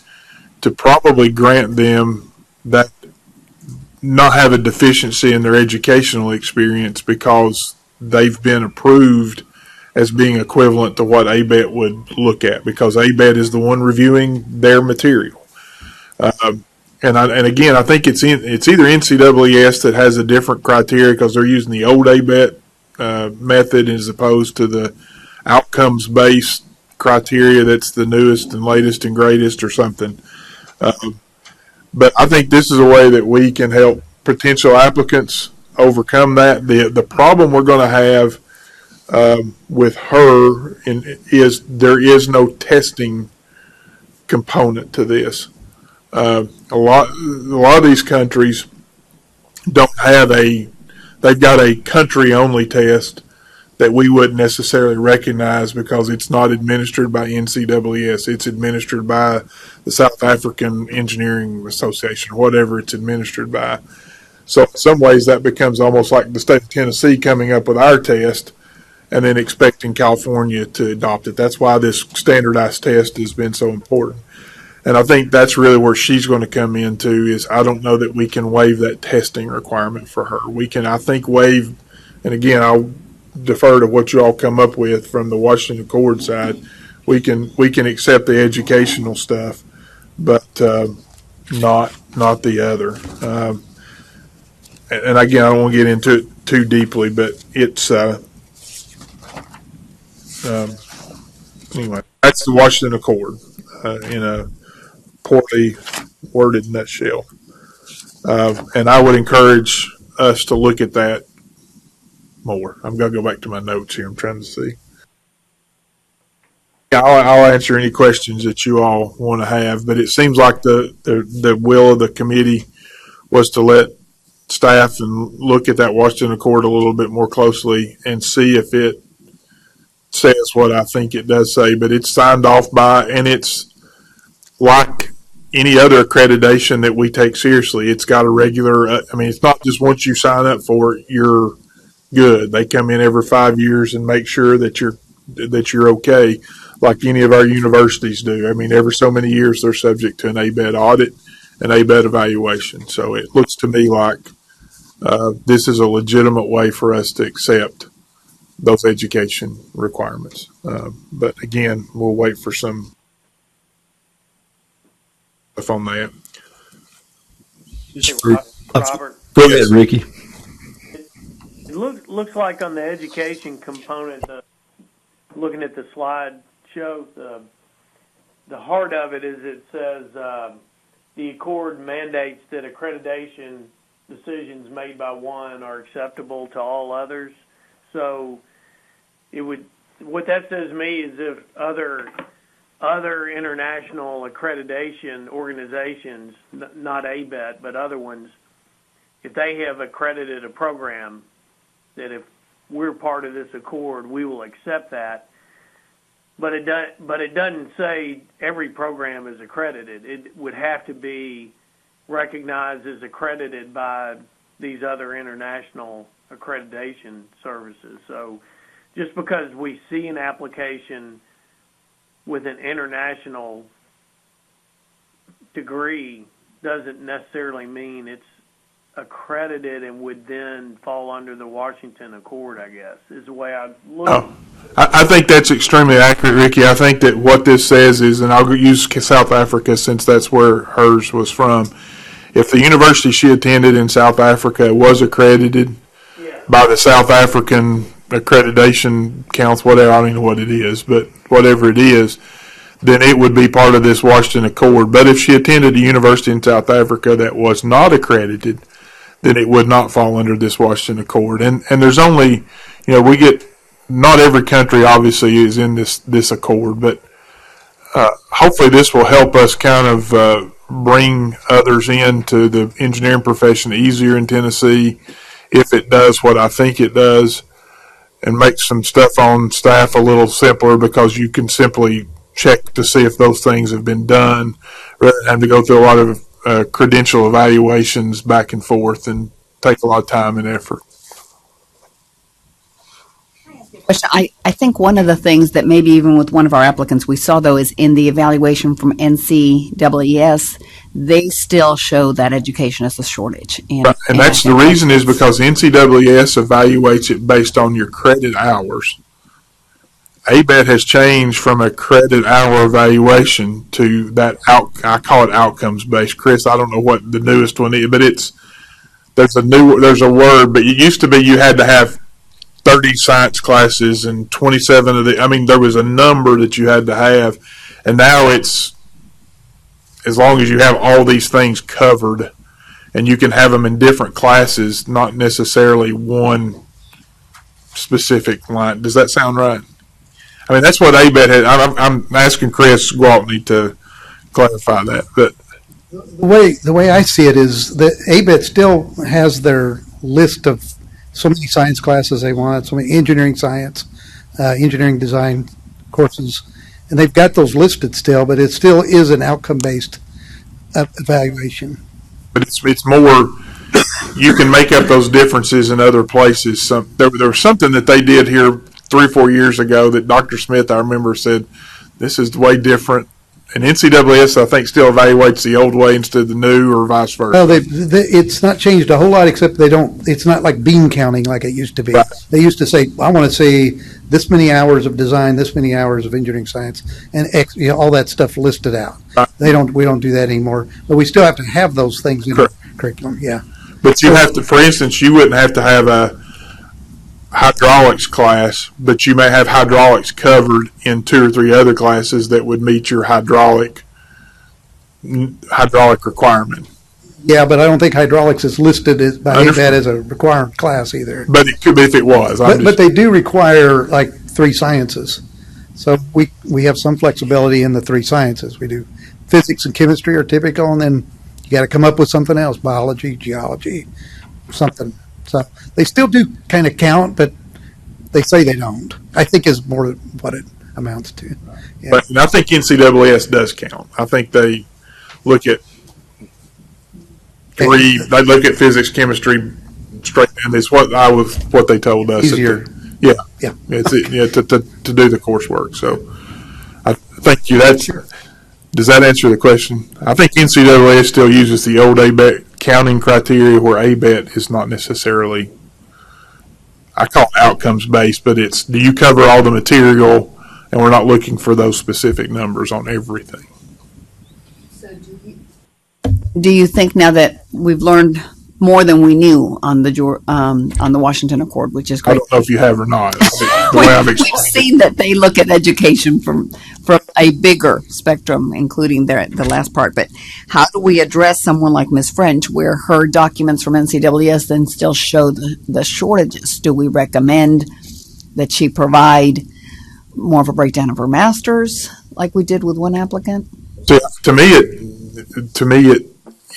to probably grant them that not have a deficiency in their educational experience because they've been approved as being equivalent to what ABET would look at, because ABET is the one reviewing their material. and again, I think it's either NCAAS that has a different criteria because they're using the old ABET method as opposed to the outcomes based criteria that's the newest and latest and greatest or something. But I think this is a way that we can help potential applicants overcome that. The problem we're going to have with her is there is no testing component to this. A lot of these countries don't have they've got a country only test that we wouldn't necessarily recognize because it's not administered by NCAAS. It's administered by the South African Engineering Association or whatever it's administered by. So in some ways that becomes almost like the state of Tennessee coming up with our test and then expecting California to adopt it. That's why this standardized test has been so important. And I think that's really where she's going to come into is I don't know that we can waive that testing requirement for her. We can, I think, waive, and again, I'll defer to what you all come up with from the Washington Accord side. We can accept the educational stuff, but not the other. And again, I don't want to get into it too deeply, but it's anyway. That's the Washington Accord in a poorly worded nutshell. And I would encourage us to look at that more. I'm going to go back to my notes here. I'm trying to see. Yeah, I'll answer any questions that you all want to have, but it seems like the will of the committee was to let staff and look at that Washington Accord a little bit more closely and see if it says what I think it does say, but it's signed off by, and it's like any other accreditation that we take seriously. It's got a regular, it's not just once you sign up for it, you're good. They come in every 5 years and make sure that you're okay, like any of our universities do. Every so many years they're subject to an ABET audit, an ABET evaluation. So it looks to me like this is a legitimate way for us to accept those education requirements. But again, we'll wait for some stuff on that. Robert, Go ahead, Ricky. it looks like on the education component, looking at the slide show, the heart of it is it says the Accord mandates that accreditation decisions made by one are acceptable to all others. So what that says to me is if other international accreditation organizations, not ABET, but other ones, if they have accredited a program, that if we're part of this accord, we will accept that. But it doesn't say every program is accredited. It would have to be recognized as accredited by these other international accreditation services. So just because we see an application with an international degree doesn't necessarily mean it's accredited and would then fall under the Washington Accord, I guess, is the way I look. Oh, I think that's extremely accurate, Ricky. I think that what this says is, and I'll use South Africa since that's where hers was from, if the university she attended in South Africa was accredited by the South African Accreditation Council, whatever, I don't know what it is, but whatever it is, then it would be part of this Washington Accord. But if she attended a university in South Africa that was not accredited, then it would not fall under this Washington Accord. And there's only, we get, not every country obviously is in this accord, but hopefully this will help us kind of bring others into the engineering profession easier in Tennessee if it does what I think it does, and make some stuff on staff a little simpler because you can simply check to see if those things have been done rather than having to go through a lot of credential evaluations back and forth and take a lot of time and effort. I think one of the things that maybe even with one of our applicants we saw, though, is in the evaluation from NCAAS, they still show that education is a shortage. And that's the reason is because NCAAS evaluates it based on your credit hours. ABET has changed from a credit hour evaluation to that I call it outcomes based. Chris, I don't know what the newest one is, but there's a word, but it used to be you had to have 30 science classes and 27 there was a number that you had to have, and now it's as long as you have all these things covered, and you can have them in different classes, not necessarily one specific line. Does that sound right? I mean, that's what ABET had. I'm asking Chris Gwaltney to clarify that. But the way I see it is that ABET still has their list of so many science classes they want, so many engineering science, engineering design courses, and they've got those listed still, but it still is an outcome-based evaluation. But it's more, you can make up those differences in other places. There was something that they did here 3 or 4 years ago that Dr. Smith, I remember, said, this is way different. And NCAAS, I think, still evaluates the old way instead of the new, or vice versa. Well, it's not changed a whole lot, except it's not like bean counting like it used to be. Right. They used to say, I want to see this many hours of design, this many hours of engineering science, and all that stuff listed out. Right. We don't do that anymore, but we still have to have those things in our curriculum, yeah. But you have to, for instance, you wouldn't have to have a hydraulics class, but you may have hydraulics covered in 2 or 3 other classes that would meet your hydraulic requirement. Yeah, but I don't think hydraulics is listed by ABET as a required class either. But it could be if it was. But they do require like 3 sciences. So we have some flexibility in the 3 sciences. We do physics and chemistry are typical, and then you got to come up with something else, biology, geology, something. So they still do kind of count, but they say they don't. I think is more what it amounts to. Yeah. But and I think NCAAS does count. I think they look at they look at physics, chemistry straight down. It's what they told us. Easier. Yeah. It's to do the coursework. So I thank you. Does that answer the question? I think NCAA still uses the old ABET counting criteria, where ABET is not necessarily, I call it outcomes based, but it's, do you cover all the material, and we're not looking for those specific numbers on everything. So do you think now that we've learned more than we knew on the Washington Accord, which is great? I don't know if you have or not. The way I've We've explained seen that they look at education from a bigger spectrum, including the last part. But how do we address someone like Ms. French, where her documents from NCAAS then still show the shortages? Do we recommend that she provide more of a breakdown of her masters, like we did with one applicant? So, to me,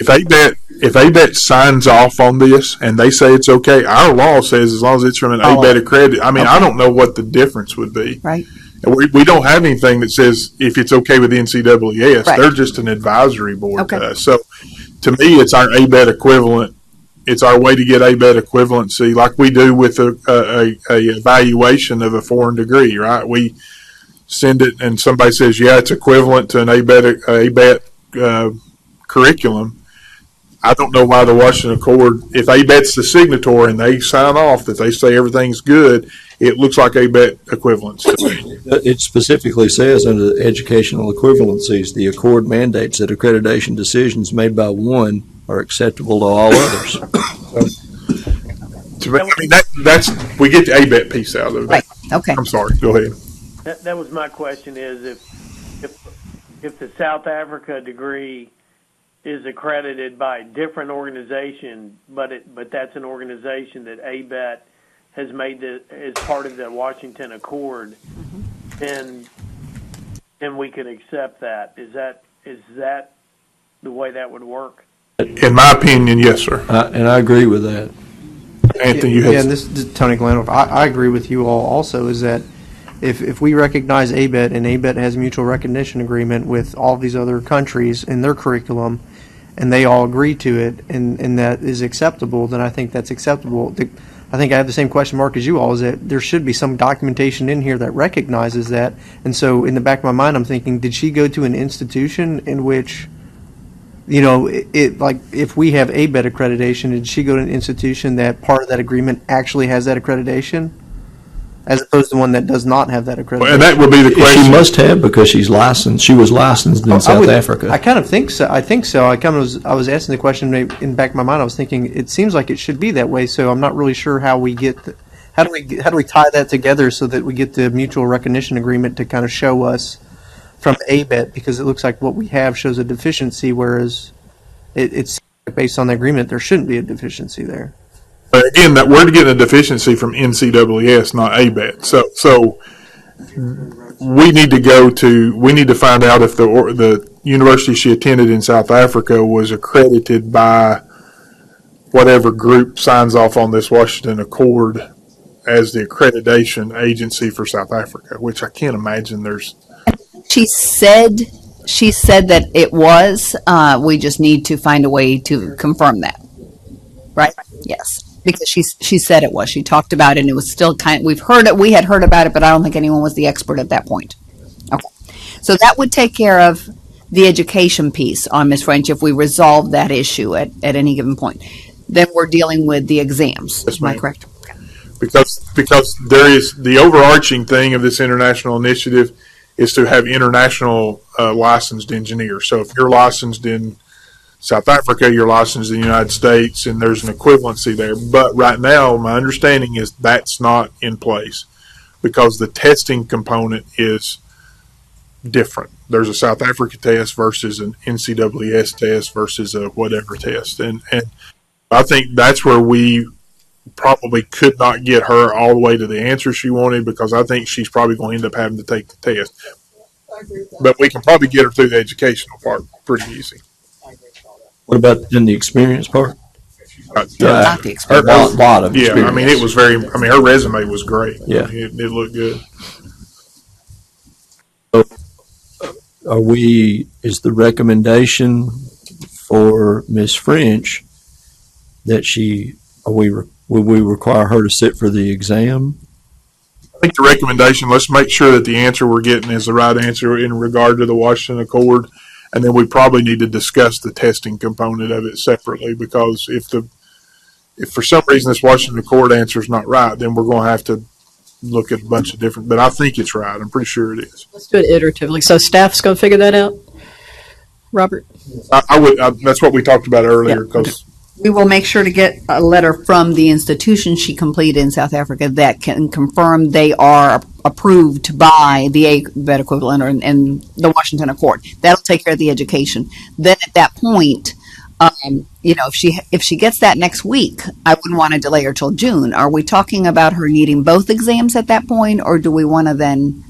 if ABET signs off on this and they say it's okay, our law says as long as it's from an ABET accredited. I mean, I don't know what the difference would be. Right. We don't have anything that says if it's okay with the NCAAS. Right. They're just an advisory board Okay. to us. So, to me, it's our ABET equivalent. It's our way to get ABET equivalency, like we do with a evaluation of a foreign degree, right? We send it, and somebody says, yeah, it's equivalent to an ABET curriculum. I don't know why the Washington Accord, if ABET's the signatory and they sign off that they say everything's good, it looks like ABET equivalence to me. It specifically says under the educational equivalencies, the Accord mandates that accreditation decisions made by one are acceptable to all others. To me, I mean, that's we get the ABET piece out of it. Right. Okay. I'm sorry. Go ahead. That was my question. Is if the South Africa degree is accredited by a different organization, but that's an organization that ABET has made as part of the Washington Accord, then we could accept that. Is that the way that would work? In my opinion, yes, sir. And I agree with that. Anthony, you had Yeah, and this is Tony Glandorf. I agree with you all also, is that if we recognize ABET and ABET has a mutual recognition agreement with all these other countries in their curriculum, and they all agree to it, and that is acceptable, then I think that's acceptable. I think I have the same question mark as you all, is that there should be some documentation in here that recognizes that. And so in the back of my mind, I'm thinking, did she go to an institution in which, you know, like if we have ABET accreditation, did she go to an institution that part of that agreement actually has that accreditation? as opposed to one that does not have that accreditation. And that would be the question. She must have because she's licensed. She was licensed in South Africa. I kind of think so. I think so. I was asking the question in the back of my mind. I was thinking it seems like it should be that way. So I'm not really sure how we get. How do we tie that together so that we get the mutual recognition agreement to kind of show us from ABET, because it looks like what we have shows a deficiency, whereas it's based on the agreement there shouldn't be a deficiency there. But again, that we're getting a deficiency from NCAAS, not ABET. So we need to find out if the university she attended in South Africa was accredited by whatever group signs off on this Washington Accord as the accreditation agency for South Africa, which I can't imagine there's. She said that it was. We just need to find a way to confirm that. Right? Yes. Because she said it was. She talked about it, and it was still we had heard about it, but I don't think anyone was the expert at that point. Okay. So that would take care of the education piece on Ms. French if we resolve that issue at any given point. Then we're dealing with the exams. Yes, Am I ma'am. correct? Because there is the overarching thing of this international initiative is to have international licensed engineers. So if you're licensed in South Africa, you're licensed in the United States, and there's an equivalency there. But right now, my understanding is that's not in place because the testing component is different. There's a South Africa test versus an NCAAS test versus a whatever test. And I think that's where we probably could not get her all the way to the answer she wanted, because I think she's probably going to end up having to take the test. But we can probably get her through the educational part pretty easy. What about in the experience part? Not the experience. A lot of experience. Yeah, I mean, it was her resume was great. Yeah. I mean, it looked good. So is the recommendation for Ms. French that will we require her to sit for the exam? I think the recommendation, let's make sure that the answer we're getting is the right answer in regard to the Washington Accord. And then we probably need to discuss the testing component of it separately, because if for some reason this Washington Accord answer is not right, then we're going to have to look at a bunch of different, but I think it's right. I'm pretty sure it is. Let's do it iteratively. So staff's going to figure that out, Robert? That's what we talked about earlier, because We will make sure to get a letter from the institution she completed in South Africa that can confirm they are approved by the ABET equivalent and the Washington Accord. That'll take care of the education. Then at that point, if she gets that next week, I wouldn't want to delay her till June. Are we talking about her needing both exams at that point, or do we want to then?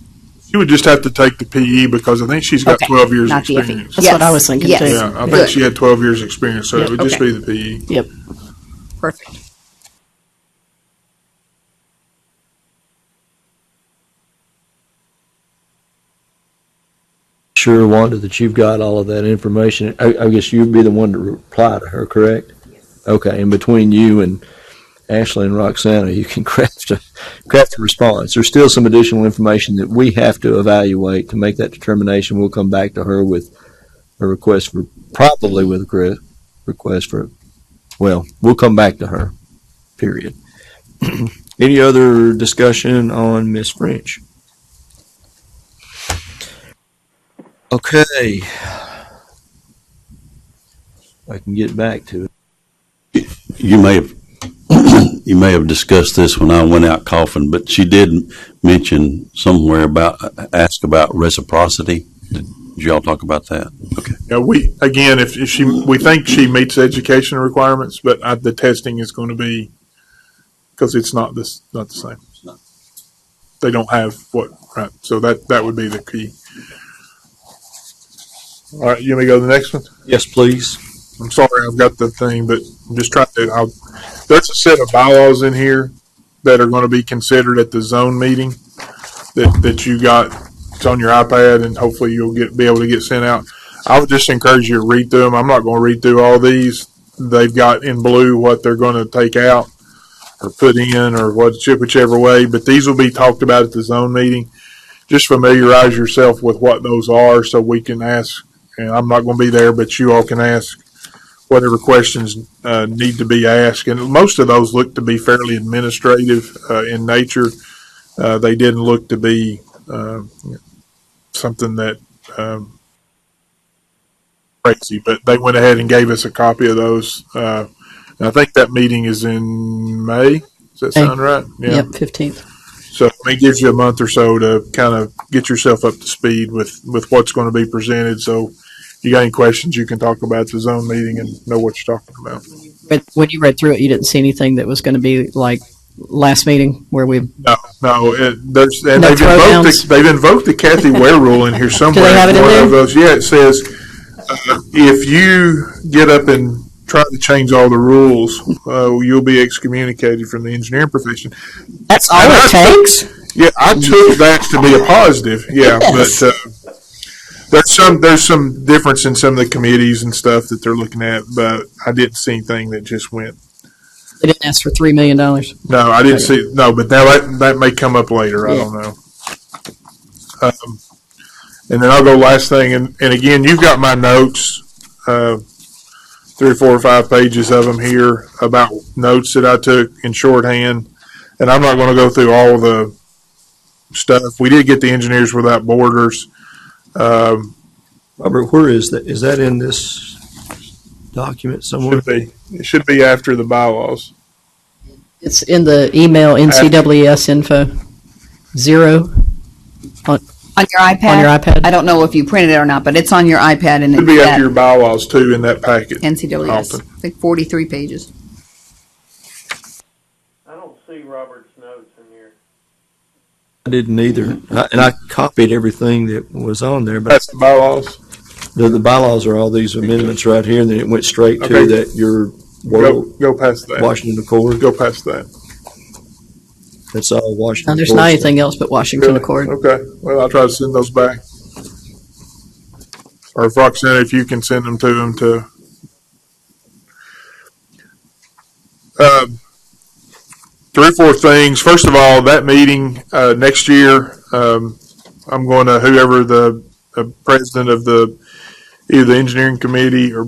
she would just have to take the PE, because I think she's got 12 years not the FE. experience. That's what I was thinking too. Yeah, I think she had 12 years experience, so it would just be the PE. Yep. Perfect. Sure, Wanda, that you've got all of that information. I guess you'd be the one to reply to her, correct? Yes. Okay, and between you and Ashley and Roxana, you can craft a response. There's still some additional information that we have to evaluate to make that determination. We'll come back to her with a request for, probably with a request for, well, we'll come back to her, period. Any other discussion on Ms. French? Okay. I can get back to it. You may have discussed this when I went out coughing, but she did mention somewhere ask about reciprocity. Did y'all talk about that? Okay. Yeah, we think she meets education requirements, but the testing is going to be, because it's not the same. They don't have right? So that would be the key. All right, you want me to go to the next one? Yes, please. I'm sorry, I've got the thing, but I'm just trying to. There's a set of bylaws in here that are going to be considered at the zone meeting that you got. It's on your iPad, and hopefully you'll be able to get sent out. I would just encourage you to read through them. I'm not going to read through all these. They've got in blue what they're going to take out or put in, or whichever way. But these will be talked about at the zone meeting. Just familiarize yourself with what those are, so we can ask. And I'm not going to be there, but you all can ask whatever questions need to be asked. And most of those look to be fairly administrative in nature. They didn't look to be something that crazy, but they went ahead and gave us a copy of those. And I think that meeting is in May. Does that sound right? Yeah. Yep, 15th. So it gives you a month or so to kind of get yourself up to speed with what's going to be presented. So if you got any questions, you can talk about the zone meeting and know what you're talking about. But when you read through it, you didn't see anything that was going to be like last meeting where we. No. They've throwdowns? invoked the Kathy Ware rule in here somewhere. Do they have it in One there? of those, yeah, it says if you get up and try to change all the rules, you'll be excommunicated from the engineering profession. That's all it takes? Yeah, I took that to be a positive. Yeah, Yes. but there's some difference in some of the committees and stuff that they're looking at, but I didn't see anything that just went. They didn't ask for $3 million. No, I didn't see. No, but now that may come up later. I don't know. And then I'll go last thing, and again, you've got my notes, 3 or 4 or 5 pages of them here about notes that I took in shorthand, and I'm not going to go through all the stuff. We did get the Engineers Without Borders. Robert, where is that? Is that in this document somewhere? It should be after the bylaws. It's in the email NCWS info 0 On your iPad? on your iPad. I don't know if you printed it or not, but it's on your iPad and It should it's be at after your bylaws too in that packet. NCWS. Alton. I think 43 pages. I don't see Robert's notes in here. I didn't either. And I copied everything that was on there, but That's the bylaws. the bylaws are all these amendments right here, and then it went straight Okay. to that your Go past that. Washington Accord. Go past that. That's all Washington. No, there's Accord not stuff. anything else but Washington Accord. Okay. Well, I'll try to send those back. Or if Roxanna, if you can send them to them to. 3 or 4 things. First of all, that meeting next year, I'm going to whoever the president of either the engineering committee or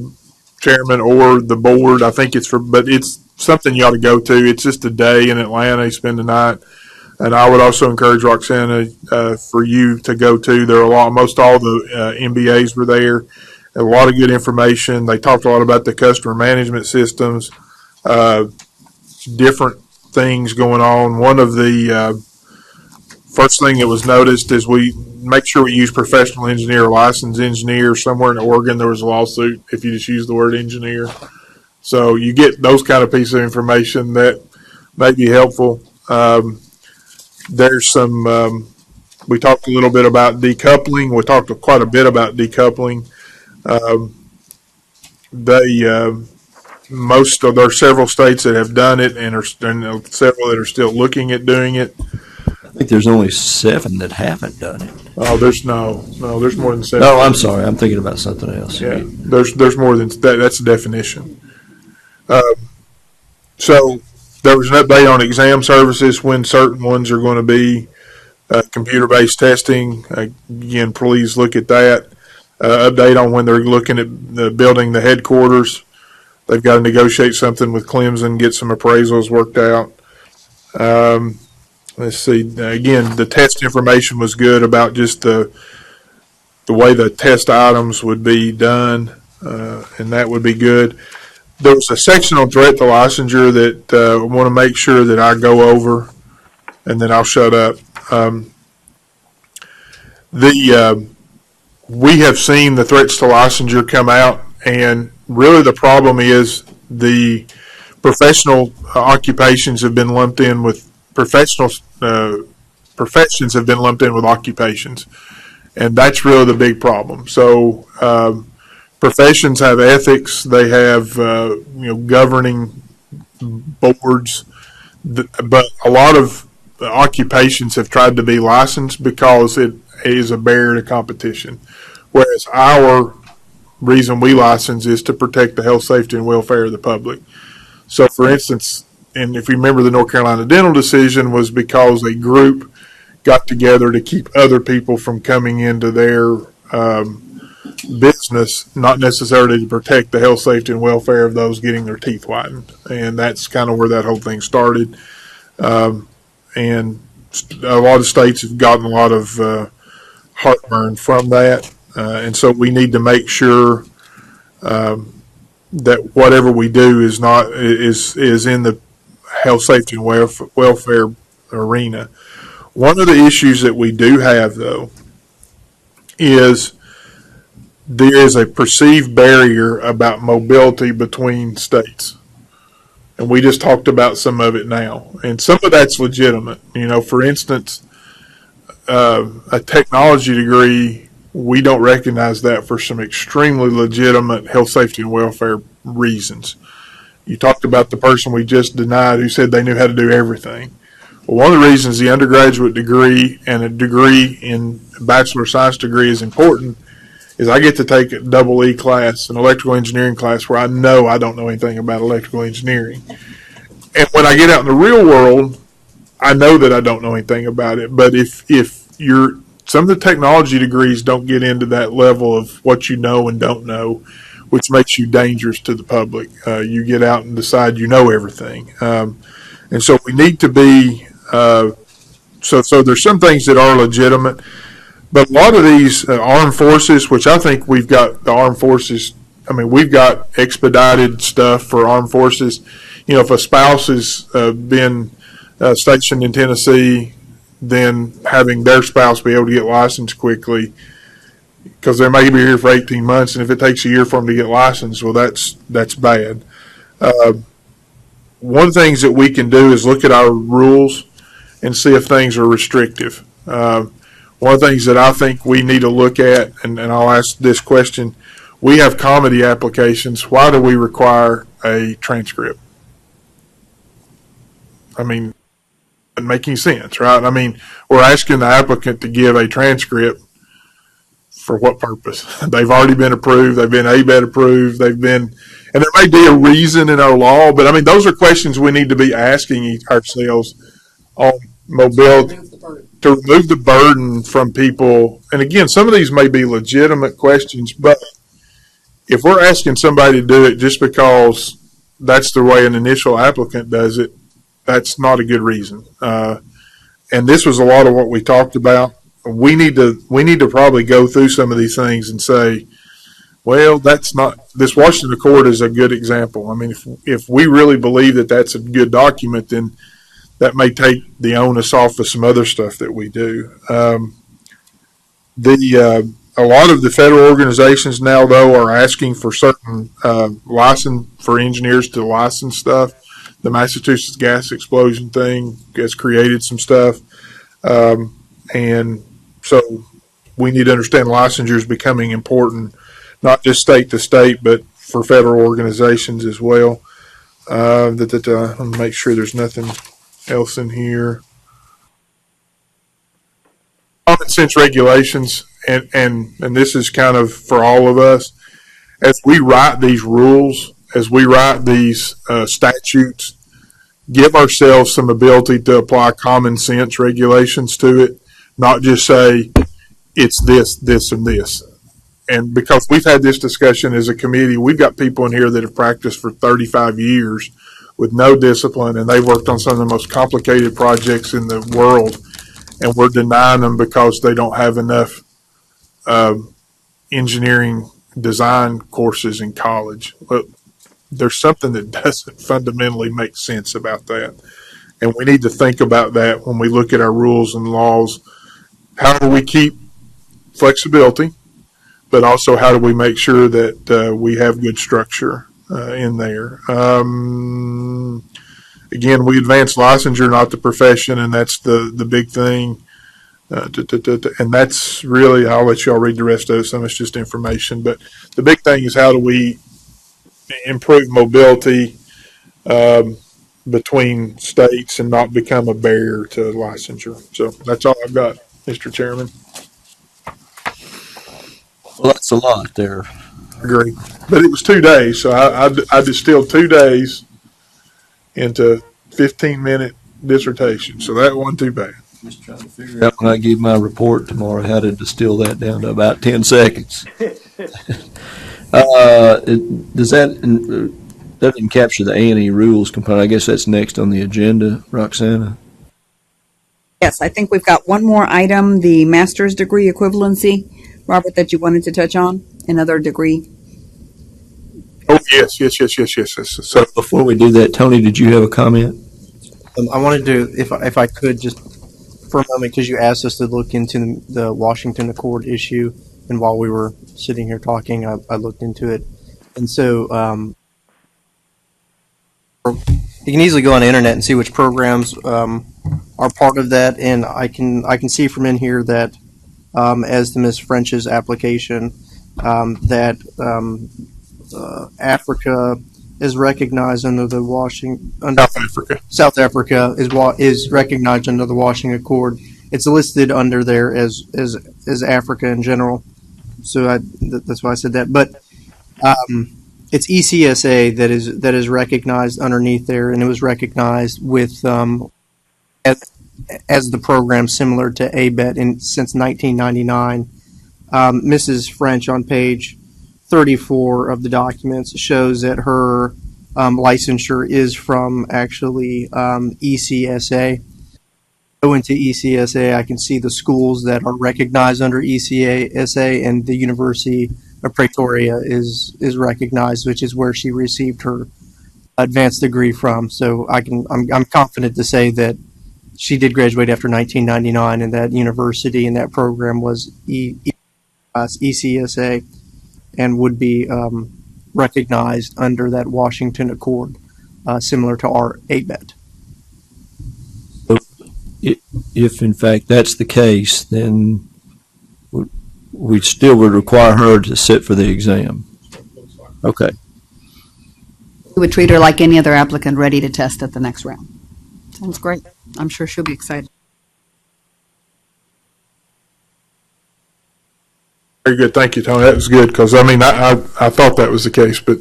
chairman or the board. I think but it's something you ought to go to. It's just a day in Atlanta. You spend the night. And I would also encourage Roxanna for you to go to. There are most all the MBAs were there. A lot of good information. They talked a lot about the customer management systems, different things going on. One of the first thing that was noticed is we make sure we use professional engineer or licensed engineer. Somewhere in Oregon there was a lawsuit if you just use the word engineer. So you get those kind of pieces of information that may be helpful. There's some, we talked a little bit about decoupling. We talked quite a bit about decoupling. There are several states that have done it and several that are still looking at doing it. I think there's only 7 that haven't done it. Oh, there's there's more than 7. No, I'm sorry. I'm thinking about something else. Yeah, there's more than that. That's the definition. So there was an update on exam services when certain ones are going to be computer-based testing. Again, please look at that. Update on when they're looking at building the headquarters. They've got to negotiate something with Clemson, get some appraisals worked out. Let's see. Again, the test information was good about just the way the test items would be done, and that would be good. There was a section on threat to licensure that I want to make sure that I go over, and then I'll shut up. We have seen the threats to licensure come out, and really the problem is the professional occupations have been lumped in with professions have been lumped in with occupations, and that's really the big problem. So professions have ethics, they have governing boards, but a lot of occupations have tried to be licensed because it is a barrier to competition, whereas our reason we license is to protect the health, safety, and welfare of the public. So, for instance, and if you remember, the North Carolina dental decision was because a group got together to keep other people from coming into their business, not necessarily to protect the health, safety, and welfare of those getting their teeth whitened. And that's kind of where that whole thing started. And a lot of states have gotten a lot of heartburn from that, and so we need to make sure that whatever we do is in the health, safety, and welfare arena. One of the issues that we do have, though, is there is a perceived barrier about mobility between states. And we just talked about some of it now. And some of that's legitimate. For instance, a technology degree, we don't recognize that for some extremely legitimate health, safety, and welfare reasons. You talked about the person we just denied who said they knew how to do everything. Well, one of the reasons the undergraduate degree and a degree in Bachelor of Science degree is important is I get to take a double E class, an electrical engineering class, where I know I don't know anything about electrical engineering. And when I get out in the real world, I know that I don't know anything about it. But if some of the technology degrees don't get into that level of what you know and don't know, which makes you dangerous to the public. You get out and decide you know everything. And so we need to be, so there's some things that are legitimate, but a lot of these armed forces, which I think we've got the armed forces, we've got expedited stuff for armed forces. If a spouse has been stationed in Tennessee, then having their spouse be able to get licensed quickly, because they may be here for 18 months, and if it takes a year for them to get licensed, well, that's bad. One of the things that we can do is look at our rules and see if things are restrictive. One of the things that I think we need to look at, and I'll ask this question, we have comedy applications. Why do we require a transcript? It doesn't make any sense, right? We're asking the applicant to give a transcript for what purpose? They've already been approved. They've been ABET approved. And there may be a reason in our law, but those are questions we need to be asking ourselves on mobility to remove the burden from people. And again, some of these may be legitimate questions, but if we're asking somebody to do it just because that's the way an initial applicant does it, that's not a good reason. And this was a lot of what we talked about. We need to probably go through some of these things and say, well, that's not, this Washington Accord is a good example. If we really believe that that's a good document, then that may take the onus off of some other stuff that we do. A lot of the federal organizations now, though, are asking for certain license for engineers to license stuff. The Massachusetts gas explosion thing has created some stuff. And so we need to understand licensure is becoming important, not just state to state, but for federal organizations as well. I'm going to make sure there's nothing else in here. Common sense regulations, and this is kind of for all of us. As we write these rules, as we write these statutes, give ourselves some ability to apply common sense regulations to it, not just say it's this, this, and this. And because we've had this discussion as a committee, we've got people in here that have practiced for 35 years with no discipline, and they've worked on some of the most complicated projects in the world, and we're denying them because they don't have enough engineering design courses in college. But there's something that doesn't fundamentally make sense about that. And we need to think about that when we look at our rules and laws. How do we keep flexibility, but also how do we make sure that we have good structure in there? Again, we advance licensure, not the profession, and that's the big thing. And that's really, I'll let you all read the rest of it. Some of it's just information. But the big thing is how do we improve mobility between states and not become a barrier to licensure. So that's all I've got, Mr. Chairman. Well, that's a lot there. Agree. But it was 2 days, so I distilled 2 days into 15-minute dissertation. So that wasn't too bad. Just trying to figure out when I give my report tomorrow how to distill that down to about 10 seconds. Does that doesn't capture the A&E rules component? I guess that's next on the agenda, Roxana. Yes, I think we've got one more item, the master's degree equivalency, Robert, that you wanted to touch on, another degree. Oh, yes. So, Before we do that, Tony, did you have a comment? I wanted to, if I could, just for a moment, because you asked us to look into the Washington Accord issue, and while we were sitting here talking, I looked into it, and so you can easily go on the internet and see which programs are part of that, and I can see from in here that as to Ms. French's application that Africa is recognized under the South Africa is recognized under the Washington Accord. It's listed under there as Africa in general, so that's why I said that. But it's ECSA that is recognized underneath there, and it was recognized with as the program similar to ABET since 1999. Mrs. French on page 34 of the documents shows that her licensure is from actually ECSA. Go into ECSA, I can see the schools that are recognized under ECSA, and the University of Pretoria is recognized, which is where she received her advanced degree from. So I'm confident to say that she did graduate after 1999, and that university and that program was ECSA. And would be recognized under that Washington Accord, similar to our ABET. If in fact that's the case, then we still would require her to sit for the exam. Okay. We would treat her like any other applicant ready to test at the next round. Sounds great. I'm sure she'll be excited. very good. Thank you, Tony. That was good because, I mean, I thought that was the case, but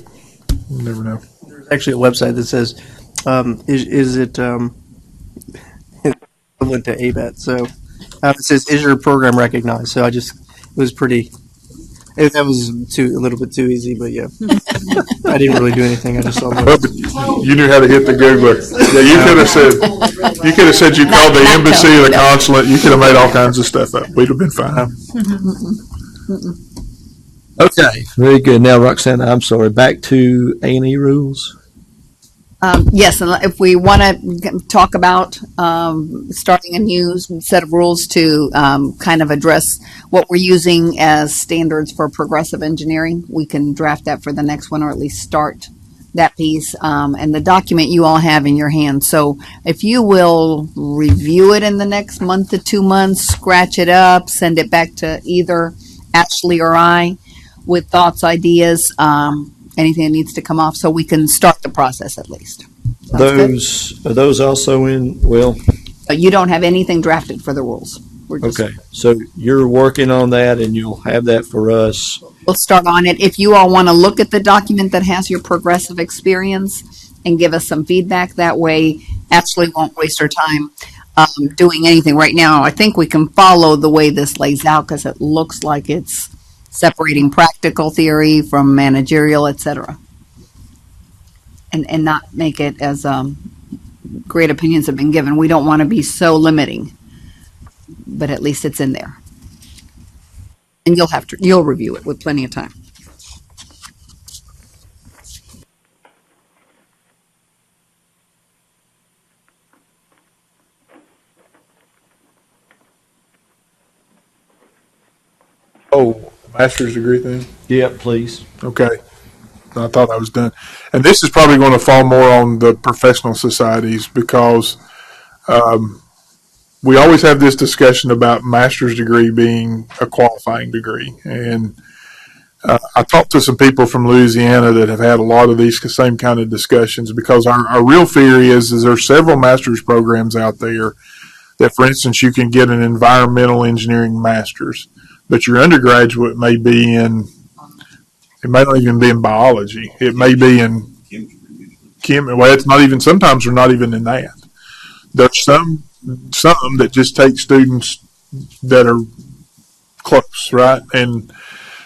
you never know. There's actually a website that says, is it equivalent to ABET? So it says, is your program recognized? So it was pretty, that was a little bit too easy, but yeah. I didn't really do anything. I just saw Well, but you knew how to hit the Googler. Yeah, you could have said you called the embassy or the consulate. You could have made all kinds of stuff up. We'd have been fine. Okay, very good. Now, Roxanna, I'm sorry. Back to A&E rules. Yes, and if we want to talk about starting a new set of rules to kind of address what we're using as standards for progressive engineering, we can draft that for the next one, or at least start that piece. And the document you all have in your hand. So if you will review it in the next month to 2 months, scratch it up, send it back to either Ashley or I with thoughts, ideas, anything that needs to come off, so we can start the process at least. Are those also in, well? You don't have anything drafted for the rules. Okay, so you're working on that and you'll have that for us. We'll start on it. If you all want to look at the document that has your progressive experience and give us some feedback, that way Ashley won't waste her time doing anything right now. I think we can follow the way this lays out because it looks like it's separating practical theory from managerial, etc. And not make it as great opinions have been given. We don't want to be so limiting, but at least it's in there. And you'll review it with plenty of time. Oh, master's degree thing? Yeah, please. Okay. I thought I was done. And this is probably going to fall more on the professional societies because we always have this discussion about master's degree being a qualifying degree. And I talked to some people from Louisiana that have had a lot of these same kind of discussions because our real fear is there's several master's programs out there that, for instance, you can get an environmental engineering master's, but your undergraduate may be it may not even be in biology. It may be in chemistry. Well, it's not even, sometimes they're not even in that. There's some that just take students that are close, right? And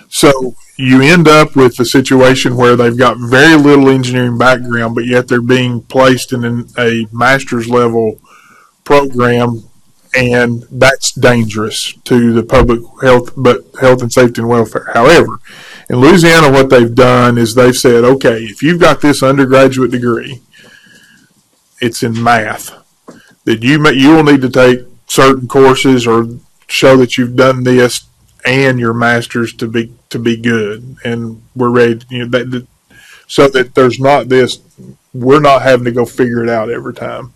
so you end up with a situation where they've got very little engineering background, but yet they're being placed in a master's level program and that's dangerous to the public health, but health and safety and welfare. However, in Louisiana, what they've done is they've said, okay, if you've got this undergraduate degree, it's in math, that you will need to take certain courses or show that you've done this and your master's to be good, and we're ready. So that there's not this, we're not having to go figure it out every time.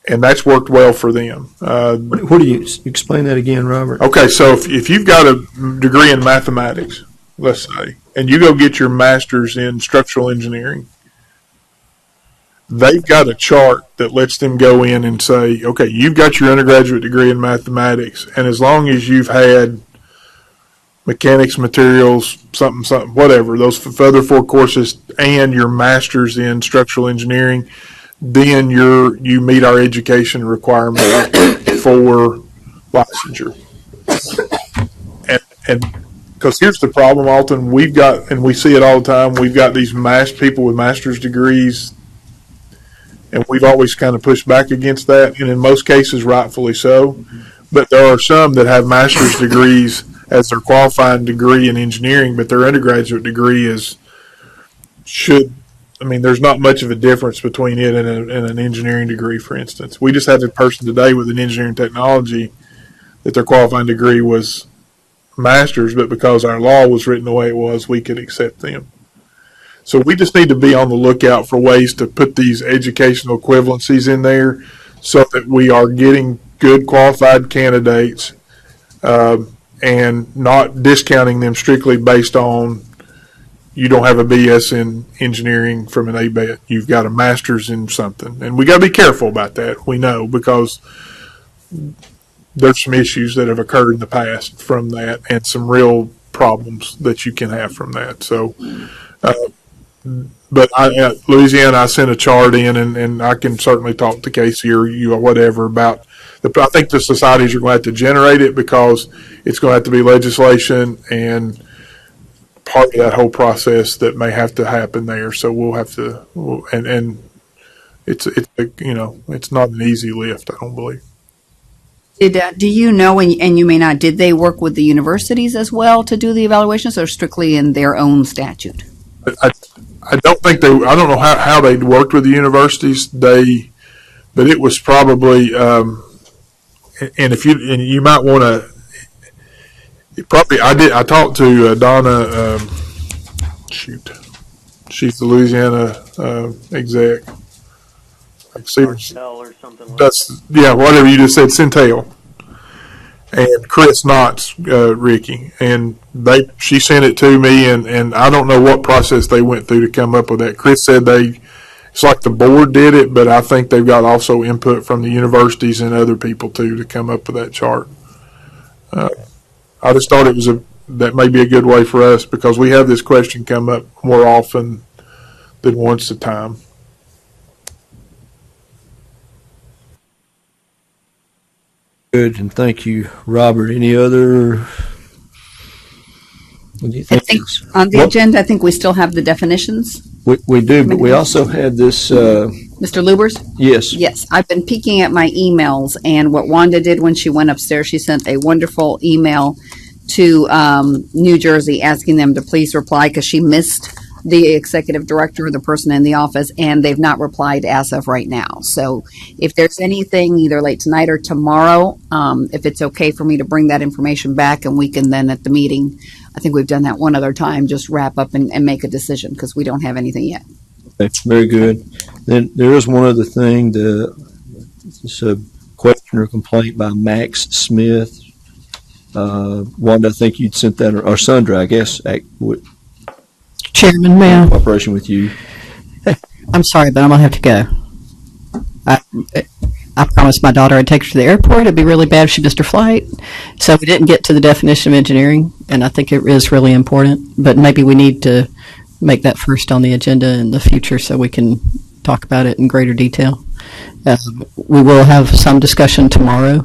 And that's worked well for them. What do you explain that again, Robert? Okay, so if you've got a degree in mathematics, let's say, and you go get your master's in structural engineering, they've got a chart that lets them go in and say, okay, you've got your undergraduate degree in mathematics, and as long as you've had mechanics, materials, something, whatever, those other 4 courses, and your master's in structural engineering, then you meet our education requirement for licensure. And because here's the problem, Alton, we've got, and we see it all the time, we've got these people with master's degrees, and we've always kind of pushed back against that, and in most cases, rightfully so. But there are some that have master's degrees as their qualifying degree in engineering, but their undergraduate degree there's not much of a difference between it and an engineering degree, for instance. We just had a person today with an engineering technology that their qualifying degree was master's, but because our law was written the way it was, we could accept them. So we just need to be on the lookout for ways to put these educational equivalencies in there so that we are getting good qualified candidates and not discounting them strictly based on you don't have a BS in engineering from an ABET. You've got a master's in something. And we got to be careful about that, we know, because there's some issues that have occurred in the past from that and some real problems that you can have from that. So, but Louisiana, I sent a chart in, and I can certainly talk to Casey or you or whatever about I think the societies are going to have to generate it because it's going to have to be legislation and part of that whole process that may have to happen there. So we'll have to, and it's not an easy lift, I don't believe. Do you know, and you may not, did they work with the universities as well to do the evaluations, or strictly in their own statute? I don't think I don't know how they worked with the universities. But it was probably, and you might want to, I talked to Donna, she's the Louisiana exec. Marcel or something like that. Whatever you just said, Centel. And Chris Knotts, Ricky. And she sent it to me, and I don't know what process they went through to come up with that. Chris said it's like the board did it, but I think they've got also input from the universities and other people too to come up with that chart. I just thought that may be a good way for us because we have this question come up more often than once a time. Good, and thank you, Robert. Any other? What do you think? I think on the agenda, I think we still have the definitions. We do, but we also had this. Mr. Lubbers? Yes. Yes, I've been peeking at my emails, and what Wanda did when she went upstairs, she sent a wonderful email to New Jersey asking them to please reply because she missed the executive director, the person in the office, and they've not replied as of right now. So if there's anything either late tonight or tomorrow, if it's okay for me to bring that information back and we can then at the meeting, I think we've done that one other time, just wrap up and make a decision because we don't have anything yet. Okay, very good. Then there is one other thing. It's a question or complaint by Max Smith. Wanda, I think you'd sent that, or Sandra, I guess, Chairman, ma'am. Cooperation with you. I'm sorry, but I'm going to have to go. I promised my daughter I'd take her to the airport. It'd be really bad if she missed her flight. So we didn't get to the definition of engineering, and I think it is really important. But maybe we need to make that first on the agenda in the future so we can talk about it in greater detail. We will have some discussion tomorrow,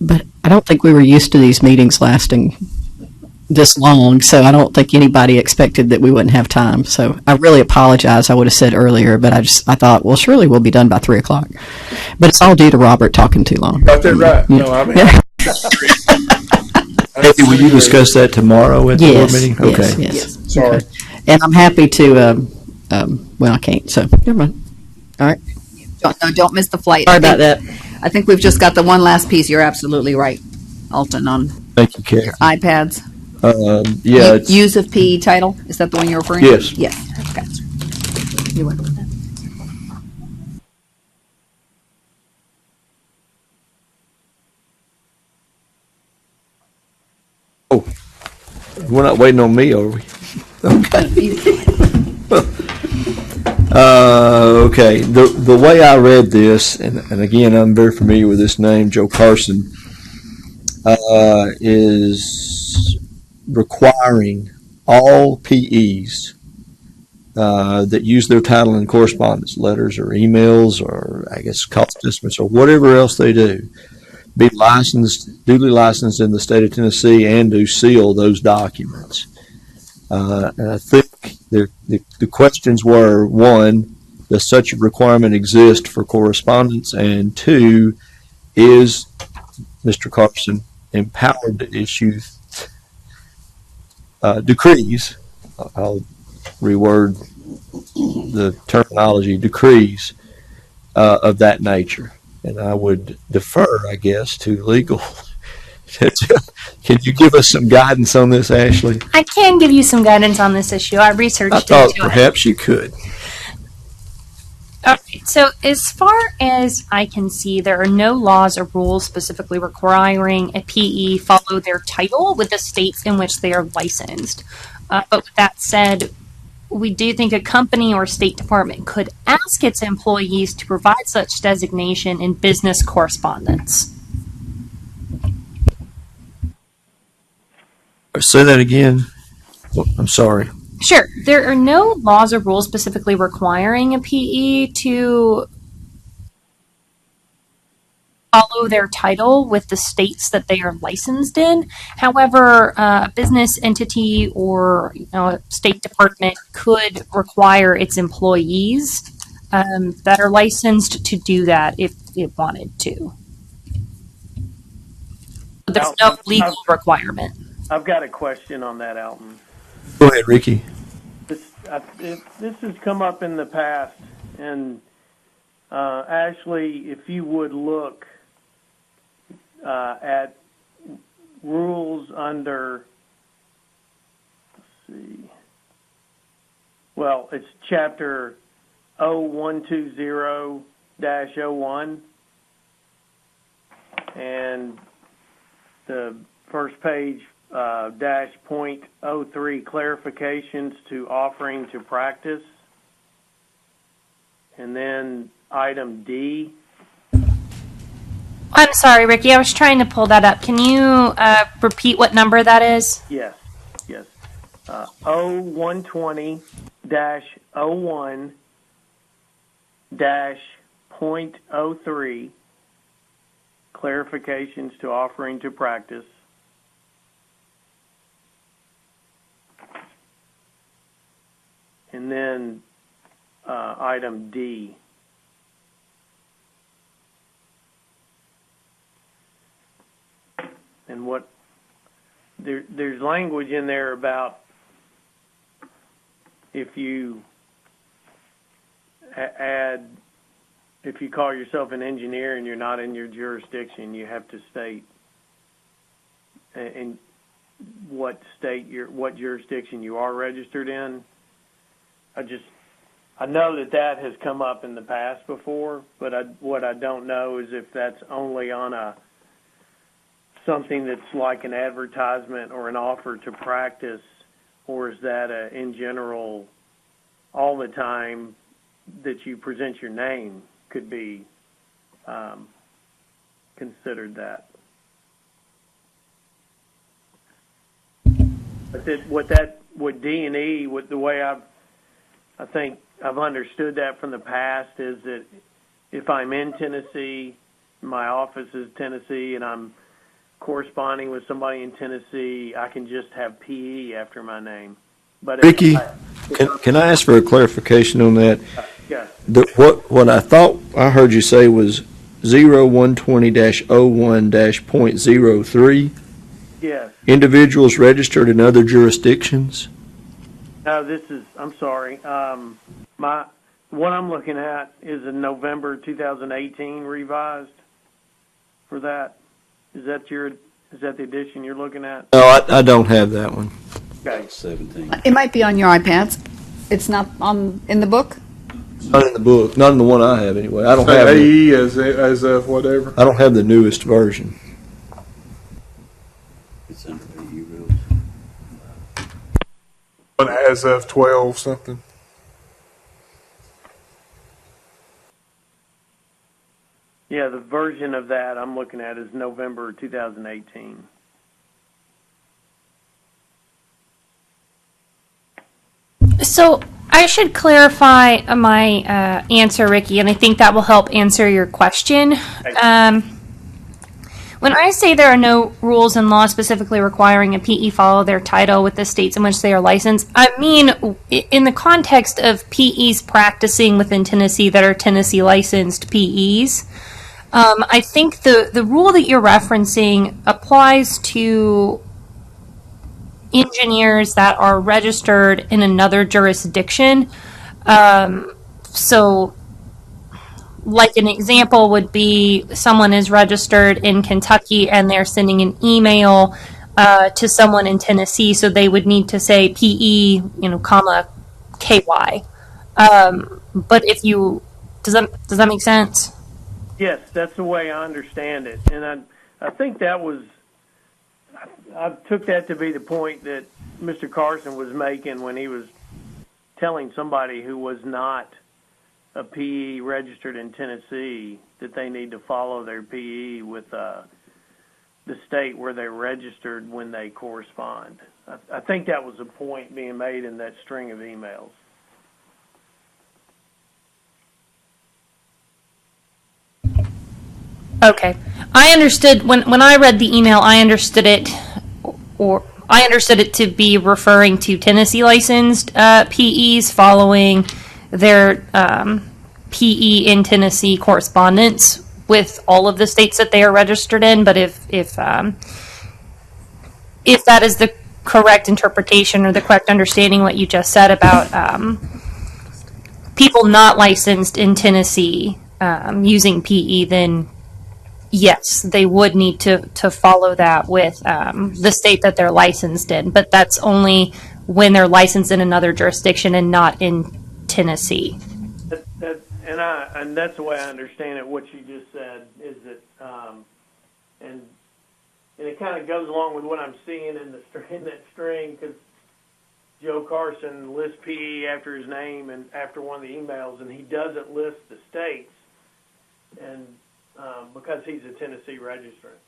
but I don't think we were used to these meetings lasting this long, so I don't think anybody expected that we wouldn't have time. So I really apologize. I would have said earlier, but I thought, well, surely we'll be done by 3:00. But it's all due to Robert talking too long. Got that right. No, I mean, Maybe will you discuss that tomorrow at the board meeting? Okay. Yes. sorry. Okay. And I'm happy to. Well, I can't. So never mind. All right. Don't miss the flight. Sorry about that. I think we've just got the one last piece. You're absolutely right, Alton, on Thank you, Karen. iPads. Yeah, it's, Use of PE title. Is that the one you're referring Yes. to? Yes. Okay. You went with that. we're not waiting on me, are we? Okay. The way I read this, and again, I'm very familiar with this name, Joe Carson, is requiring all PEs that use their title in correspondence, letters or emails or I guess cost estimates or whatever else they do, be licensed, duly licensed in the state of Tennessee and to seal those documents. And I think the questions were, one, does such a requirement exist for correspondence? And two, is Mr. Carson empowered to issue decrees? I'll reword the terminology, decrees of that nature. And I would defer, I guess, to legal. Can you give us some guidance on this, Ashley? I can give you some guidance on this issue. I researched I thought into perhaps you could. All right. So, as far as I can see, there are no laws or rules specifically requiring a PE follow their title with the states in which they are licensed. But with that said, we do think a company or state department could ask its employees to provide such designation in business correspondence. Say that again. Well, I'm sorry. Sure. There are no laws or rules specifically requiring a PE to follow their title with the states that they are licensed in. However, a business entity or a state department could require its employees that are licensed to do that if it wanted to. There's no legal requirement. I've got a question on that, Alton. Go ahead, Ricky. This has come up in the past, and Ashley, if you would look at rules under, let's see, well, it's chapter 0120-01, and the first page, dash .03, clarifications to offering to practice. And then item D. I'm sorry, Ricky. I was trying to pull that up. Can you repeat what number that is? Yes. 0120-01-.03, clarifications to offering to practice. And then item D. And what there's language in there about if you if you call yourself an engineer and you're not in your jurisdiction, you have to state in what what jurisdiction you are registered in. I know that has come up in the past before, but what I don't know is if that's only on something that's like an advertisement or an offer to practice, or is that in general all the time that you present your name could be considered that. But with D&E, with the way I think I've understood that from the past is that if I'm in Tennessee, my office is Tennessee, and I'm corresponding with somebody in Tennessee, I can just have PE after my name. But Ricky, can I ask for a clarification on that? Yes. What I thought I heard you say was 0120-01-.03, Yes. individuals registered in other jurisdictions? No, I'm sorry. What I'm looking at is a November 2018 revised for that. Is that the edition you're looking at? No, I don't have that one. Okay. 17. It might be on your iPads. It's not in the book? Not in the book, not in the one I have anyway. I don't have AE as of whatever. I don't have the newest version. It's under PE rules. But as of 12 something. Yeah, the version of that I'm looking at is November 2018. So I should clarify my answer, Ricky, and I think that will help answer your question. When I say there are no rules in law specifically requiring a PE follow their title with the states in which they are licensed, I mean in the context of PEs practicing within Tennessee that are Tennessee licensed PEs. I think the rule that you're referencing applies to engineers that are registered in another jurisdiction. So, like an example would be someone is registered in Kentucky and they're sending an email to someone in Tennessee, so they would need to say PE, comma, KY. But if you, does that make sense? Yes, that's the way I understand it. And I think that was, I took that to be the point that Mr. Carson was making when he was telling somebody who was not a PE registered in Tennessee that they need to follow their PE with the state where they're registered when they correspond. I think that was the point being made in that string of emails. Okay. I understood, when I read the email, I understood it to be referring to Tennessee licensed PEs following their PE in Tennessee correspondence with all of the states that they are registered in. But if that is the correct interpretation or the correct understanding what you just said about people not licensed in Tennessee using PE, then yes, they would need to follow that with the state that they're licensed in, but that's only when they're licensed in another jurisdiction and not in Tennessee. And that's the way I understand it. What you just said is that, and it kind of goes along with what I'm seeing in that string, because Joe Carson lists PE after his name and after one of the emails, and he doesn't list the states, and because he's a Tennessee registrant.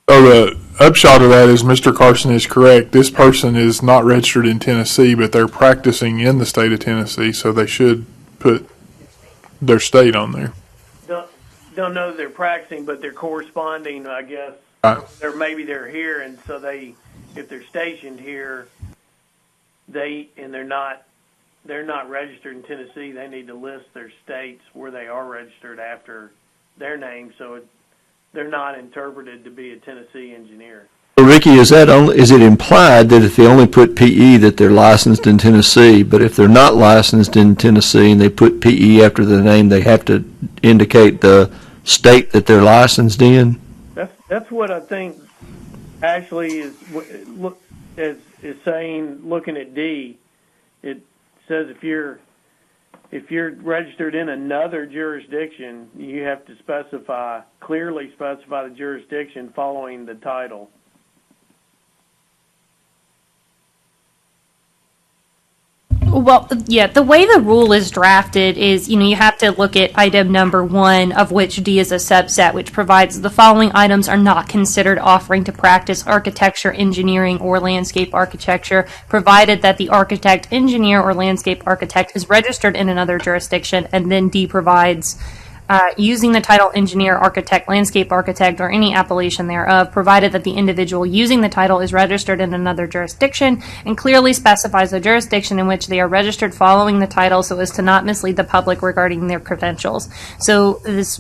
So the upshot of that is Mr. Carson is correct. This person is not registered in Tennessee, but they're practicing in the state of Tennessee, so they should put their state on there. Don't know that they're practicing, but they're corresponding, I guess. Right. Maybe they're here, and so if they're stationed here, they're not registered in Tennessee. They need to list their states where they are registered after their name, so they're not interpreted to be a Tennessee engineer. So Ricky, is it implied that if they only put PE that they're licensed in Tennessee, but if they're not licensed in Tennessee and they put PE after the name, they have to indicate the state that they're licensed in? That's what I think actually is saying, looking at D, it says if you're registered in another jurisdiction, you have to clearly specify the jurisdiction following the title. Well, yeah, the way the rule is drafted is, you have to look at item number 1, of which D is a subset, which provides the following items are not considered offering to practice architecture, engineering, or landscape architecture, provided that the architect, engineer, or landscape architect is registered in another jurisdiction. And then D provides using the title engineer, architect, landscape architect, or any appellation thereof, provided that the individual using the title is registered in another jurisdiction and clearly specifies the jurisdiction in which they are registered following the title so as to not mislead the public regarding their credentials. So this,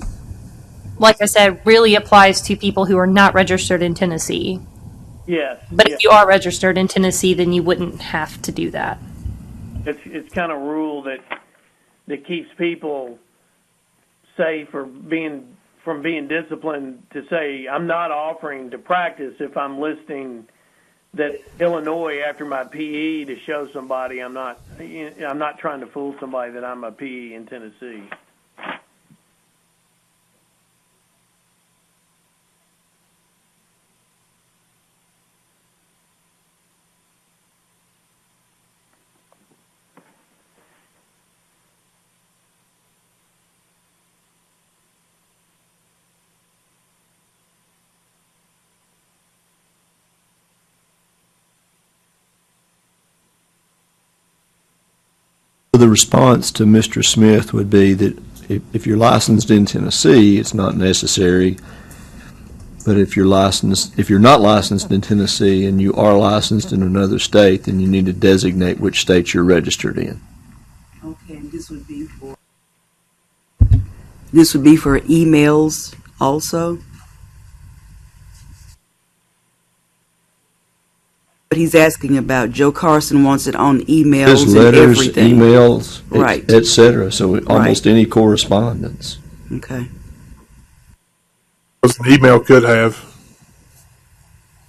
like I said, really applies to people who are not registered in Tennessee. Yes. But yes. if you are registered in Tennessee, then you wouldn't have to do that. It's kind of a rule that keeps people safe from being disciplined to say I'm not offering to practice if I'm listing that Illinois after my PE to show somebody I'm not trying to fool somebody that I'm a PE in Tennessee. The response to Mr. Smith would be that if you're licensed in Tennessee, it's not necessary. But if you're not licensed in Tennessee and you are licensed in another state, then you need to designate which state you're registered in. Okay, and this would be for emails also. But he's asking about Joe Carson wants it on emails His and letters, everything. emails, Right. et cetera. So almost any correspondence. Okay. Because an email could have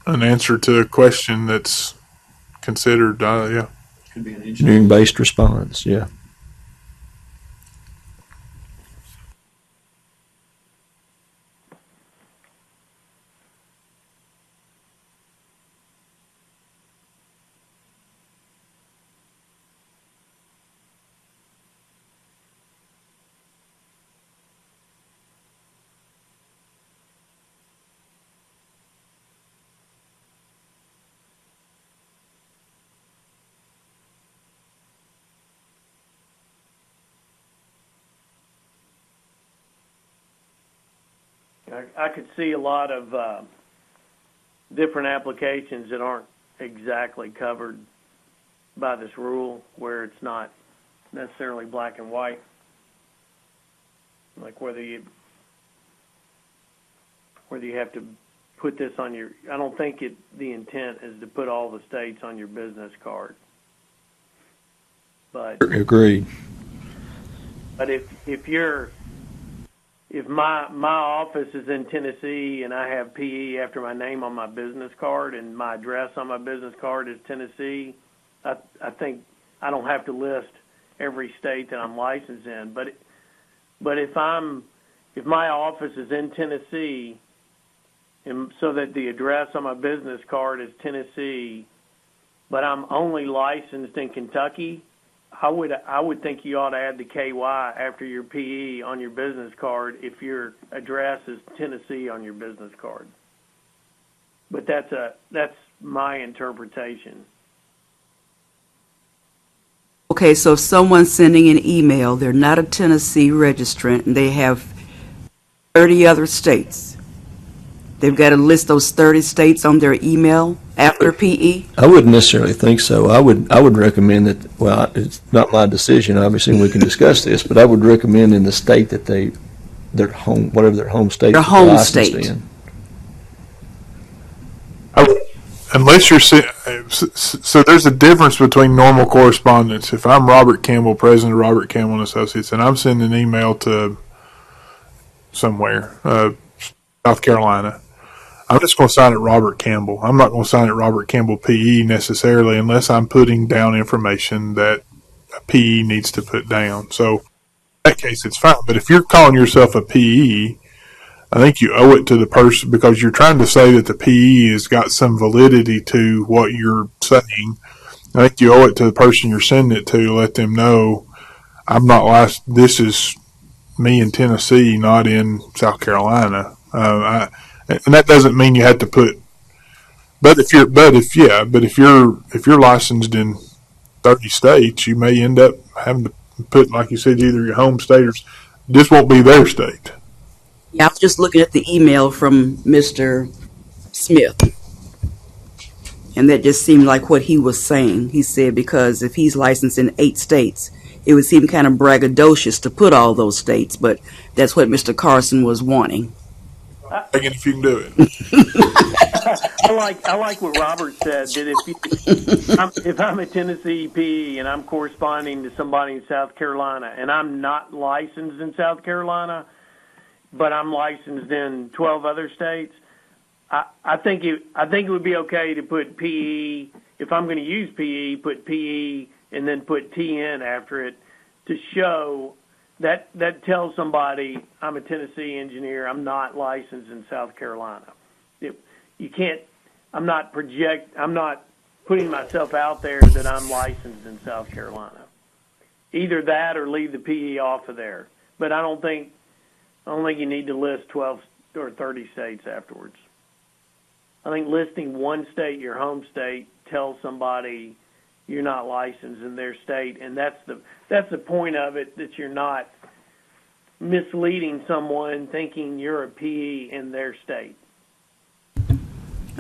an answer to a question that's considered, yeah. Could be an engineering-based response, yeah. I could see a lot of different applications that aren't exactly covered by this rule, where it's not necessarily black and white, like whether you have to put this on your. I don't think the intent is to put all the states on your business card, but Agreed. But if my office is in Tennessee and I have PE after my name on my business card and my address on my business card is Tennessee, I think I don't have to list every state that I'm licensed in. But if my office is in Tennessee, and so that the address on my business card is Tennessee, but I'm only licensed in Kentucky, I would think you ought to add the KY after your PE on your business card if your address is Tennessee on your business card. But that's my interpretation. Okay, so if someone's sending an email, they're not a Tennessee registrant, and they have 30 other states. They've got to list those 30 states on their email after PE? I wouldn't necessarily think so. I would recommend that, well, it's not my decision, obviously, we can discuss this, but I would recommend in the state that their home, whatever their home state Their is home licensed state. in. Unless you're so there's a difference between normal correspondence. If I'm Robert Campbell, president of Robert Campbell and Associates, and I'm sending an email to somewhere, South Carolina, I'm just going to sign it Robert Campbell. I'm not going to sign it Robert Campbell PE necessarily unless I'm putting down information that a PE needs to put down. So in that case, it's fine. But if you're calling yourself a PE, I think you owe it to the person because you're trying to say that the PE has got some validity to what you're saying. I think you owe it to the person you're sending it to let them know I'm not licensed. This is me in Tennessee, not in South Carolina. And that doesn't mean you have to put. But if you're licensed in 30 states, you may end up having to put, like you said, either your home state or this won't be their state. Yeah, I was just looking at the email from Mr. Smith, and that just seemed like what he was saying. He said because if he's licensed in 8 states, it would seem kind of braggadocious to put all those states, but that's what Mr. Carson was wanting. Again, if you can do it. I like what Robert said, that if I'm a Tennessee PE and I'm corresponding to somebody in South Carolina and I'm not licensed in South Carolina, but I'm licensed in 12 other states, I think it would be okay to put PE, if I'm going to use PE, put PE and then put TN after it to show that tells somebody I'm a Tennessee engineer, I'm not licensed in South Carolina. You can't, I'm not putting myself out there that I'm licensed in South Carolina. Either that or leave the PE off of there. But I don't think you need to list 12 or 30 states afterwards. I think listing one state, your home state, tells somebody you're not licensed in their state, and that's the point of it, that you're not misleading someone thinking you're a PE in their state.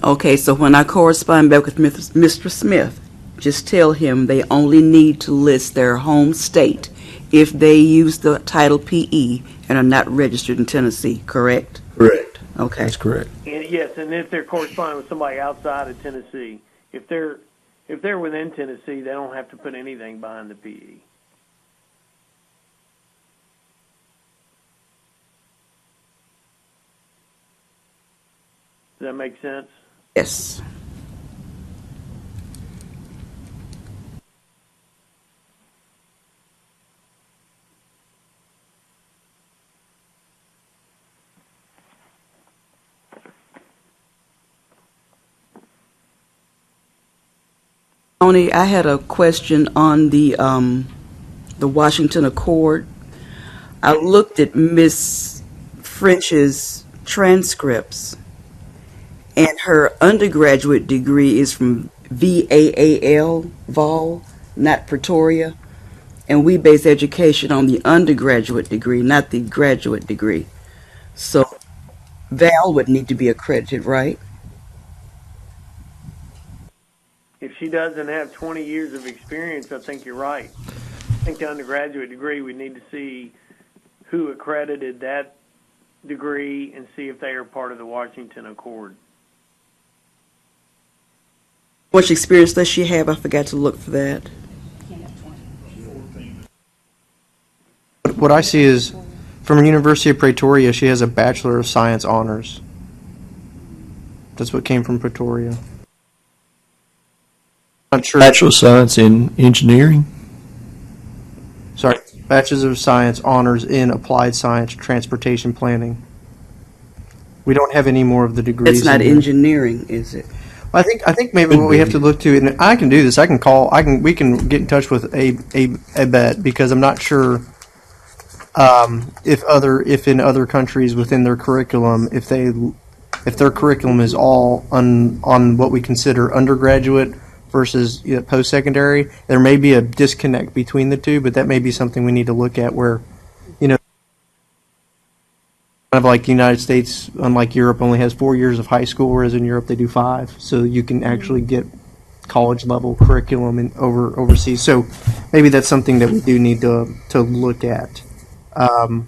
Okay, so when I correspond back with Mr. Smith, just tell him they only need to list their home state if they use the title PE and are not registered in Tennessee, correct? Correct. Okay. That's correct. And yes, and if they're corresponding with somebody outside of Tennessee, if they're within Tennessee, they don't have to put anything behind the PE. Does that make sense? Yes. Tony, I had a question on the Washington Accord. I looked at Miss French's transcripts, and her undergraduate degree is from VAAL, Vol, not Pretoria. And we base education on the undergraduate degree, not the graduate degree. So Val would need to be accredited, right? If she doesn't have 20 years of experience, I think you're right. I think the undergraduate degree, we need to see who accredited that degree and see if they are part of the Washington Accord. How much experience does she have? I forgot to look for that. What I see is, from University of Pretoria, she has a Bachelor of Science honors. That's what came from Pretoria. Not sure. Bachelor of Science in Engineering? Sorry, Bachelor of Science honors in Applied Science Transportation Planning. We don't have any more of the degrees. It's not engineering, is it? I think maybe what we have to look to, and I can do this. We can get in touch with ABET, because I'm not sure if in other countries within their curriculum, if their curriculum is all on what we consider undergraduate versus post-secondary. There may be a disconnect between the two, but that may be something we need to look at, where kind of like the United States, unlike Europe, only has 4 years of high school, whereas in Europe they do 5. So you can actually get college level curriculum overseas. So maybe that's something that we do need to look at and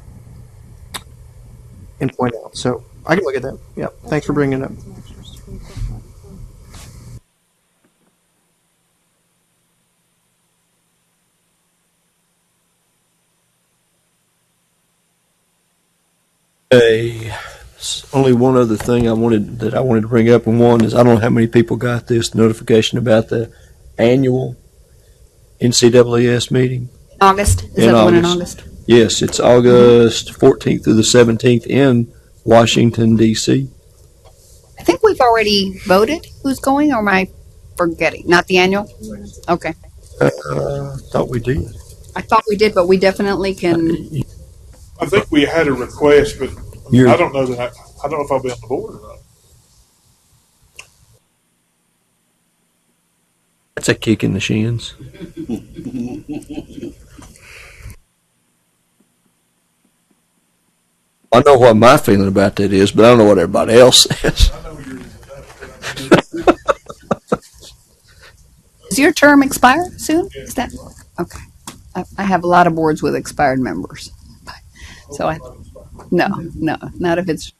point out. So I can look at that. Yeah, thanks for bringing it up. Only one other thing I wanted to bring up, and one is, I don't know how many people got this notification about the annual NCAAS meeting. August? Is that the one in August? Yes, it's August 14th through the 17th in Washington, D.C. I think we've already voted who's going, or am I forgetting? Not the annual? Okay. Thought we did. I thought we did, but we definitely can. I think we had a request, but You're- I don't know that I don't know if I'll be on the board or not. That's a kick in the shins. I know what my feeling about that is, but I don't know what everybody else says. Does your term expire soon? Is that okay? I have a lot of boards with expired members, so no, not if it's.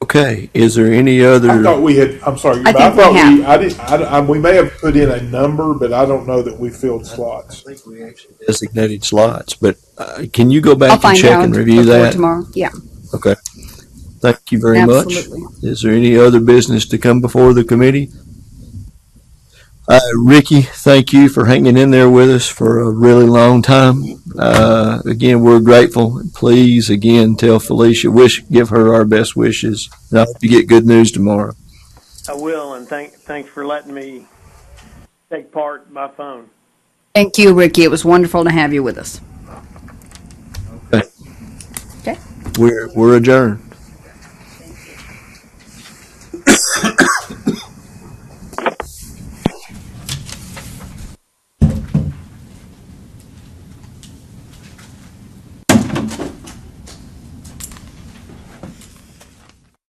Okay, is there any other? I thought we had. I'm sorry, I but I think we thought have. we. I didn't. We may have put in a number, but I don't know that we filled slots. I think we actually designated slots, but can you go I'll back and find check out and review before that? tomorrow. Yeah, Okay. Thank you very absolutely. much. Is there any other business to come before the committee? Ricky, thank you for hanging in there with us for a really long time. Again, we're grateful. Please, again, tell Felicia, give her our best wishes. And I hope you get good news tomorrow. I will, and thanks for letting me take part by phone. Thank you, Ricky. It was wonderful to have you with us. Okay. Okay. We're adjourned.